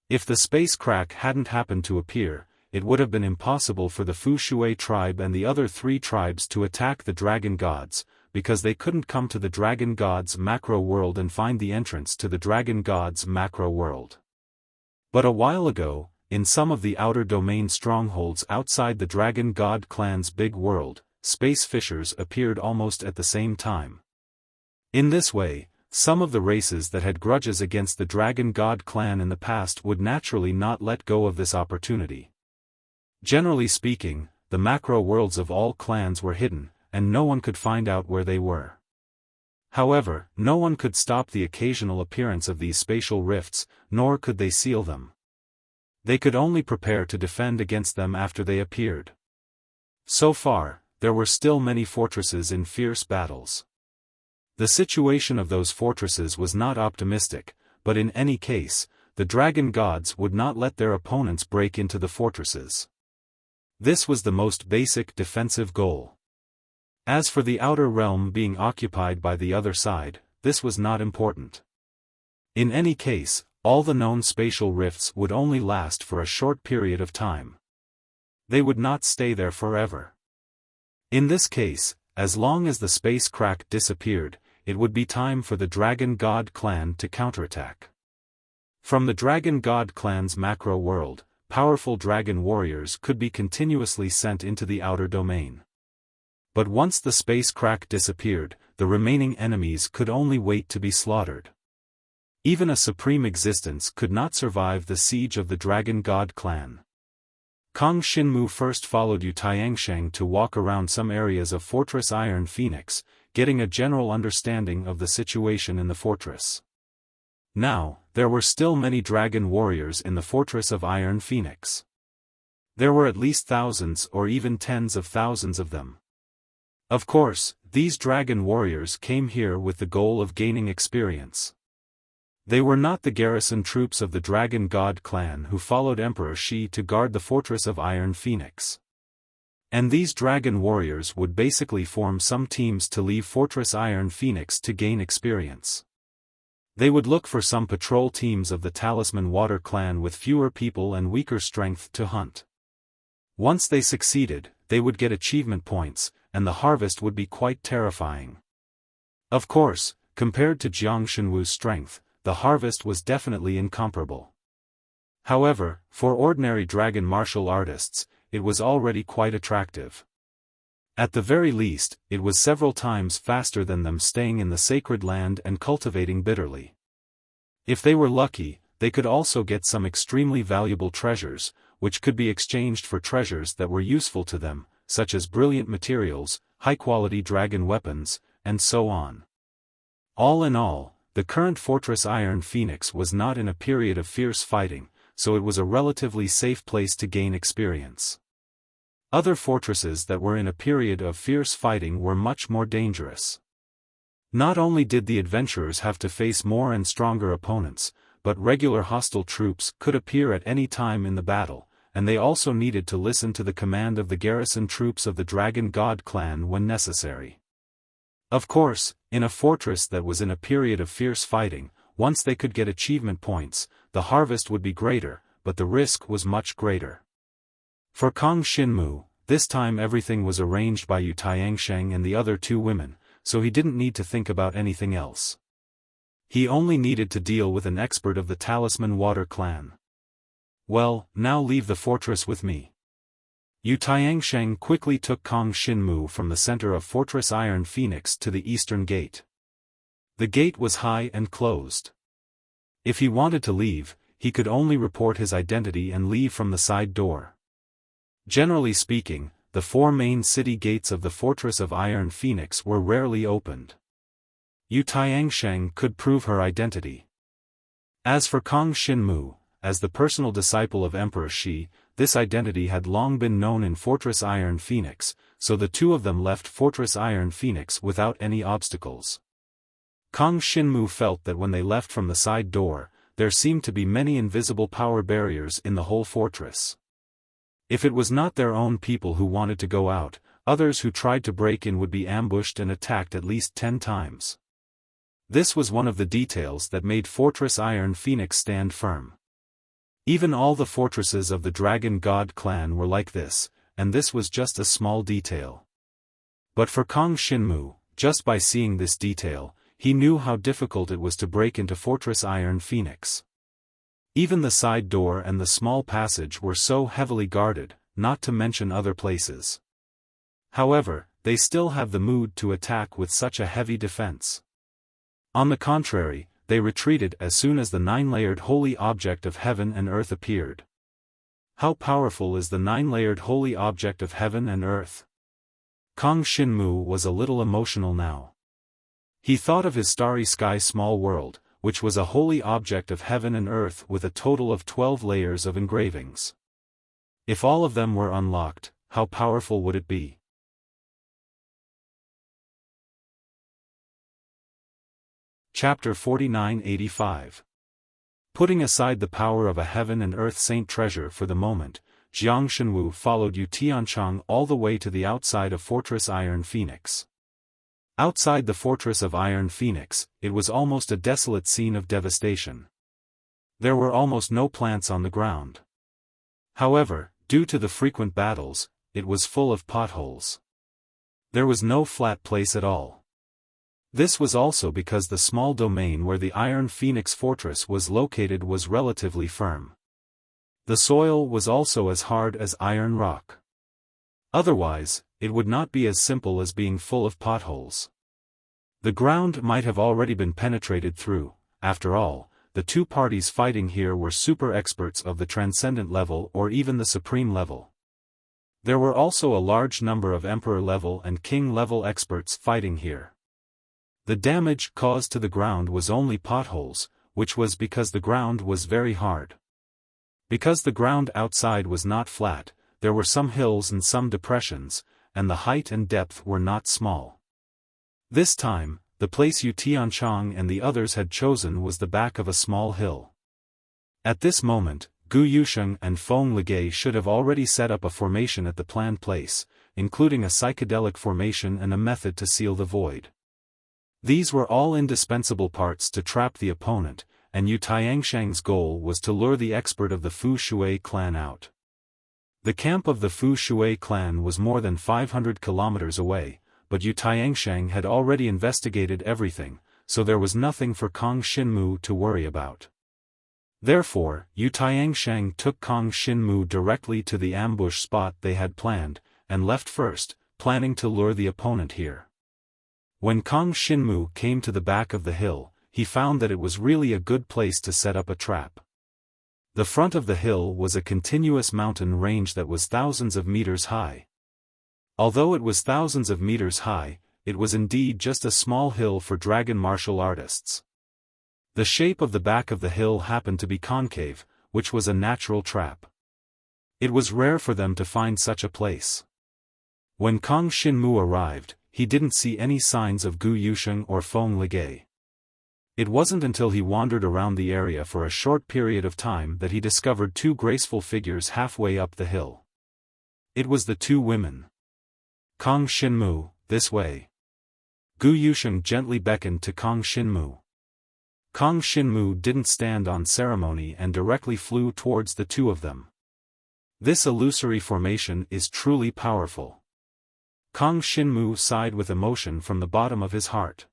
If the space crack hadn't happened to appear, it would have been impossible for the Fu Shui tribe and the other three tribes to attack the dragon gods, because they couldn't come to the dragon gods' macro world and find the entrance to the dragon gods' macro world. But a while ago, in some of the outer domain strongholds outside the dragon god clan's big world, space fissures appeared almost at the same time. In this way, some of the races that had grudges against the dragon god clan in the past would naturally not let go of this opportunity. Generally speaking, the macro worlds of all clans were hidden, and no one could find out where they were. However, no one could stop the occasional appearance of these spatial rifts, nor could they seal them. They could only prepare to defend against them after they appeared. So far, there were still many fortresses in fierce battles. The situation of those fortresses was not optimistic, but in any case, the dragon gods would not let their opponents break into the fortresses. This was the most basic defensive goal. As for the outer realm being occupied by the other side, this was not important. In any case, all the known spatial rifts would only last for a short period of time. They would not stay there forever. In this case, as long as the space crack disappeared, it would be time for the Dragon God clan to counterattack. From the Dragon God clan's macro world, powerful dragon warriors could be continuously sent into the outer domain. But once the space crack disappeared, the remaining enemies could only wait to be slaughtered. Even a supreme existence could not survive the siege of the Dragon God clan. Kong Xinmu first followed Yu Tiansheng to walk around some areas of Fortress Iron Phoenix, getting a general understanding of the situation in the fortress. Now, there were still many dragon warriors in the Fortress of Iron Phoenix. There were at least thousands or even tens of thousands of them. Of course, these dragon warriors came here with the goal of gaining experience. They were not the garrison troops of the Dragon God clan who followed Emperor Shi to guard the Fortress of Iron Phoenix. And these dragon warriors would basically form some teams to leave Fortress Iron Phoenix to gain experience. They would look for some patrol teams of the Talisman Water clan with fewer people and weaker strength to hunt. Once they succeeded, they would get achievement points, and the harvest would be quite terrifying. Of course, compared to Jiang Shenwu's strength, the harvest was definitely incomparable. However, for ordinary dragon martial artists, it was already quite attractive. At the very least, it was several times faster than them staying in the sacred land and cultivating bitterly. If they were lucky, they could also get some extremely valuable treasures, which could be exchanged for treasures that were useful to them, such as brilliant materials, high-quality dragon weapons, and so on. All in all, the current Fortress Iron Phoenix was not in a period of fierce fighting, so it was a relatively safe place to gain experience. Other fortresses that were in a period of fierce fighting were much more dangerous. Not only did the adventurers have to face more and stronger opponents, but regular hostile troops could appear at any time in the battle, and they also needed to listen to the command of the garrison troops of the Dragon God clan when necessary. Of course, in a fortress that was in a period of fierce fighting, once they could get achievement points, the harvest would be greater, but the risk was much greater. For Kong Xinmu, this time everything was arranged by Yu Tiansheng and the other two women, so he didn't need to think about anything else. He only needed to deal with an expert of the Talisman Water clan. Well, now leave the fortress with me. Yu Tiansheng quickly took Kong Xinmu from the center of Fortress Iron Phoenix to the eastern gate. The gate was high and closed. If he wanted to leave, he could only report his identity and leave from the side door. Generally speaking, the four main city gates of the Fortress of Iron Phoenix were rarely opened. Yu Tiansheng could prove her identity. As for Kong Xinmu, as the personal disciple of Emperor Shi, this identity had long been known in Fortress Iron Phoenix, so the two of them left Fortress Iron Phoenix without any obstacles. Kang Xinmu felt that when they left from the side door, there seemed to be many invisible power barriers in the whole fortress. If it was not their own people who wanted to go out, others who tried to break in would be ambushed and attacked at least 10 times. This was one of the details that made Fortress Iron Phoenix stand firm. Even all the fortresses of the Dragon God clan were like this, and this was just a small detail. But for Kang Xinmu, just by seeing this detail, he knew how difficult it was to break into Fortress Iron Phoenix. Even the side door and the small passage were so heavily guarded, not to mention other places. However, they still have the mood to attack with such a heavy defense. On the contrary, they retreated as soon as the 9-layered holy object of heaven and earth appeared. How powerful is the 9-layered holy object of heaven and earth? Kang Xinmu was a little emotional now. He thought of his starry sky small world, which was a holy object of heaven and earth with a total of 12 layers of engravings. If all of them were unlocked, how powerful would it be? Chapter 4985. Putting aside the power of a heaven and earth saint treasure for the moment, Jiang Shenwu followed Yu Tianchang all the way to the outside of Fortress Iron Phoenix. Outside the Fortress of Iron Phoenix, it was almost a desolate scene of devastation. There were almost no plants on the ground. However, due to the frequent battles, it was full of potholes. There was no flat place at all. This was also because the small domain where the Iron Phoenix Fortress was located was relatively firm. The soil was also as hard as iron rock. Otherwise, it would not be as simple as being full of potholes. The ground might have already been penetrated through. After all, the two parties fighting here were super experts of the transcendent level or even the supreme level. There were also a large number of emperor level and king level experts fighting here. The damage caused to the ground was only potholes, which was because the ground was very hard. Because the ground outside was not flat, there were some hills and some depressions, and the height and depth were not small. This time, the place Yu Tianchang and the others had chosen was the back of a small hill. At this moment, Gu Yusheng and Feng Ligei should have already set up a formation at the planned place, including a psychedelic formation and a method to seal the void. These were all indispensable parts to trap the opponent, and Yu Tianshang's goal was to lure the expert of the Fu Shui clan out. The camp of the Fu Shui clan was more than 500 kilometers away, but Yu Tianshang had already investigated everything, so there was nothing for Kang Xinmu to worry about. Therefore, Yu Tianshang took Kang Xinmu directly to the ambush spot they had planned, and left first, planning to lure the opponent here. When Kang Xinmu came to the back of the hill, he found that it was really a good place to set up a trap. The front of the hill was a continuous mountain range that was thousands of meters high. Although it was thousands of meters high, it was indeed just a small hill for dragon martial artists. The shape of the back of the hill happened to be concave, which was a natural trap. It was rare for them to find such a place. When Kang Xinmu arrived, he didn't see any signs of Gu Yusheng or Feng Ligei. It wasn't until he wandered around the area for a short period of time that he discovered two graceful figures halfway up the hill. It was the two women. Kang Xinmu, this way. Gu Yusheng gently beckoned to Kang Xinmu. Kang Xinmu didn't stand on ceremony and directly flew towards the two of them. This illusory formation is truly powerful. Kang Xinmu sighed with emotion from the bottom of his heart.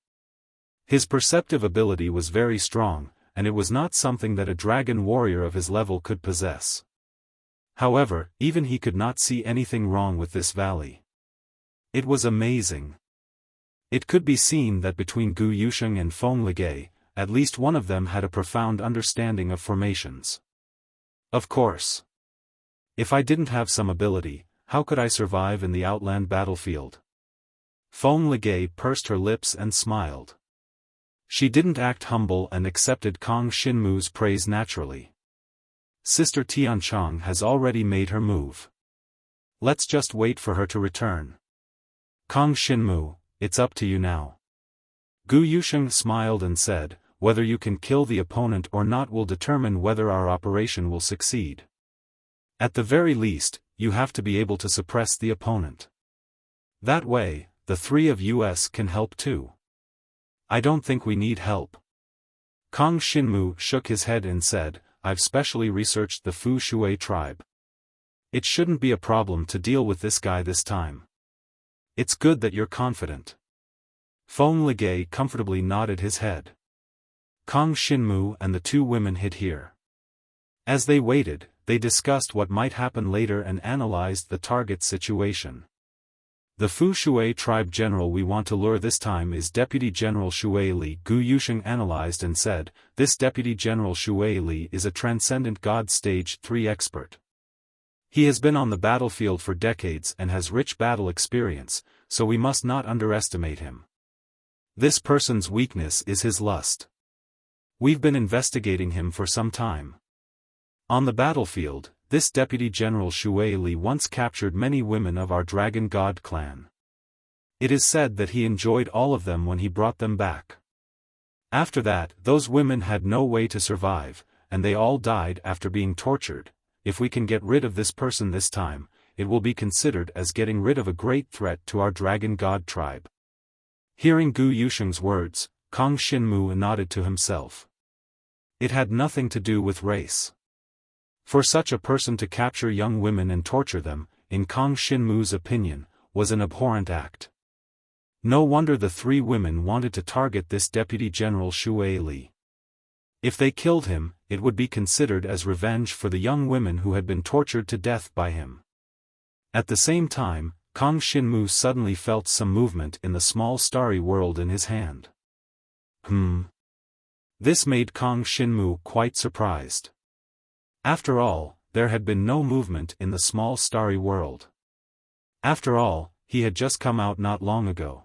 His perceptive ability was very strong, and it was not something that a dragon warrior of his level could possess. However, even he could not see anything wrong with this valley. It was amazing. It could be seen that between Gu Yusheng and Feng Ligei, at least one of them had a profound understanding of formations. Of course. If I didn't have some ability, how could I survive in the outland battlefield? Feng Ligei pursed her lips and smiled. She didn't act humble and accepted Kang Xinmu's praise naturally. Sister Tianchang has already made her move. Let's just wait for her to return. Kang Xinmu, it's up to you now. Gu Yusheng smiled and said, "Whether you can kill the opponent or not will determine whether our operation will succeed. At the very least, you have to be able to suppress the opponent. That way, the three of us can help too." "I don't think we need help." Kang Xinmu shook his head and said, "I've specially researched the Fu Shui tribe. It shouldn't be a problem to deal with this guy this time." "It's good that you're confident." Feng Ligay comfortably nodded his head. Kang Xinmu and the two women hid here. As they waited, they discussed what might happen later and analyzed the target situation. "The Fu Shui tribe general we want to lure this time is Deputy General Shui Li," Gu Yusheng analyzed and said. "This Deputy General Shui Li is a transcendent God Stage 3 expert. He has been on the battlefield for decades and has rich battle experience, so we must not underestimate him. This person's weakness is his lust. We've been investigating him for some time. On the battlefield, this Deputy General Shui Li once captured many women of our Dragon God clan. It is said that he enjoyed all of them when he brought them back. After that, those women had no way to survive, and they all died after being tortured. If we can get rid of this person this time, it will be considered as getting rid of a great threat to our Dragon God tribe." Hearing Gu Yusheng's words, Kang Xinmu nodded to himself. It had nothing to do with race. For such a person to capture young women and torture them, in Kang Xinmu's opinion, was an abhorrent act. No wonder the three women wanted to target this Deputy General Shui Li. If they killed him, it would be considered as revenge for the young women who had been tortured to death by him. At the same time, Kang Xinmu suddenly felt some movement in the small starry world in his hand. This made Kang Xinmu quite surprised. After all, there had been no movement in the small starry world. After all, he had just come out not long ago.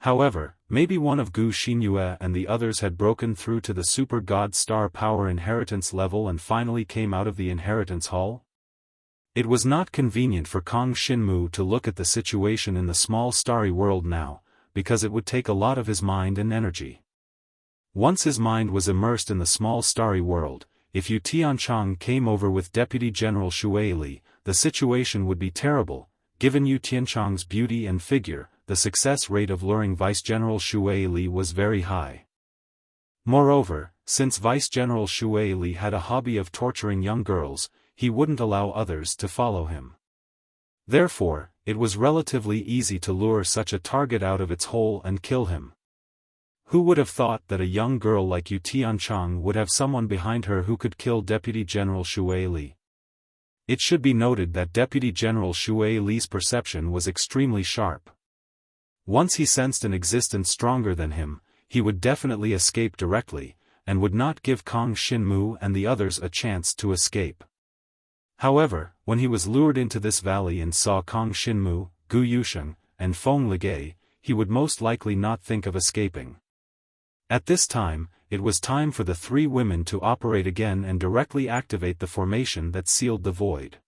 However, maybe one of Gu Xinyue and the others had broken through to the Super God Star Power Inheritance level and finally came out of the Inheritance Hall? It was not convenient for Kang Xinmu to look at the situation in the small starry world now, because it would take a lot of his mind and energy. Once his mind was immersed in the small starry world, if Yu Tianchang came over with Deputy General Shui Li, the situation would be terrible. Given Yu Tianchang's beauty and figure, the success rate of luring Vice General Shui Li was very high. Moreover, since Vice General Shui Li had a hobby of torturing young girls, he wouldn't allow others to follow him. Therefore, it was relatively easy to lure such a target out of its hole and kill him. Who would have thought that a young girl like Yu Tianchang would have someone behind her who could kill Deputy General Shui Li? It should be noted that Deputy General Shui Li's perception was extremely sharp. Once he sensed an existence stronger than him, he would definitely escape directly, and would not give Kang Xinmu and the others a chance to escape. However, when he was lured into this valley and saw Kang Xinmu, Gu Yusheng, and Feng Ligay, he would most likely not think of escaping. At this time, it was time for the three women to operate again and directly activate the formation that sealed the void.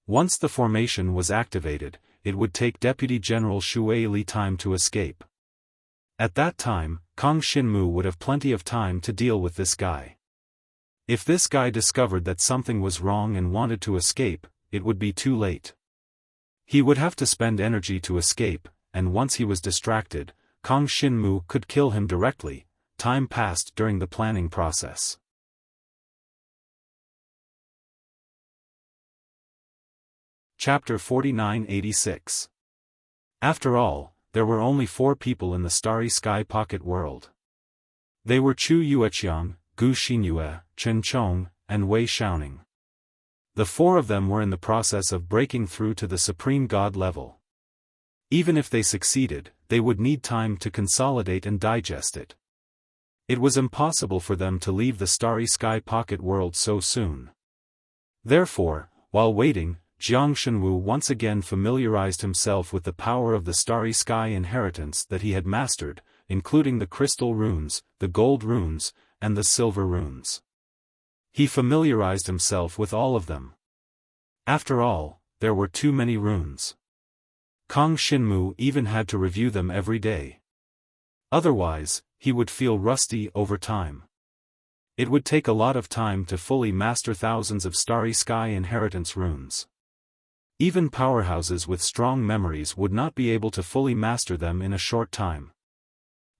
Once the formation was activated, it would take Deputy General Shui Li time to escape. At that time, Kang Xinmu would have plenty of time to deal with this guy. If this guy discovered that something was wrong and wanted to escape, it would be too late. He would have to spend energy to escape, and once he was distracted, Kang Xinmu could kill him directly. Time passed during the planning process. Chapter 4986. After all, there were only 4 people in the Starry Sky Pocket world. They were Chu Yueqiang, Gu Xinyue, Chen Chong, and Wei Xiaoning. The 4 of them were in the process of breaking through to the Supreme God level. Even if they succeeded, they would need time to consolidate and digest it. It was impossible for them to leave the Starry Sky Pocket world so soon. Therefore, while waiting, Jiang Shenwu once again familiarized himself with the power of the Starry Sky inheritance that he had mastered, including the crystal runes, the gold runes, and the silver runes. He familiarized himself with all of them. After all, there were too many runes. Kang Xinmu even had to review them every day. Otherwise, he would feel rusty over time. It would take a lot of time to fully master thousands of starry sky inheritance runes. Even powerhouses with strong memories would not be able to fully master them in a short time.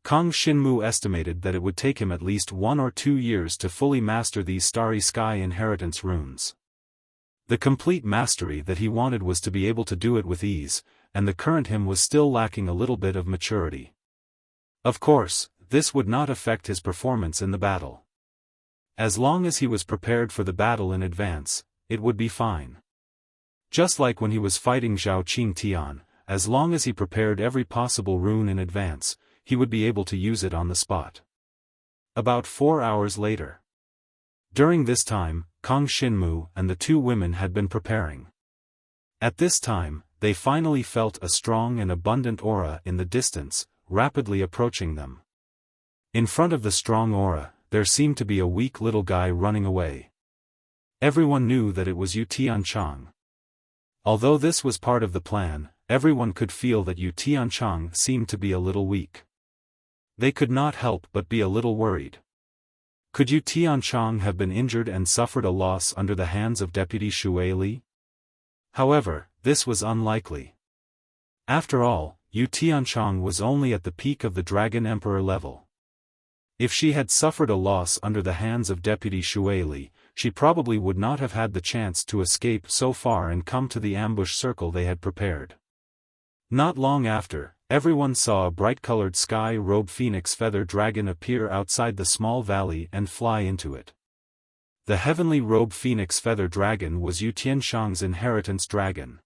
Kang Xinmu estimated that it would take him at least 1 or 2 years to fully master these starry sky inheritance runes. The complete mastery that he wanted was to be able to do it with ease, and the current him was still lacking a little bit of maturity. Of course, this would not affect his performance in the battle. As long as he was prepared for the battle in advance, it would be fine. Just like when he was fighting Zhao Qingtian, as long as he prepared every possible rune in advance, he would be able to use it on the spot. About 4 hours later. During this time, Kang Xinmu and the 2 women had been preparing. At this time, they finally felt a strong and abundant aura in the distance, rapidly approaching them. In front of the strong aura, there seemed to be a weak little guy running away. Everyone knew that it was Yu Tianchang. Although this was part of the plan, everyone could feel that Yu Tianchang seemed to be a little weak. They could not help but be a little worried. Could Yu Tianchang have been injured and suffered a loss under the hands of Deputy Xue Li? However, this was unlikely. After all, Yu Tianchang was only at the peak of the Dragon Emperor level. If she had suffered a loss under the hands of Deputy Xue Li, she probably would not have had the chance to escape so far and come to the ambush circle they had prepared. Not long after, everyone saw a bright-colored sky-robed phoenix feather dragon appear outside the small valley and fly into it. The heavenly robed phoenix feather dragon was Yu Tianchang's inheritance dragon.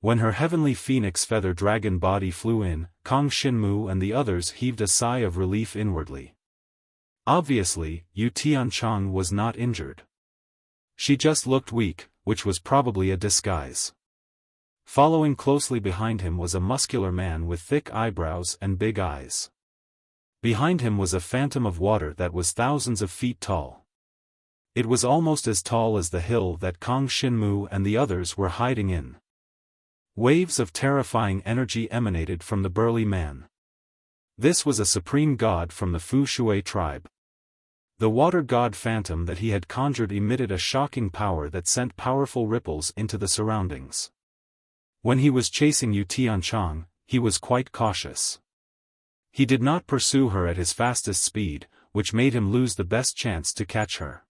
When her heavenly phoenix feather dragon body flew in, Kang Xinmu and the others heaved a sigh of relief inwardly. Obviously, Yu Tianchang was not injured. She just looked weak, which was probably a disguise. Following closely behind him was a muscular man with thick eyebrows and big eyes. Behind him was a phantom of water that was thousands of feet tall. It was almost as tall as the hill that Kang Xinmu and the others were hiding in. Waves of terrifying energy emanated from the burly man. This was a supreme god from the Fu Shui tribe. The water god phantom that he had conjured emitted a shocking power that sent powerful ripples into the surroundings. When he was chasing Yu Tianchang, he was quite cautious. He did not pursue her at his fastest speed, which made him lose the best chance to catch her.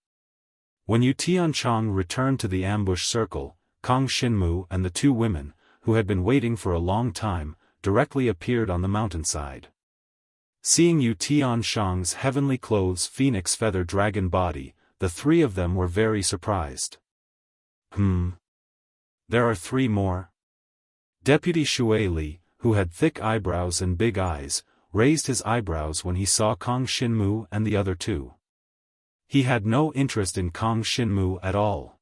When Yu Tianchang returned to the ambush circle, Kang Xinmu and the 2 women, who had been waiting for a long time, directly appeared on the mountainside. Seeing Yu Tianchang's heavenly clothes phoenix feather dragon body, the 3 of them were very surprised. There are 3 more? Deputy Xue Li, who had thick eyebrows and big eyes, raised his eyebrows when he saw Kang Xinmu and the other 2. He had no interest in Kang Xinmu at all.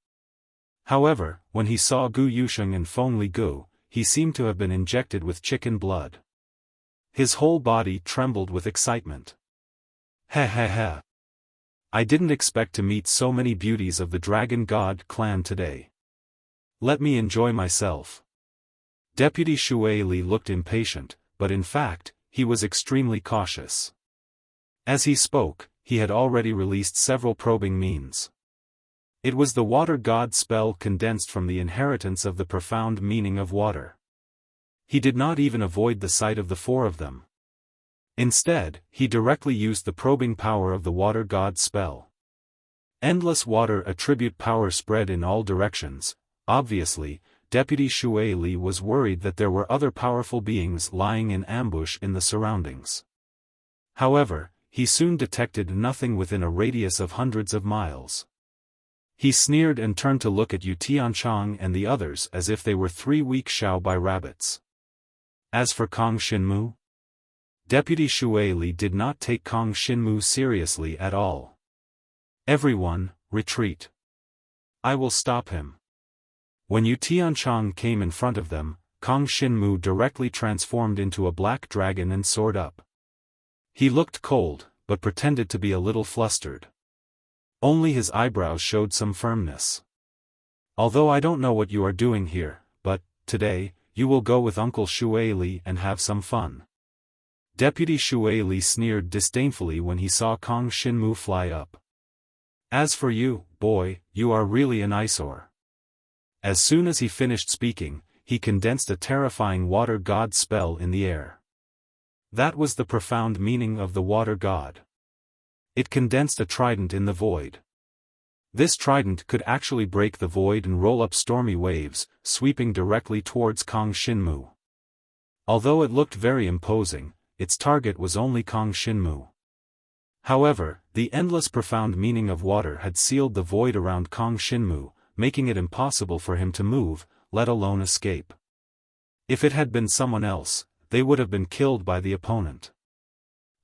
However, when he saw Gu Yusheng and Feng Li Gu, he seemed to have been injected with chicken blood. His whole body trembled with excitement. Heh. I didn't expect to meet so many beauties of the Dragon God clan today. Let me enjoy myself. Deputy Xue Li looked impatient, but in fact, he was extremely cautious. As he spoke, he had already released several probing means. It was the water god spell condensed from the inheritance of the profound meaning of water. He did not even avoid the sight of the 4 of them. Instead, he directly used the probing power of the water god spell. Endless water attribute power spread in all directions. Obviously, Deputy Xue Li was worried that there were other powerful beings lying in ambush in the surroundings. However, he soon detected nothing within a radius of hundreds of miles. He sneered and turned to look at Yu Tianchang and the others as if they were 3 weak Xiaobai rabbits. As for Kang Xinmu, Deputy Xue Li did not take Kang Xinmu seriously at all. Everyone, retreat. I will stop him. When Yu Tianchang came in front of them, Kang Xinmu directly transformed into a black dragon and soared up. He looked cold, but pretended to be a little flustered. Only his eyebrows showed some firmness. Although I don't know what you are doing here, but, today, you will go with Uncle Xue Li and have some fun. Deputy Shui Li sneered disdainfully when he saw Kong Shinmu fly up. As for you, boy, you are really an eyesore. As soon as he finished speaking, he condensed a terrifying water god spell in the air. That was the profound meaning of the water god. It condensed a trident in the void. This trident could actually break the void and roll up stormy waves, sweeping directly towards Kong Shinmu. Although it looked very imposing, its target was only Kong Shinmu. However, the endless profound meaning of water had sealed the void around Kong Shinmu, making it impossible for him to move, let alone escape. If it had been someone else, they would have been killed by the opponent.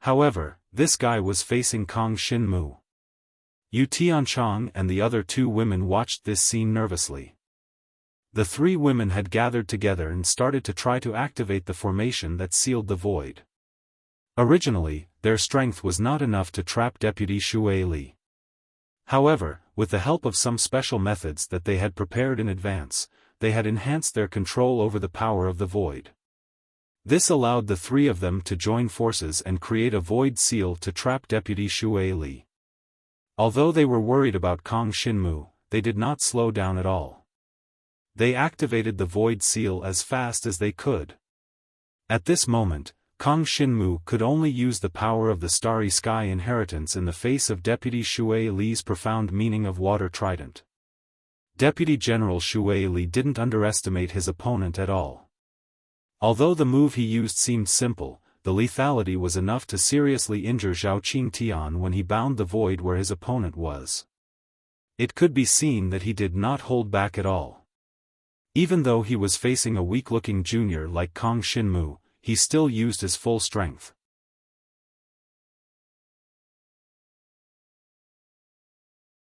However, this guy was facing Kong Shinmu. Yu Tianchang and the other two women watched this scene nervously. The three women had gathered together and started to try to activate the formation that sealed the void. Originally, their strength was not enough to trap Deputy Shui Li. However, with the help of some special methods that they had prepared in advance, they had enhanced their control over the power of the void. This allowed the three of them to join forces and create a void seal to trap Deputy Shui Li. Although they were worried about Kong Shinmu, they did not slow down at all. They activated the void seal as fast as they could. At this moment, Kong Shinmu could only use the power of the Starry Sky inheritance in the face of Deputy Shui Li's profound meaning of water trident. Deputy General Shui Li didn't underestimate his opponent at all. Although the move he used seemed simple, the lethality was enough to seriously injure Zhao Qingtian when he bound the void where his opponent was. It could be seen that he did not hold back at all. Even though he was facing a weak-looking junior like Kong Shinmu, he still used his full strength.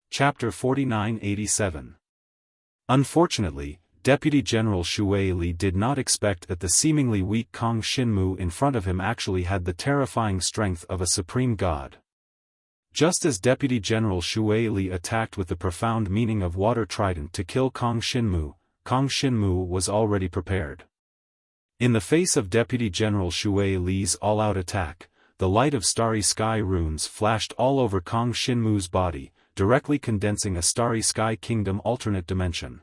Chapter 4987. Unfortunately, Deputy General Shui Li did not expect that the seemingly weak Kong Shinmu in front of him actually had the terrifying strength of a supreme god. Just as Deputy General Shui Li attacked with the profound meaning of water trident to kill Kong Shinmu was already prepared. In the face of Deputy General Shui Li's all-out attack, the light of Starry Sky runes flashed all over Kong Shinmu's body, directly condensing a Starry Sky Kingdom alternate dimension.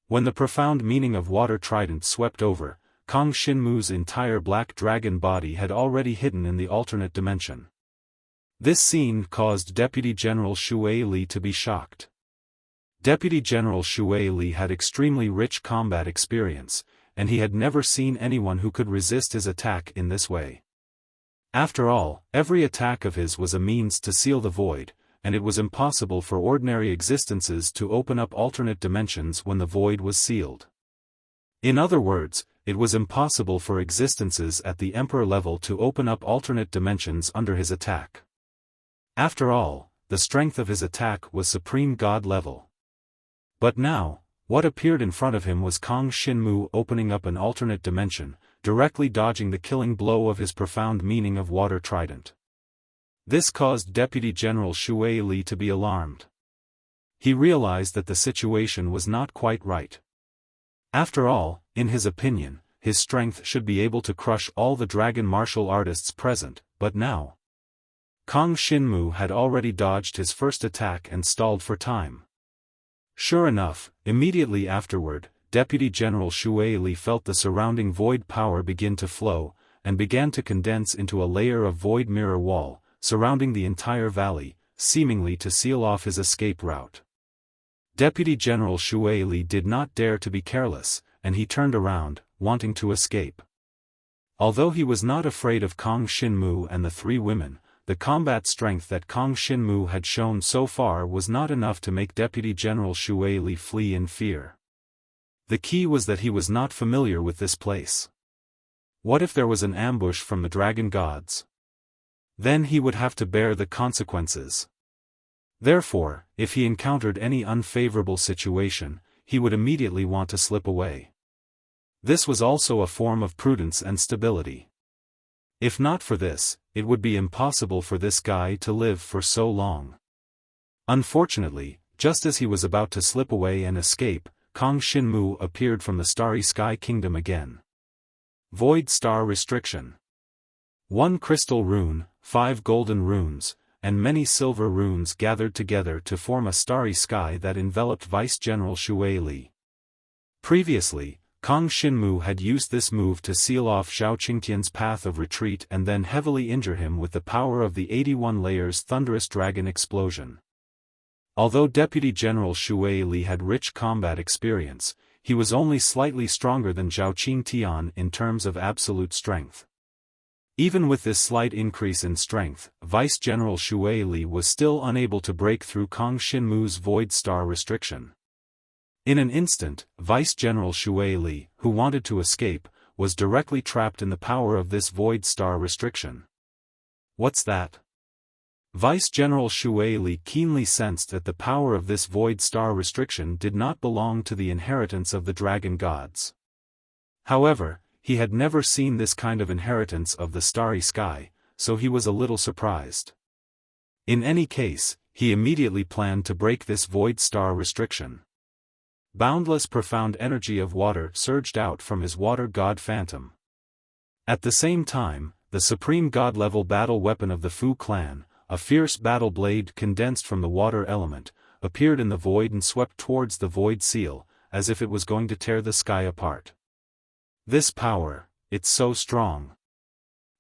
When the profound meaning of water trident swept over, Kong Shinmu's entire black dragon body had already hidden in the alternate dimension. This scene caused Deputy General Shui Li to be shocked. Deputy General Shui Li had extremely rich combat experience, and he had never seen anyone who could resist his attack in this way. After all, every attack of his was a means to seal the void, and it was impossible for ordinary existences to open up alternate dimensions when the void was sealed. In other words, it was impossible for existences at the Emperor level to open up alternate dimensions under his attack. After all, the strength of his attack was Supreme God level. But now, what appeared in front of him was Kong Shinmu opening up an alternate dimension, directly dodging the killing blow of his profound meaning of water trident. This caused Deputy General Shui Li to be alarmed. He realized that the situation was not quite right. After all, in his opinion, his strength should be able to crush all the dragon martial artists present, but now, Kong Shinmu had already dodged his first attack and stalled for time. Sure enough, immediately afterward, Deputy General Shui Li felt the surrounding void power begin to flow, and began to condense into a layer of void mirror wall, surrounding the entire valley, seemingly to seal off his escape route. Deputy General Shui Li did not dare to be careless, and he turned around, wanting to escape. Although he was not afraid of Kong Shinmu and the three women, the combat strength that Kong Shinmu had shown so far was not enough to make Deputy General Shui Li flee in fear. The key was that he was not familiar with this place. What if there was an ambush from the dragon gods? Then he would have to bear the consequences. Therefore, if he encountered any unfavorable situation, he would immediately want to slip away. This was also a form of prudence and stability. If not for this, it would be impossible for this guy to live for so long. Unfortunately, just as he was about to slip away and escape, Kong Shinmu appeared from the Starry Sky Kingdom again. Void Star Restriction. 1 crystal rune, 5 golden runes, and many silver runes gathered together to form a starry sky that enveloped Vice General Shui Li. Previously, Kang Xinmu had used this move to seal off Zhao Qingtian's path of retreat and then heavily injure him with the power of the 81 layers thunderous dragon explosion. Although Deputy General Shui Li had rich combat experience, he was only slightly stronger than Zhao Qingtian in terms of absolute strength. Even with this slight increase in strength, Vice General Shui Li was still unable to break through Kang Xinmu's Void Star restriction. In an instant, Vice General Shui Li, who wanted to escape, was directly trapped in the power of this Void Star restriction. What's that? Vice General Shui Li keenly sensed that the power of this Void Star restriction did not belong to the inheritance of the Dragon Gods. However, he had never seen this kind of inheritance of the starry sky, so he was a little surprised. In any case, he immediately planned to break this Void Star restriction. Boundless profound energy of water surged out from his water god phantom. At the same time, the supreme god-level battle weapon of the Fu clan, a fierce battle blade condensed from the water element, appeared in the void and swept towards the void seal, as if it was going to tear the sky apart. This power, it's so strong.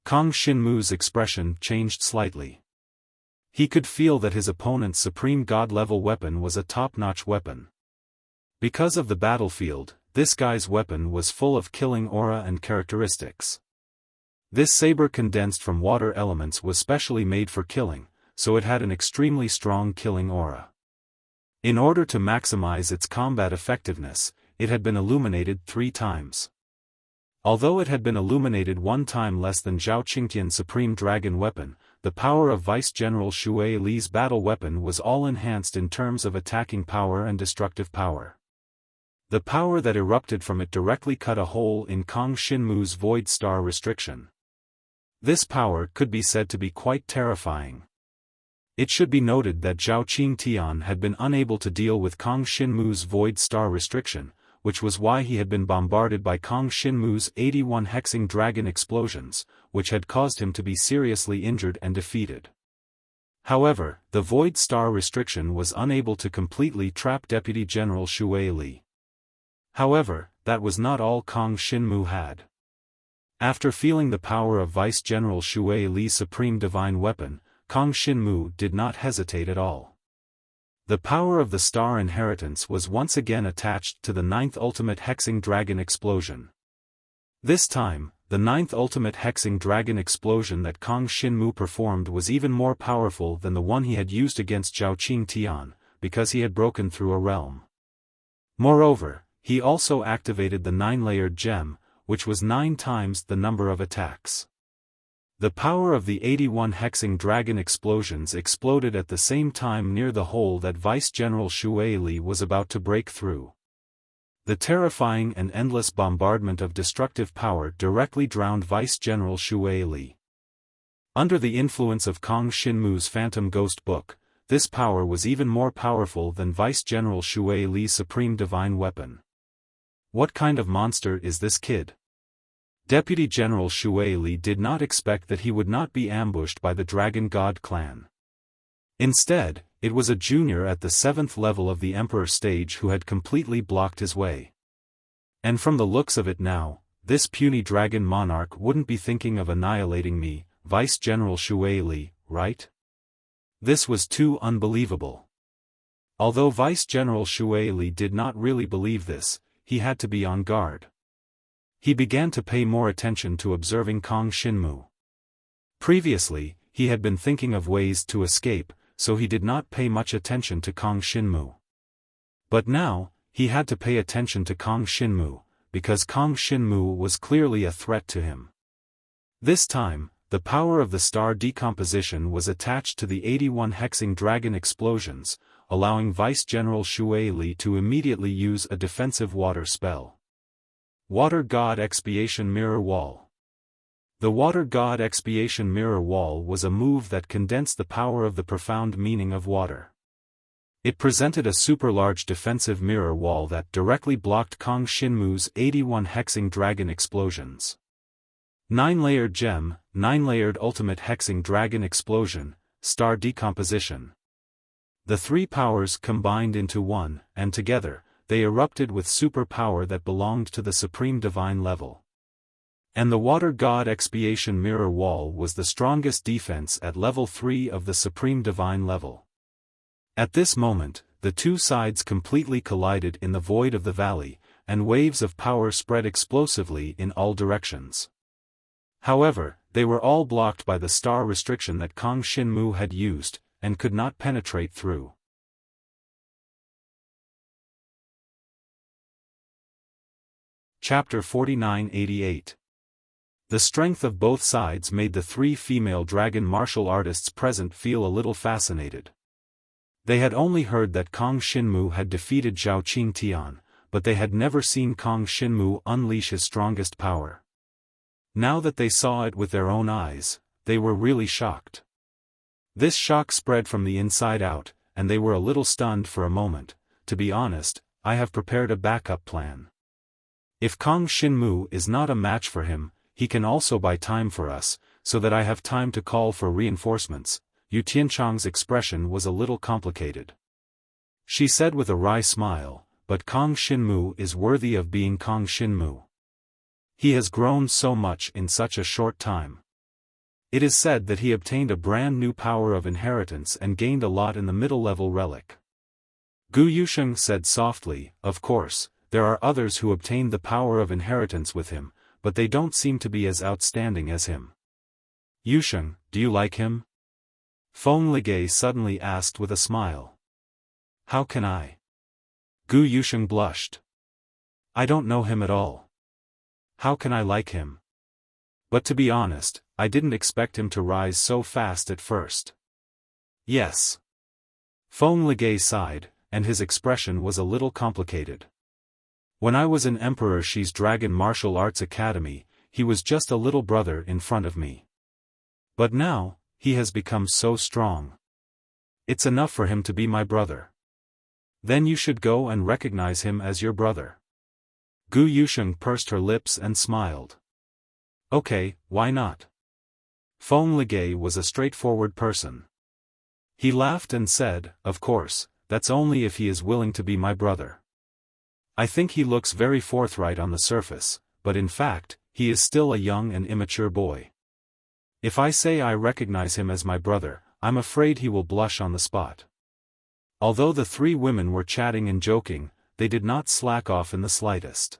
Kang Xinmu's expression changed slightly. He could feel that his opponent's supreme god-level weapon was a top-notch weapon. Because of the battlefield, this guy's weapon was full of killing aura and characteristics. This saber condensed from water elements was specially made for killing, so it had an extremely strong killing aura. In order to maximize its combat effectiveness, it had been illuminated 3 times. Although it had been illuminated 1 time less than Zhao Qingtian's supreme dragon weapon, the power of Vice General Shui Li's battle weapon was all enhanced in terms of attacking power and destructive power. The power that erupted from it directly cut a hole in Kang Xinmu's Void Star restriction. This power could be said to be quite terrifying. It should be noted that Zhao Qingtian had been unable to deal with Kang Xinmu's Void Star restriction, which was why he had been bombarded by Kang Xinmu's 81 hexing dragon explosions, which had caused him to be seriously injured and defeated. However, the Void Star restriction was unable to completely trap Deputy General Shui Li. However, that was not all Kang Xinmu had. After feeling the power of Vice General Shui Li's supreme divine weapon, Kang Xinmu did not hesitate at all. The power of the star inheritance was once again attached to the 9th ultimate hexing dragon explosion. This time, the 9th ultimate hexing dragon explosion that Kang Xinmu performed was even more powerful than the one he had used against Zhao Qingtian, because he had broken through a realm. Moreover, he also activated the 9-layered gem, which was 9 times the number of attacks. The power of the 81 hexing dragon explosions exploded at the same time near the hole that Vice General Shui Li was about to break through. The terrifying and endless bombardment of destructive power directly drowned Vice General Shui Li. Under the influence of Kang Xinmu's Phantom Ghost Book, this power was even more powerful than Vice General Shui Li's supreme divine weapon. What kind of monster is this kid? Deputy General Shui Li did not expect that he would not be ambushed by the Dragon God clan. Instead, it was a junior at the 7th level of the Emperor stage who had completely blocked his way. And from the looks of it now, this puny dragon monarch wouldn't be thinking of annihilating me, Vice General Shui Li, right? This was too unbelievable. Although Vice General Shui Li did not really believe this, he had to be on guard. He began to pay more attention to observing Kang Xinmu. Previously, he had been thinking of ways to escape, so he did not pay much attention to Kang Xinmu. But now, he had to pay attention to Kang Xinmu, because Kang Xinmu was clearly a threat to him. This time, the power of the star decomposition was attached to the 81 hexing dragon explosions, allowing Vice General Shui Li to immediately use a defensive water spell. Water God Expiation Mirror Wall. The Water God Expiation Mirror Wall was a move that condensed the power of the profound meaning of water. It presented a super-large defensive mirror wall that directly blocked Kang Xinmu's 81 hexing dragon explosions. 9-layered gem, 9-layered ultimate hexing dragon explosion, star decomposition. The three powers combined into one, and together, they erupted with super power that belonged to the supreme divine level. And the water god expiation mirror wall was the strongest defense at level 3 of the supreme divine level. At this moment, the two sides completely collided in the void of the valley, and waves of power spread explosively in all directions. However, they were all blocked by the star restriction that Kang Shinmu had used, and could not penetrate through. Chapter 4988. The strength of both sides made the three female dragon martial artists present feel a little fascinated. They had only heard that Kang Shinmu had defeated Zhao Qingtian, but they had never seen Kang Shinmu unleash his strongest power. Now that they saw it with their own eyes, they were really shocked. This shock spread from the inside out, and they were a little stunned for a moment. To be honest, I have prepared a backup plan. If Kang Shinmu is not a match for him, he can also buy time for us, so that I have time to call for reinforcements. Yu Tianchang's expression was a little complicated. She said with a wry smile, but Kang Shinmu is worthy of being Kang Shinmu. He has grown so much in such a short time. It is said that he obtained a brand new power of inheritance and gained a lot in the middle-level relic. Gu Yusheng said softly, of course, there are others who obtained the power of inheritance with him, but they don't seem to be as outstanding as him. Yusheng, do you like him? Feng Ligay suddenly asked with a smile. How can I? Gu Yusheng blushed. I don't know him at all. How can I like him? But to be honest, I didn't expect him to rise so fast at first. Yes. Feng Ligay sighed, and his expression was a little complicated. When I was in Emperor Shi's Dragon Martial Arts Academy, he was just a little brother in front of me. But now, he has become so strong. It's enough for him to be my brother. Then you should go and recognize him as your brother. Gu Yusheng pursed her lips and smiled. Okay, why not? Feng Ligay was a straightforward person. He laughed and said, of course, that's only if he is willing to be my brother. I think he looks very forthright on the surface, but in fact, he is still a young and immature boy. If I say I recognize him as my brother, I'm afraid he will blush on the spot. Although the three women were chatting and joking, they did not slack off in the slightest.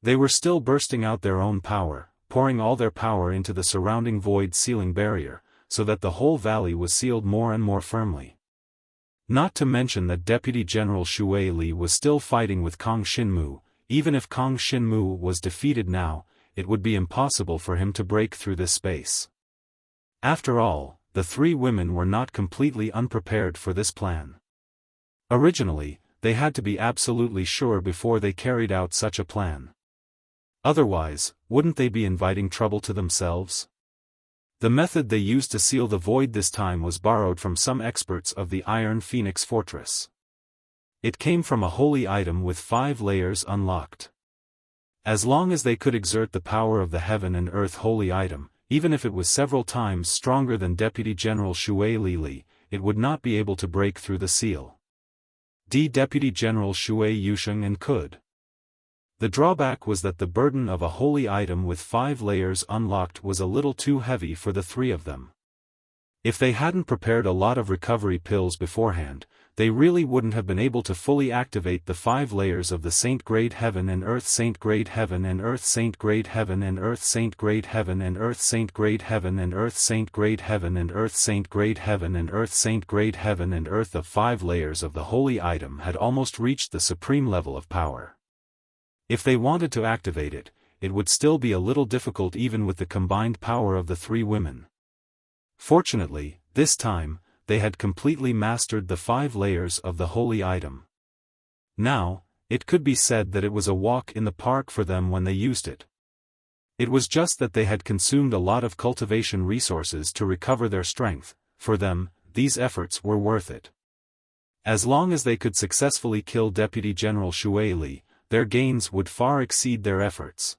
They were still bursting out their own power, pouring all their power into the surrounding void sealing barrier, so that the whole valley was sealed more and more firmly. Not to mention that Deputy General Xue Li was still fighting with Kang Shinmu. Even if Kang Shinmu was defeated now, it would be impossible for him to break through this space. After all, the three women were not completely unprepared for this plan. Originally, they had to be absolutely sure before they carried out such a plan. Otherwise, wouldn't they be inviting trouble to themselves? The method they used to seal the void this time was borrowed from some experts of the Iron Phoenix Fortress. It came from a holy item with 5 layers unlocked. As long as they could exert the power of the heaven and earth holy item, even if it was several times stronger than Deputy General Xue Li, it would not be able to break through the seal. Deputy General Xue Yusheng and could. The drawback was that the burden of a holy item with 5 layers unlocked was a little too heavy for the three of them. If they hadn't prepared a lot of recovery pills beforehand, they really wouldn't have been able to fully activate the 5 layers of the Saint Grade Heaven and Earth Saint Grade Heaven and Earth Saint Grade Heaven and Earth Saint Grade Heaven and Earth Saint Grade Heaven and Earth Saint Grade Heaven and Earth Saint Grade Heaven and Earth Saint Grade Heaven and Earth. The 5 layers of the holy item had almost reached the supreme level of power. If they wanted to activate it, it would still be a little difficult even with the combined power of the three women. Fortunately, this time, they had completely mastered the 5 layers of the holy item. Now, it could be said that it was a walk in the park for them when they used it. It was just that they had consumed a lot of cultivation resources to recover their strength. For them, these efforts were worth it. As long as they could successfully kill Deputy General Xue Li, their gains would far exceed their efforts.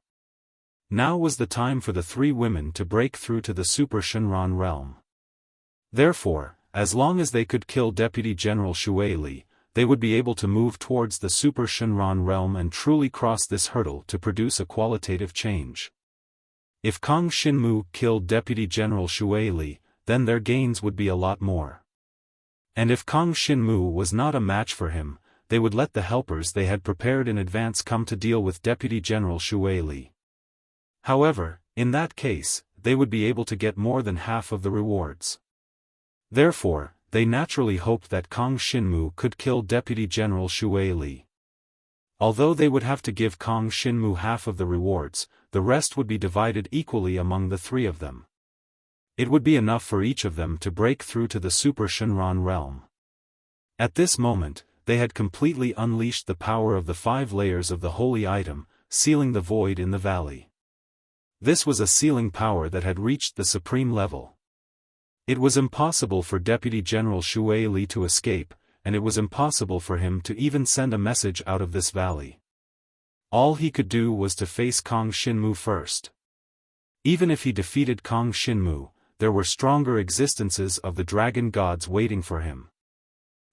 Now was the time for the three women to break through to the Super Shenron realm. Therefore, as long as they could kill Deputy General Shui Li, they would be able to move towards the Super Shenron realm and truly cross this hurdle to produce a qualitative change. If Kang Xinmu killed Deputy General Shui Li, then their gains would be a lot more. And if Kang Xinmu was not a match for him, they would let the helpers they had prepared in advance come to deal with Deputy General Shui Li. However, in that case, they would be able to get more than half of the rewards. Therefore, they naturally hoped that Kang Xinmu could kill Deputy General Shui Li. Although they would have to give Kang Xinmu half of the rewards, the rest would be divided equally among the three of them. It would be enough for each of them to break through to the Super Shenron realm. At this moment, they had completely unleashed the power of the 5 layers of the holy item, sealing the void in the valley. This was a sealing power that had reached the supreme level. It was impossible for Deputy General Shui Li to escape, and it was impossible for him to even send a message out of this valley. All he could do was to face Kang Xinmu first. Even if he defeated Kang Xinmu, there were stronger existences of the dragon gods waiting for him.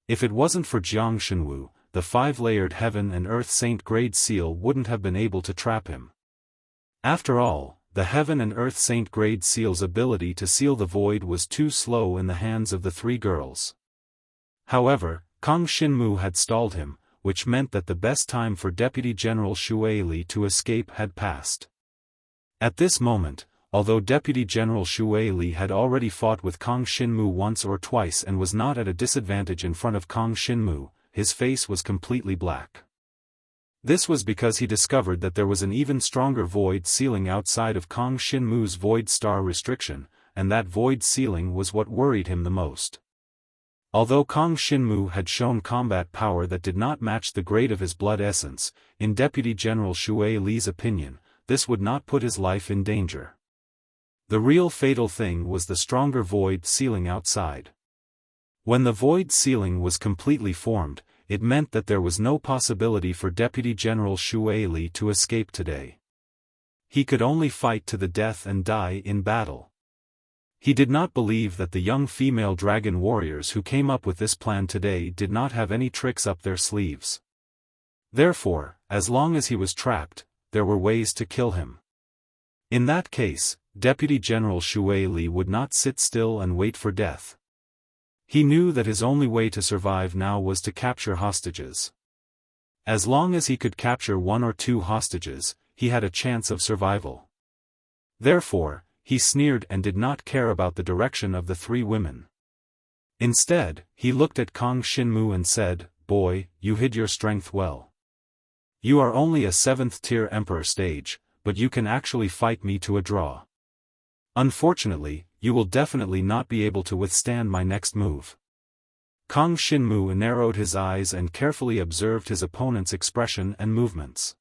If it wasn't for Jiang Shenwu, the 5-layered heaven and earth saint grade seal wouldn't have been able to trap him. After all, the heaven and earth saint grade seal's ability to seal the void was too slow in the hands of the 3 girls. However, Kang Xinmu had stalled him, which meant that the best time for Deputy General Shui Li to escape had passed. At this moment, although Deputy General Shui Li had already fought with Kang Xinmu once or twice and was not at a disadvantage in front of Kang Xinmu, his face was completely black. This was because he discovered that there was an even stronger void sealing outside of Kang Xinmu's void star restriction, and that void sealing was what worried him the most. Although Kang Xinmu had shown combat power that did not match the grade of his blood essence, in Deputy General Shui Li's opinion, this would not put his life in danger. The real fatal thing was the stronger void sealing outside. When the void sealing was completely formed, it meant that there was no possibility for Deputy General Shui Li to escape today. He could only fight to the death and die in battle. He did not believe that the young female dragon warriors who came up with this plan today did not have any tricks up their sleeves. Therefore, as long as he was trapped, there were ways to kill him. In that case, Deputy General Shui Li would not sit still and wait for death. He knew that his only way to survive now was to capture hostages. As long as he could capture 1 or 2 hostages, he had a chance of survival. Therefore, he sneered and did not care about the direction of the 3 women. Instead, he looked at Kang Xinmu and said, "Boy, you hid your strength well. You are only a 7th-tier emperor stage, but you can actually fight me to a draw. Unfortunately, you will definitely not be able to withstand my next move." Kang Xinmu narrowed his eyes and carefully observed his opponent's expression and movements.